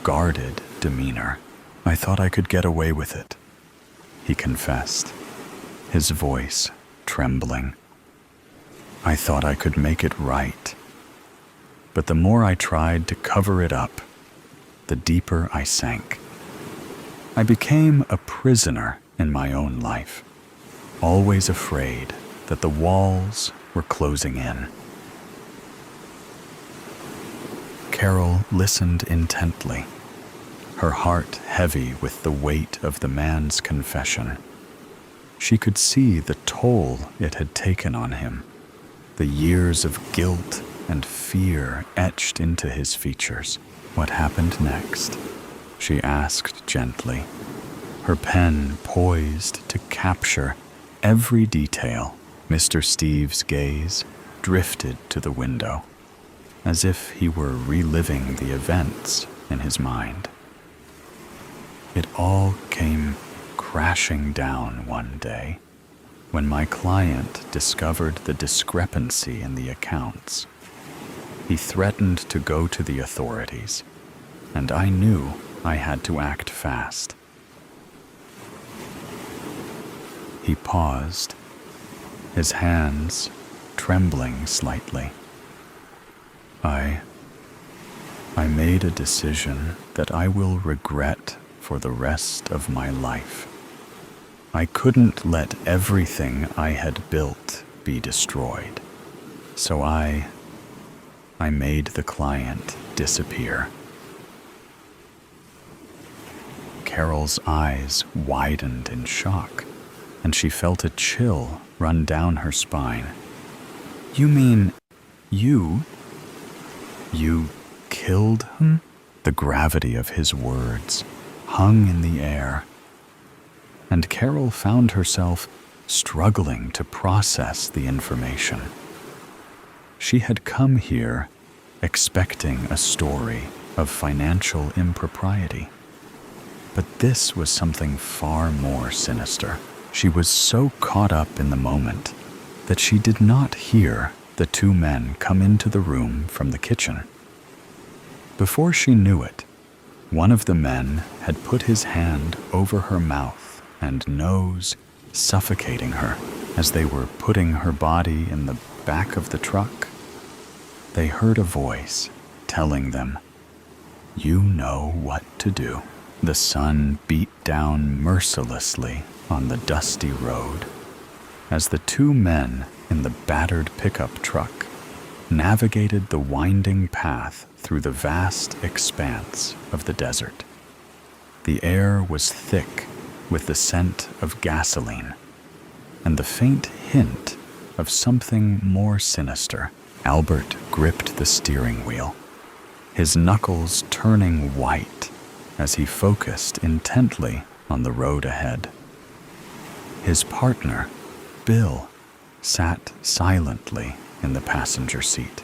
[SPEAKER 1] guarded demeanor. "I thought I could get away with it," he confessed, his voice trembling. "I thought I could make it right. But the more I tried to cover it up, the deeper I sank. I became a prisoner in my own life, always afraid that the walls were closing in." Carol listened intently, her heart heavy with the weight of the man's confession. She could see the toll it had taken on him, the years of guilt and fear etched into his features. "What happened next?" she asked gently, her pen poised to capture every detail. Mr. Steve's gaze drifted to the window, as if he were reliving the events in his mind. It all came crashing down one day when my client discovered the discrepancy in the accounts. He threatened to go to the authorities, and I knew I had to act fast. He paused, his hands trembling slightly. I made a decision that I will regret for the rest of my life. I couldn't let everything I had built be destroyed, so I made the client disappear. Carol's eyes widened in shock, and she felt a chill run down her spine. You mean you killed him? The gravity of his words hung in the air, and Carol found herself struggling to process the information. She had come here expecting a story of financial impropriety, but this was something far more sinister. She was so caught up in the moment that she did not hear the two men come into the room from the kitchen. Before she knew it, one of the men had put his hand over her mouth and nose, suffocating her as they were putting her body in the back of the truck. They heard a voice telling them, "You know what to do." The sun beat down mercilessly on the dusty road as the two men in the battered pickup truck navigated the winding path through the vast expanse of the desert. The air was thick with the scent of gasoline and the faint hint of something more sinister. Albert gripped the steering wheel, his knuckles turning white as he focused intently on the road ahead. His partner, Bill, sat silently in the passenger seat,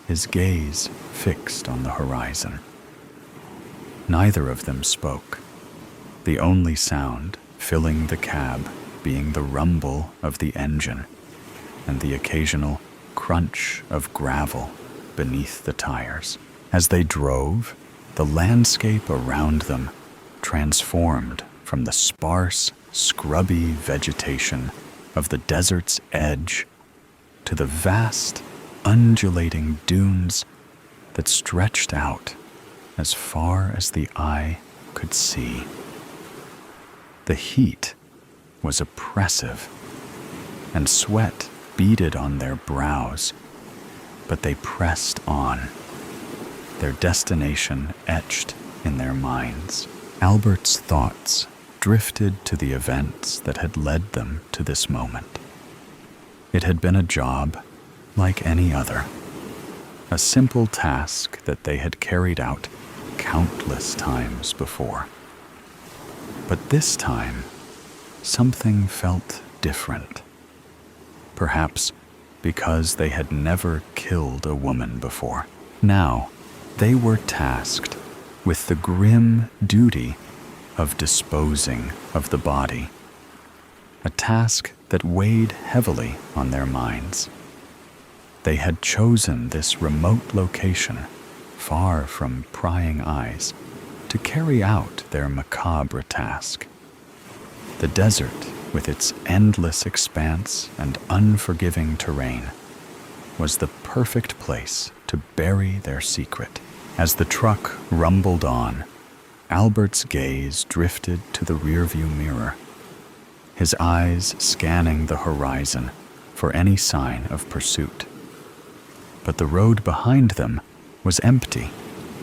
[SPEAKER 1] his gaze fixed on the horizon. Neither of them spoke, the only sound filling the cab being the rumble of the engine and the occasional crunch of gravel beneath the tires. As they drove, the landscape around them transformed from the sparse, scrubby vegetation of the desert's edge to the vast, undulating dunes that stretched out as far as the eye could see. The heat was oppressive, and sweat beaded on their brows, but they pressed on, their destination etched in their minds. Albert's thoughts drifted to the events that had led them to this moment. It had been a job like any other, a simple task that they had carried out countless times before. But this time, something felt different. Perhaps because they had never killed a woman before. Now, they were tasked with the grim duty of disposing of the body, a task that weighed heavily on their minds. They had chosen this remote location, far from prying eyes, to carry out their macabre task. The desert, with its endless expanse and unforgiving terrain, was the perfect place to bury their secret. As the truck rumbled on, Albert's gaze drifted to the rearview mirror, his eyes scanning the horizon for any sign of pursuit. But the road behind them was empty,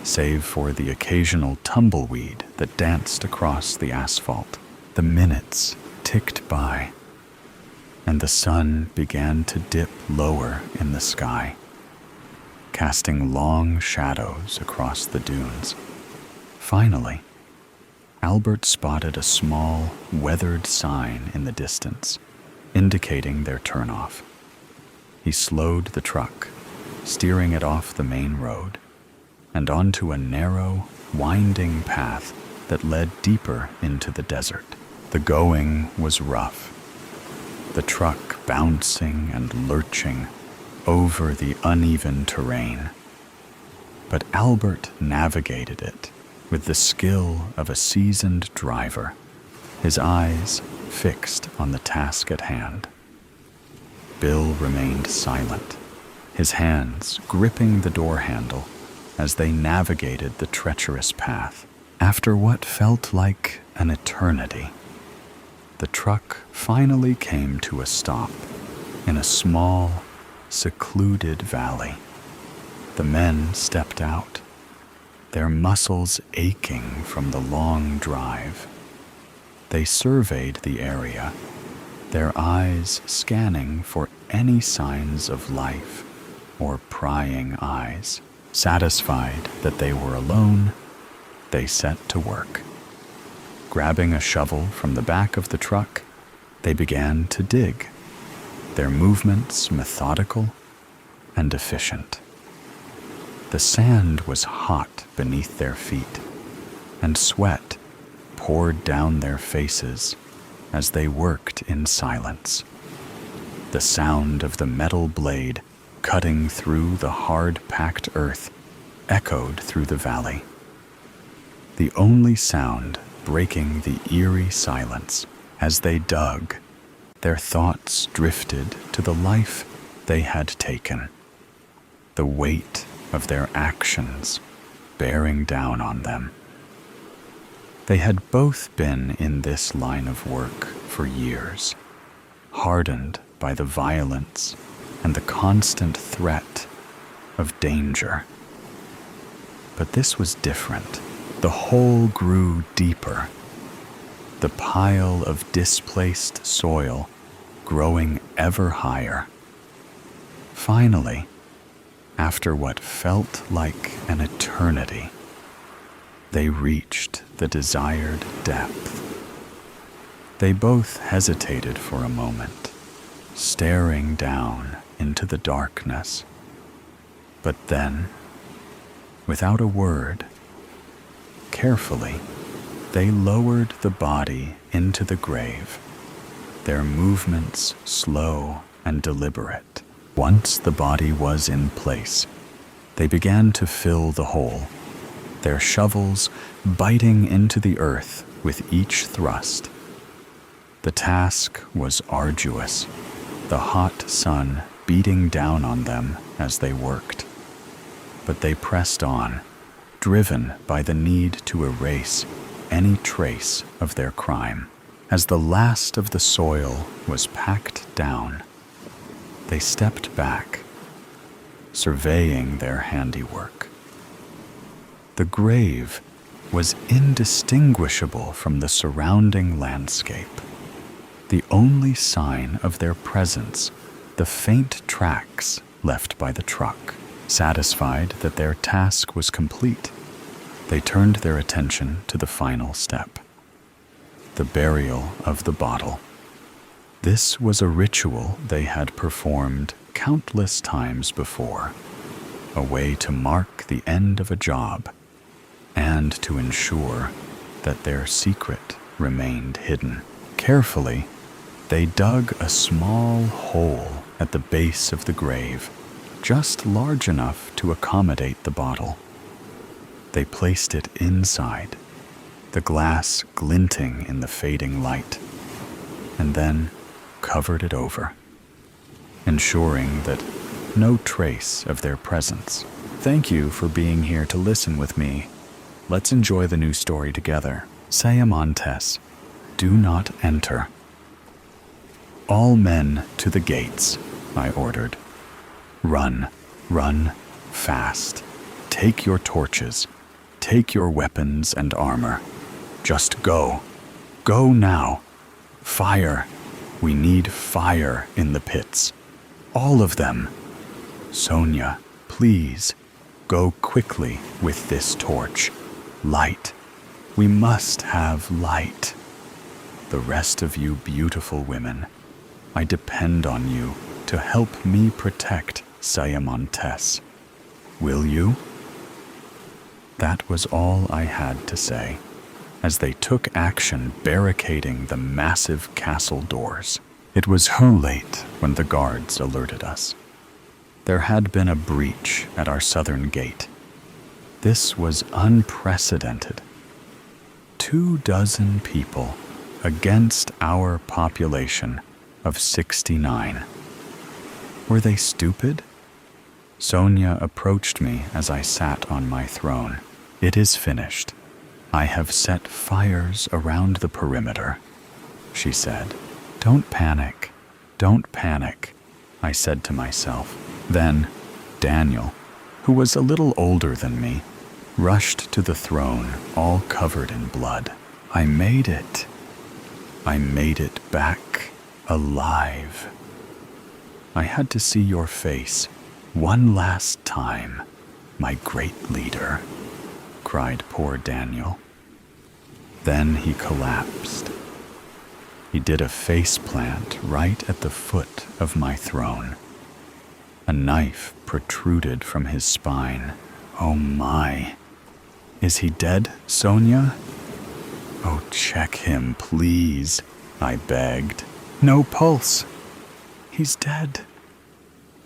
[SPEAKER 1] save for the occasional tumbleweed that danced across the asphalt. The minutes ticked by, and the sun began to dip lower in the sky, casting long shadows across the dunes. Finally, Albert spotted a small, weathered sign in the distance. indicating their turnoff. He slowed the truck, steering it off the main road and onto a narrow, winding path that led deeper into the desert. The going was rough, the truck bouncing and lurching over the uneven terrain. But Albert navigated it with the skill of a seasoned driver, his eyes fixed on the task at hand. Bill remained silent, his hands gripping the door handle as they navigated the treacherous path. After what felt like an eternity, the truck finally came to a stop in a small, secluded valley. The men stepped out, their muscles aching from the long drive. They surveyed the area, their eyes scanning for any signs of life or prying eyes. Satisfied that they were alone, they set to work. Grabbing a shovel from the back of the truck, they began to dig, their movements methodical and efficient. The sand was hot beneath their feet, and sweat poured down their faces as they worked in silence. The sound of the metal blade cutting through the hard-packed earth echoed through the valley. The only sound breaking the eerie silence as they dug, their thoughts drifted to the life they had taken, the weight of their actions bearing down on them. They had both been in this line of work for years, hardened by the violence and the constant threat of danger. But this was different. The hole grew deeper, the pile of displaced soil growing ever higher. Finally, after what felt like an eternity, they reached the desired depth. They both hesitated for a moment, staring down into the darkness. But then, without a word, carefully, they lowered the body into the grave, their movements slow and deliberate. Once the body was in place, they began to fill the hole, their shovels biting into the earth with each thrust. The task was arduous, the hot sun beating down on them as they worked. But they pressed on, driven by the need to erase any trace of their crime. As the last of the soil was packed down, they stepped back, surveying their handiwork. The grave was indistinguishable from the surrounding landscape. The only sign of their presence, the faint tracks left by the truck. Satisfied that their task was complete, they turned their attention to the final step, the burial of the bottle. This was a ritual they had performed countless times before, a way to mark the end of a job and to ensure that their secret remained hidden. Carefully, they dug a small hole at the base of the grave, just large enough to accommodate the bottle. They placed it inside, the glass glinting in the fading light, and then covered it over, ensuring that no trace of their presence. Thank you for being here to listen with me. Let's enjoy the new story together. Sayamontes, do not enter. All men to the gates, I ordered. Run, run, fast. Take your torches. Take your weapons and armor. Just go. Go now. Fire. We need fire in the pits. All of them. Sonia, please, go quickly with this torch. Light. We must have light. The rest of you beautiful women, I depend on you to help me protect Sayamontes. Will you?" That was all I had to say, as they took action barricading the massive castle doors. It was too late when the guards alerted us. There had been a breach at our southern gate. This was unprecedented. 24 people against our population of 69. Were they stupid? Sonia approached me as I sat on my throne. "It is finished. I have set fires around the perimeter," she said. "Don't panic. Don't panic," I said to myself. Then Daniel, who was a little older than me, rushed to the throne, all covered in blood. "I made it. I made it back alive. I had to see your face one last time, my great leader," cried poor Daniel. Then he collapsed. He did a face plant right at the foot of my throne. A knife protruded from his spine. "Oh my. Is he dead, Sonia?" "Oh, check him, please," I begged. "No pulse. He's dead,"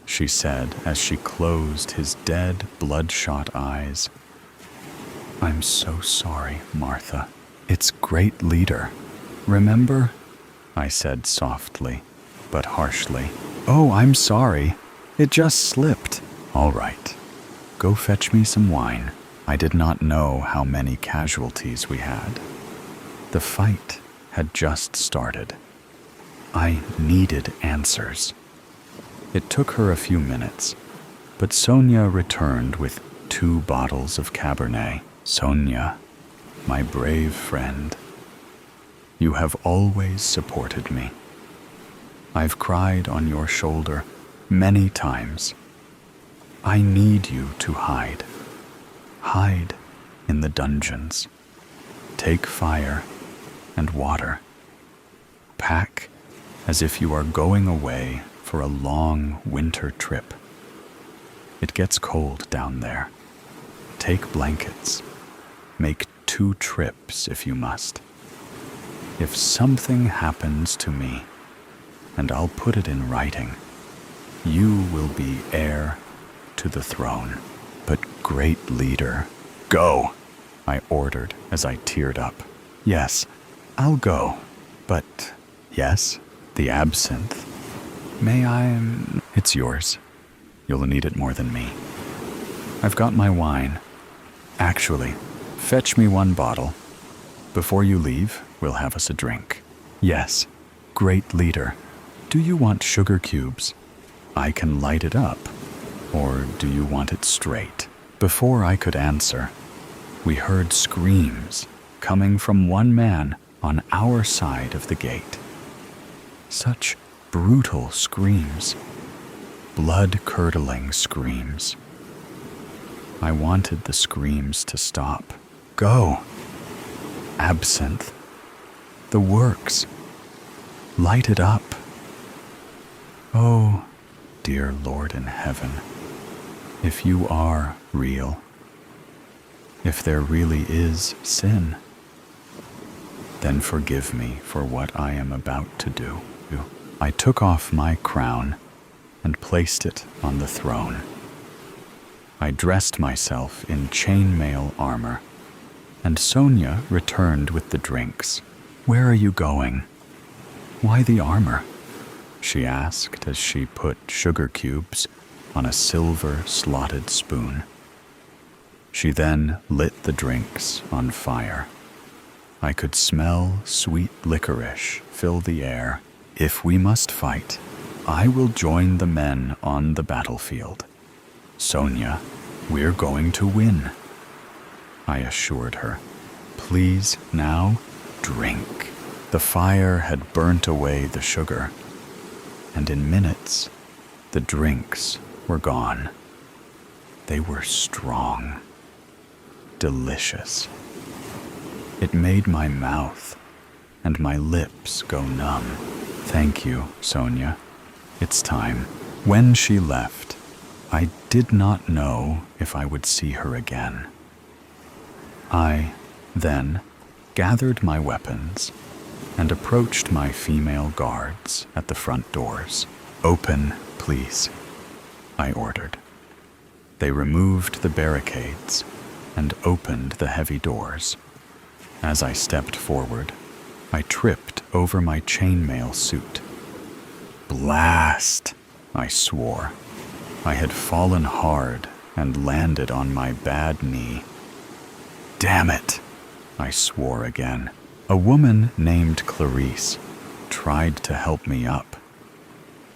[SPEAKER 1] she said as she closed his dead, bloodshot eyes. "I'm so sorry, Martha. It's great leader. Remember?" I said softly, but harshly. "Oh, I'm sorry. It just slipped." "All right. Go fetch me some wine." I did not know how many casualties we had. The fight had just started. I needed answers. It took her a few minutes, but Sonia returned with 2 bottles of Cabernet. "Sonia, my brave friend, you have always supported me. I've cried on your shoulder many times. I need you to hide. Hide in the dungeons. Take fire and water. Pack as if you are going away for a long winter trip. It gets cold down there. Take blankets. Make 2 trips if you must. If something happens to me, and I'll put it in writing, you will be heir to the throne. But great leader, go," I ordered as I teared up. "Yes, I'll go, but..." "Yes, the absinthe. May I..." "It's yours. You'll need it more than me. I've got my wine. Actually, fetch me 1 bottle. Before you leave, we'll have us a drink." "Yes, great leader. Do you want sugar cubes? I can light it up. Or do you want it straight?" Before I could answer, we heard screams coming from one man on our side of the gate. Such brutal screams. Blood-curdling screams. I wanted the screams to stop. "Go. Absinthe. The works. Light it up. Oh, dear Lord in heaven, if you are real, if there really is sin, then forgive me for what I am about to do." I took off my crown and placed it on the throne. I dressed myself in chainmail armor, and Sonia returned with the drinks. "Where are you going?" "Why the armor?" she asked as she put sugar cubes on a silver slotted spoon. She then lit the drinks on fire. I could smell sweet licorice fill the air. "If we must fight, I will join the men on the battlefield. Sonia, we're going to win," I assured her. "Please now, drink." The fire had burnt away the sugar, and in minutes, the drinks were gone. They were strong, delicious. It made my mouth and my lips go numb. Thank you, Sonia. It's time. When she left, I did not know if I would see her again. I, then, gathered my weapons and approached my female guards at the front doors. "Open, please," I ordered. They removed the barricades and opened the heavy doors. As I stepped forward, I tripped over my chainmail suit. "Blast!" I swore. I had fallen hard and landed on my bad knee. "Damn it!" I swore again. A woman named Clarice tried to help me up,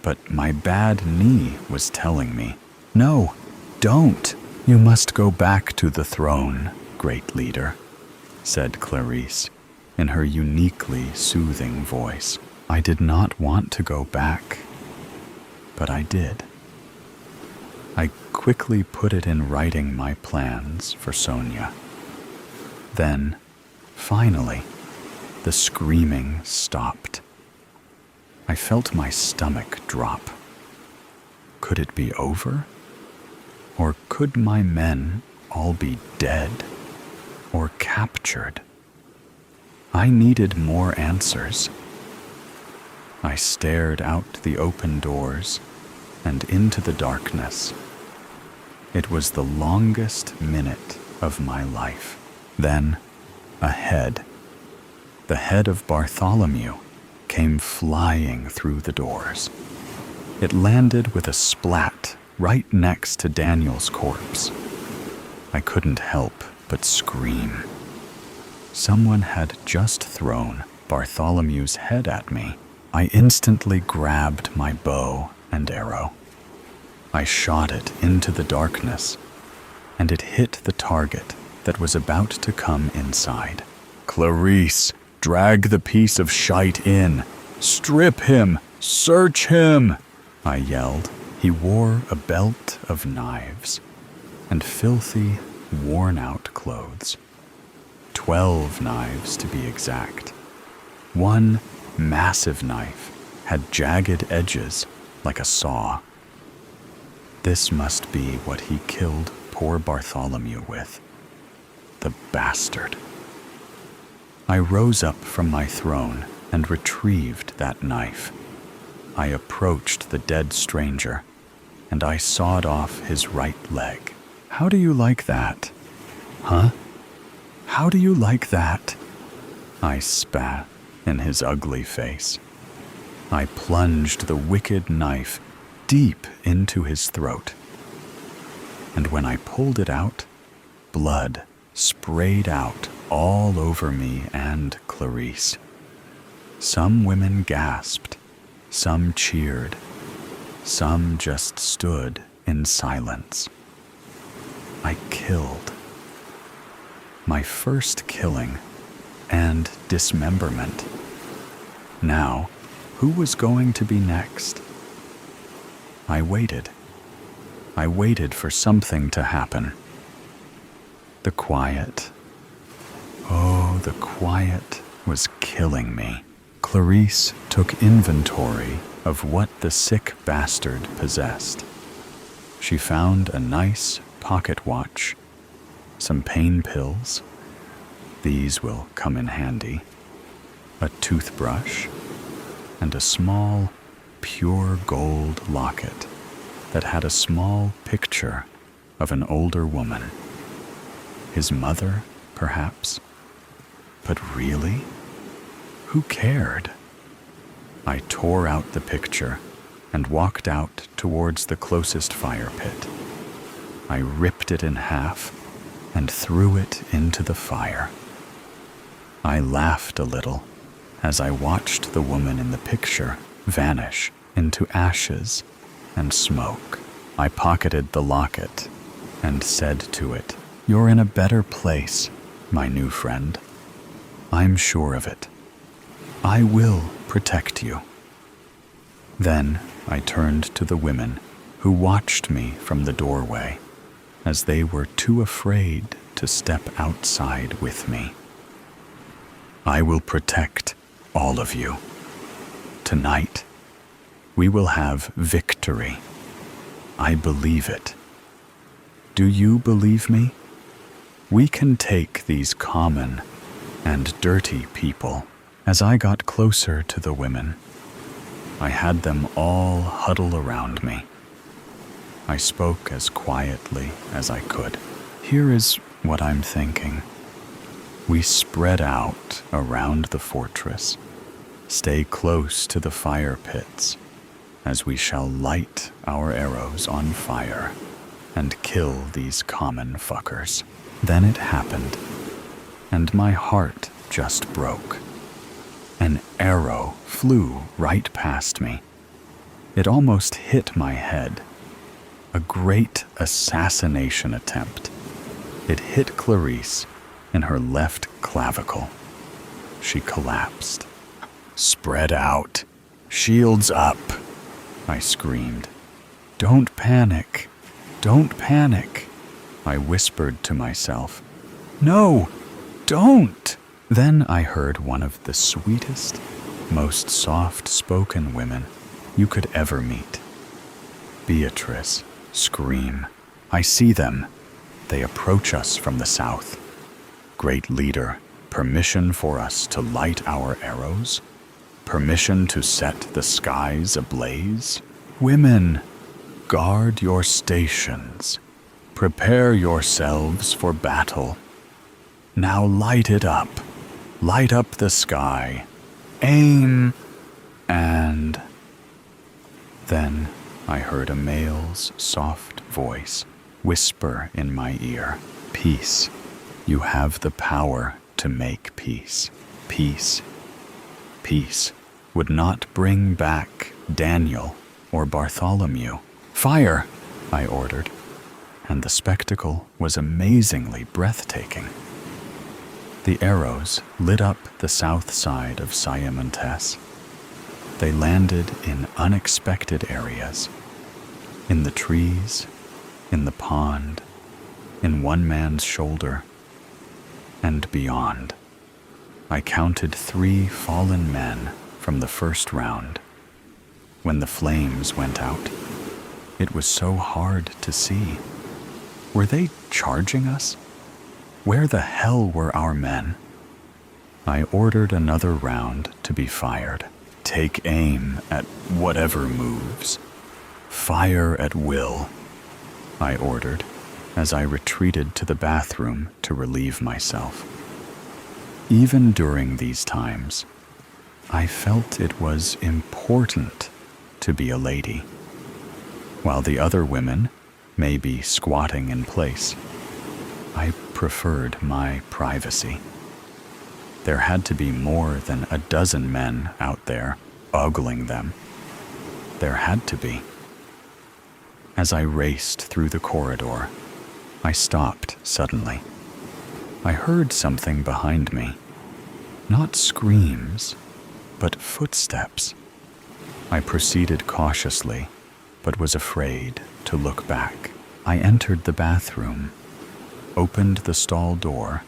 [SPEAKER 1] but my bad knee was telling me, "No, don't. You must go back to the throne, great leader," said Clarice in her uniquely soothing voice. I did not want to go back, but I did. I quickly put it in writing my plans for Sonia. Then, finally, the screaming stopped. I felt my stomach drop. Could it be over? Or could my men all be dead or captured? I needed more answers. I stared out the open doors and into the darkness. It was the longest minute of my life. Then, ahead, the head of Bartholomew came flying through the doors. It landed with a splat right next to Daniel's corpse. I couldn't help but scream. Someone had just thrown Bartholomew's head at me. I instantly grabbed my bow and arrow. I shot it into the darkness, and it hit the target that was about to come inside. "Clarice, drag the piece of shite in. Strip him! Search him!" I yelled. He wore a belt of knives and filthy, worn-out clothes. 12 knives, to be exact. One massive knife had jagged edges like a saw. This must be what he killed poor Bartholomew with. The bastard. I rose up from my throne and retrieved that knife. I approached the dead stranger, and I sawed off his right leg. "How do you like that? Huh? How do you like that?" I spat in his ugly face. I plunged the wicked knife deep into his throat, and when I pulled it out, blood sprayed out all over me and Clarice. Some women gasped, some cheered, some just stood in silence. I killed. My first killing and dismemberment. Now, who was going to be next? I waited. I waited for something to happen. The quiet. Oh, the quiet was killing me. Clarice took inventory of what the sick bastard possessed. She found a nice pocket watch, some pain pills. These will come in handy. A toothbrush, and a small, pure gold locket that had a small picture of an older woman. His mother, perhaps? But really? Who cared? I tore out the picture and walked out towards the closest fire pit. I ripped it in half and threw it into the fire. I laughed a little as I watched the woman in the picture vanish into ashes and smoke. I pocketed the locket and said to it, "You're in a better place, my new friend. I'm sure of it. I will protect you." Then I turned to the women who watched me from the doorway, as they were too afraid to step outside with me. "I will protect all of you. Tonight, we will have victory. I believe it. Do you believe me? We can take these common and dirty people. As I got closer to the women, I had them all huddle around me. I spoke as quietly as I could. Here is what I'm thinking. We spread out around the fortress, stay close to the fire pits, as we shall light our arrows on fire and kill these common fuckers. Then it happened, and my heart just broke. An arrow flew right past me. It almost hit my head. A great assassination attempt. It hit Clarice in her left clavicle. She collapsed. "Spread out. Shields up," I screamed. "Don't panic. Don't panic," I whispered to myself. "No, don't." Then I heard one of the sweetest, most soft-spoken women you could ever meet. Beatrice scream. "I see them. They approach us from the south. Great leader, permission for us to light our arrows? Permission to set the skies ablaze? Women, guard your stations. Prepare yourselves for battle. Now light it up. Light up the sky. Aim, and..." Then I heard a male's soft voice whisper in my ear, "Peace. You have the power to make peace. Peace. Peace would not bring back Daniel or Bartholomew." "Fire," I ordered, and the spectacle was amazingly breathtaking. The arrows lit up the south side of Siamontes. They landed in unexpected areas. In the trees, in the pond, in one man's shoulder, and beyond. I counted 3 fallen men from the first round. When the flames went out, it was so hard to see. Were they charging us? Where the hell were our men? I ordered another round to be fired. "Take aim at whatever moves. Fire at will," I ordered as I retreated to the bathroom to relieve myself. Even during these times, I felt it was important to be a lady. While the other women may be squatting in place, I preferred my privacy. There had to be more than a dozen men out there ogling them. There had to be. As I raced through the corridor, I stopped suddenly. I heard something behind me. Not screams, but footsteps. I proceeded cautiously, but was afraid to look back. I entered the bathroom, opened the stall door,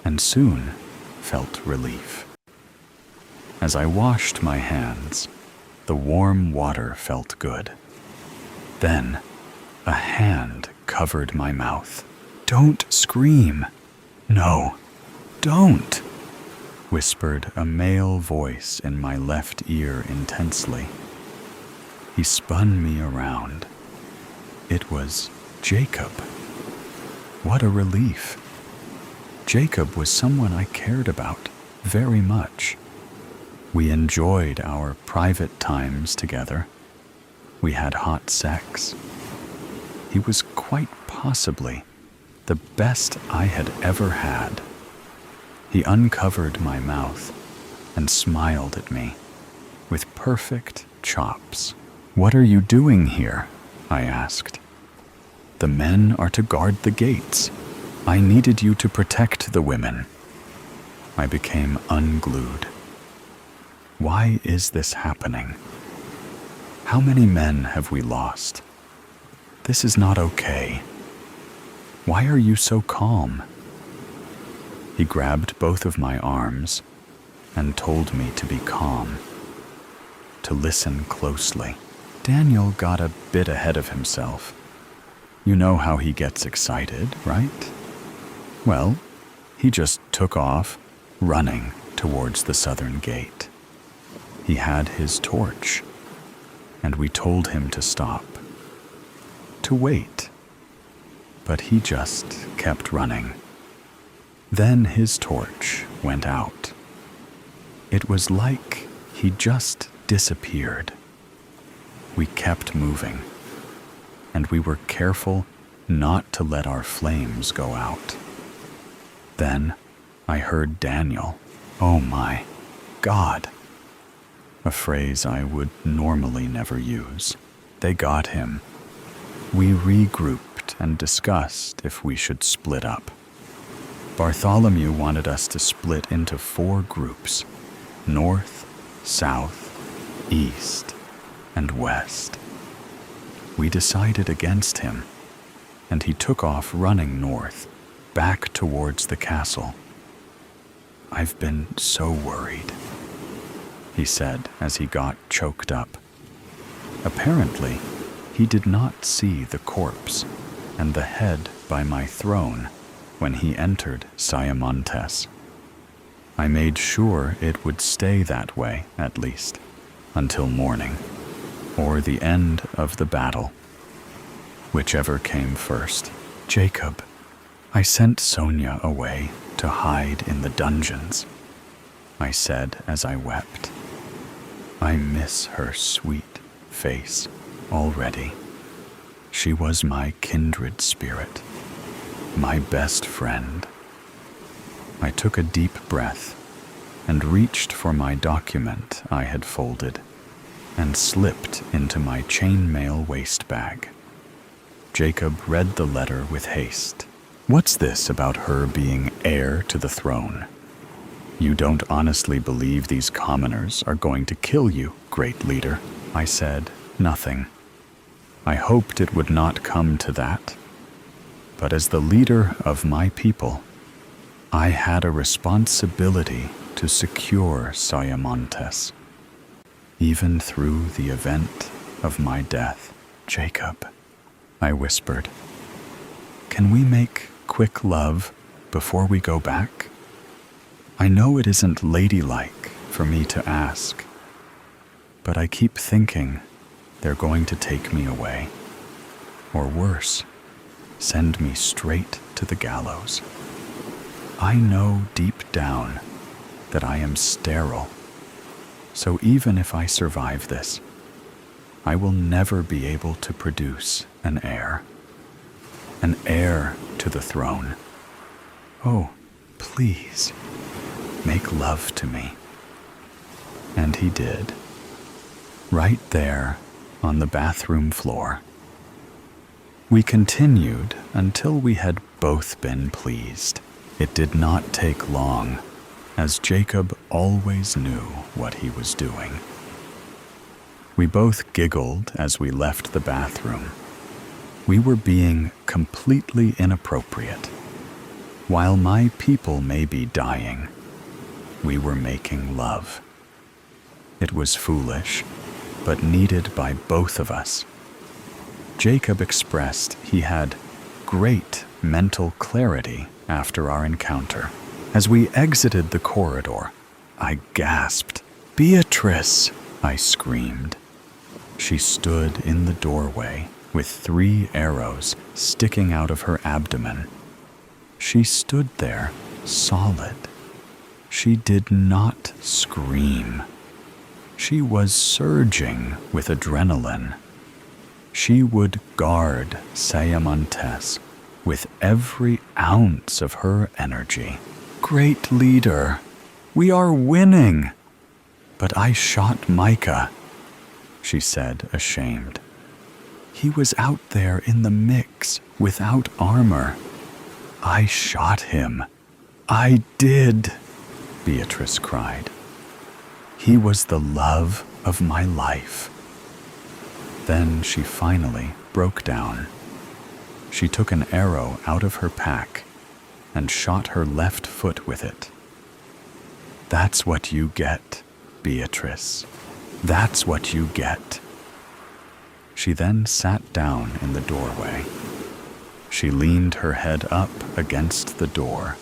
[SPEAKER 1] and soon felt relief. As I washed my hands, the warm water felt good. Then, a hand covered my mouth. "Don't scream. No, don't," whispered a male voice in my left ear intensely. He spun me around. It was Jacob. What a relief. Jacob was someone I cared about very much. We enjoyed our private times together. We had hot sex. He was quite possibly the best I had ever had. He uncovered my mouth and smiled at me with perfect chops. "What are you doing here?" I asked. "The men are to guard the gates. I needed you to protect the women." I became unglued. Why is this happening? How many men have we lost? This is not okay. Why are you so calm? He grabbed both of my arms and told me to be calm. to listen closely. Daniel got a bit ahead of himself. You know how he gets excited, right? Well, he just took off, running towards the southern gate. He had his torch, and we told him to stop, to wait, but he just kept running. Then his torch went out. It was like he just disappeared. We kept moving, and we were careful not to let our flames go out. Then I heard Daniel, "Oh my God," a phrase I would normally never use. They got him. We regrouped and discussed if we should split up. Bartholomew wanted us to split into 4 groups: north, south, east, and west. We decided against him, and he took off running north, back towards the castle. "I've been so worried," he said as he got choked up. Apparently, he did not see the corpse and the head by my throne when he entered Siamontes. I made sure it would stay that way, at least, until morning, or the end of the battle. Whichever came first. "Jacob, I sent Sonia away to hide in the dungeons," I said as I wept. I miss her sweet face already. She was my kindred spirit, my best friend. I took a deep breath and reached for my document I had folded and slipped into my chainmail waist bag. Jacob read the letter with haste. "What's this about her being heir to the throne? You don't honestly believe these commoners are going to kill you, great leader?" I said, "Nothing. I hoped it would not come to that. But as the leader of my people, I had a responsibility to secure Siamontes, even through the event of my death." "Jacob," I whispered, "can we make quick love before we go back? I know it isn't ladylike for me to ask, but I keep thinking they're going to take me away, or worse, send me straight to the gallows. I know deep down that I am sterile, so even if I survive this, I will never be able to produce an heir to the throne. Oh, please, make love to me." And he did, right there on the bathroom floor. We continued until we had both been pleased. It did not take long, as Jacob always knew what he was doing. We both giggled as we left the bathroom. We were being completely inappropriate. While my people may be dying, we were making love. It was foolish, but needed by both of us. Jacob expressed he had great mental clarity after our encounter. As we exited the corridor, I gasped. "Beatrice!" I screamed. She stood in the doorway with 3 arrows sticking out of her abdomen. She stood there, solid. She did not scream. She was surging with adrenaline. She would guard Siamontes with every ounce of her energy. "Great leader, we are winning!" "But I shot Micah," she said, ashamed. "He was out there in the mix without armor. I shot him." "I did," Beatrice cried. "He was the love of my life." Then she finally broke down. She took an arrow out of her pack and shot her left foot with it. "That's what you get, Beatrice," That's what you get." She then sat down in the doorway. She leaned her head up against the door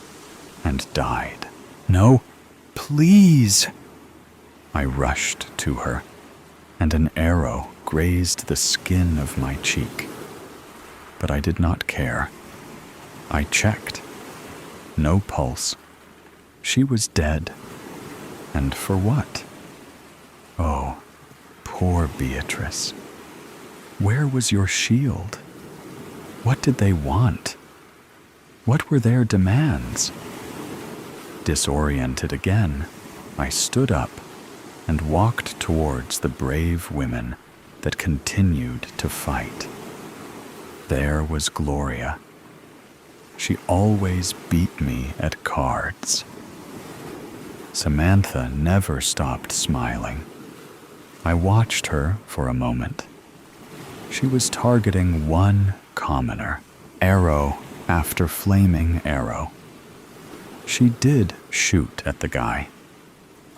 [SPEAKER 1] and died. "No, please!" I rushed to her, and an arrow grazed the skin of my cheek. But I did not care. I checked. No pulse. She was dead. And for what? Oh, poor Beatrice. Where was your shield? What did they want? What were their demands? Disoriented again, I stood up and walked towards the brave women that continued to fight. There was Gloria. She always beat me at cards. Samantha never stopped smiling. I watched her for a moment. She was targeting one commoner, arrow after flaming arrow. She did shoot at the guy.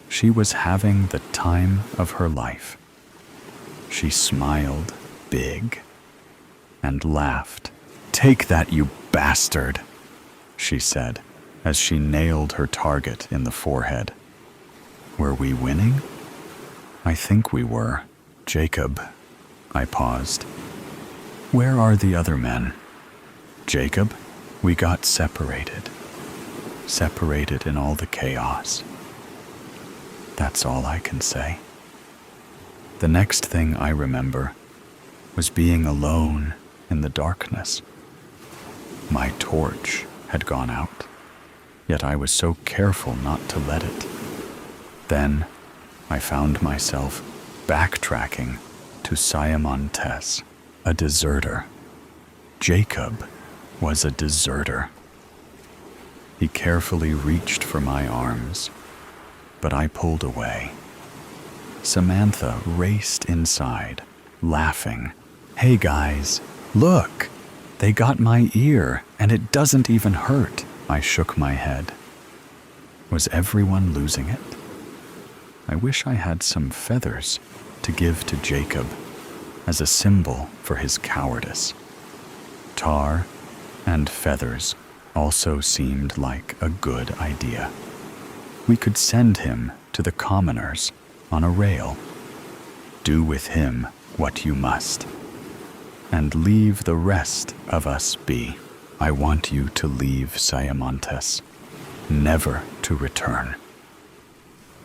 [SPEAKER 1] She was having the time of her life. She smiled big and laughed. "Take that, you bastard," she said as she nailed her target in the forehead. Were we winning? I think we were. Jacob. I paused. Where are the other men? Jacob, we got separated. Separated in all the chaos. That's all I can say. The next thing I remember was being alone in the darkness. My torch had gone out, yet I was so careful not to let it. Then I found myself backtracking to Siamontes, a deserter. Jacob was a deserter. He carefully reached for my arms, but I pulled away. Samantha raced inside, laughing. "Hey guys, look! They got my ear, and it doesn't even hurt." I shook my head. Was everyone losing it? I wish I had some feathers to give to Jacob as a symbol for his cowardice. Tar and feathers also seemed like a good idea. We could send him to the commoners on a rail. Do with him what you must, and leave the rest of us be. I want you to leave Siamontes, never to return.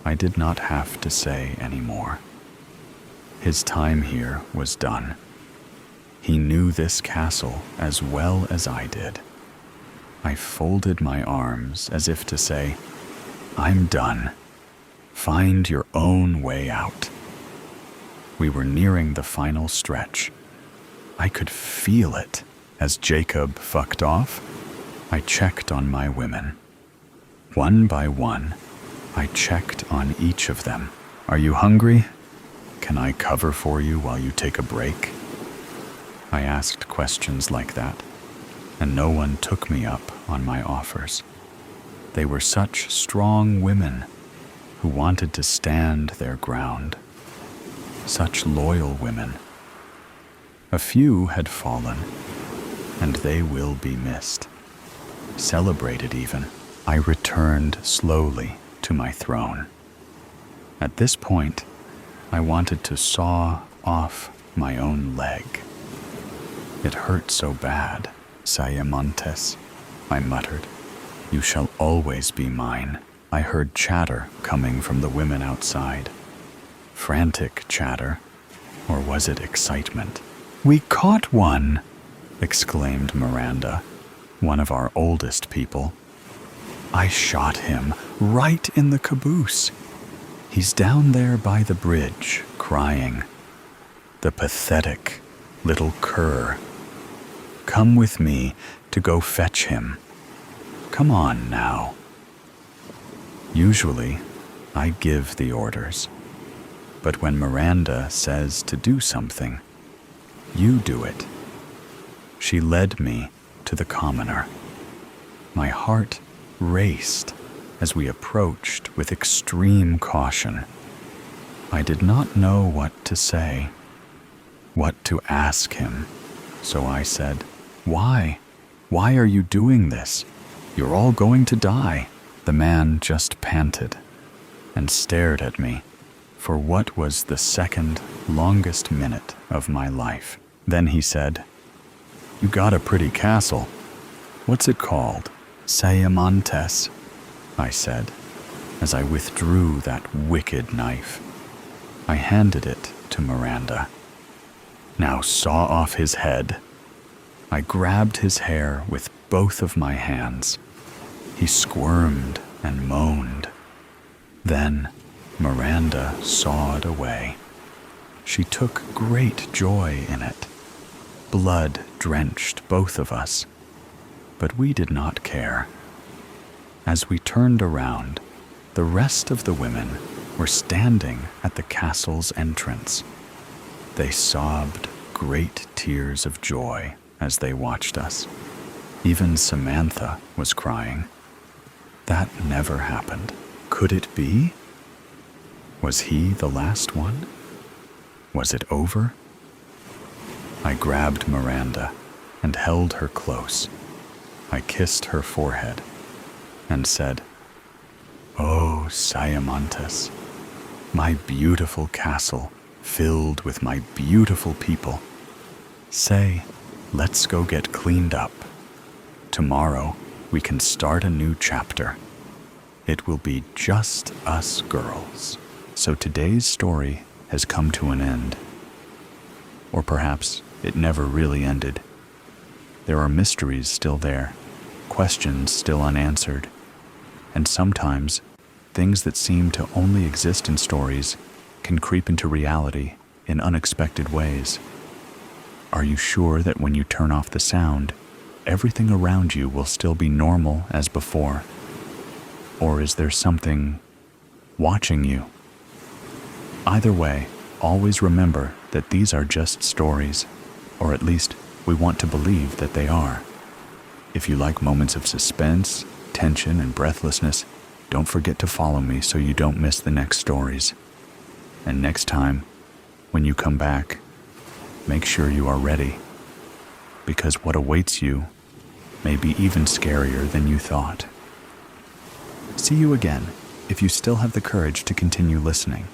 [SPEAKER 1] I did not have to say any more. His time here was done. He knew this castle as well as I did. I folded my arms as if to say, I'm done. Find your own way out. We were nearing the final stretch. I could feel it. As Jacob fucked off, I checked on my women. One by one, I checked on each of them. Are you hungry? Can I cover for you while you take a break? I asked questions like that, and no one took me up on my offers. They were such strong women who wanted to stand their ground. Such loyal women. A few had fallen, and they will be missed. Celebrated even, I returned slowly to my throne. At this point, I wanted to saw off my own leg. It hurt so bad, Siamontes, I muttered. You shall always be mine. I heard chatter coming from the women outside. Frantic chatter, or was it excitement? We caught one, exclaimed Miranda, one of our oldest people. I shot him right in the caboose. He's down there by the bridge, crying. The pathetic little cur. Come with me to go fetch him. Come on now. Usually, I give the orders. But when Miranda says to do something, you do it. She led me to the commoner. My heart raced as we approached with extreme caution. I did not know what to say, what to ask him, so I said, "Why? Why are you doing this? You're all going to die." The man just panted and stared at me for what was the second longest minute of my life. Then he said, "You got a pretty castle. What's it called?" "Sayamantes," I said, as I withdrew that wicked knife. I handed it to Miranda. "Now saw off his head." I grabbed his hair with both of my hands. He squirmed and moaned. Then Miranda sawed away. She took great joy in it. Blood drenched both of us, but we did not care. As we turned around, the rest of the women were standing at the castle's entrance. They sobbed great tears of joy as they watched us. Even Samantha was crying. That never happened. Could it be? Was he the last one? Was it over? I grabbed Miranda and held her close. I kissed her forehead and said, "Oh, Sayamantes, my beautiful castle filled with my beautiful people. Say, let's go get cleaned up. Tomorrow we can start a new chapter. It will be just us girls." So today's story has come to an end. Or perhaps it never really ended. There are mysteries still there, questions still unanswered, and sometimes things that seem to only exist in stories can creep into reality in unexpected ways. Are you sure that when you turn off the sound, everything around you will still be normal as before? Or is there something watching you? Either way, always remember that these are just stories, or at least we want to believe that they are. If you like moments of suspense, tension, and breathlessness, don't forget to follow me so you don't miss the next stories. And next time, when you come back, make sure you are ready, because what awaits you may be even scarier than you thought. See you again if you still have the courage to continue listening.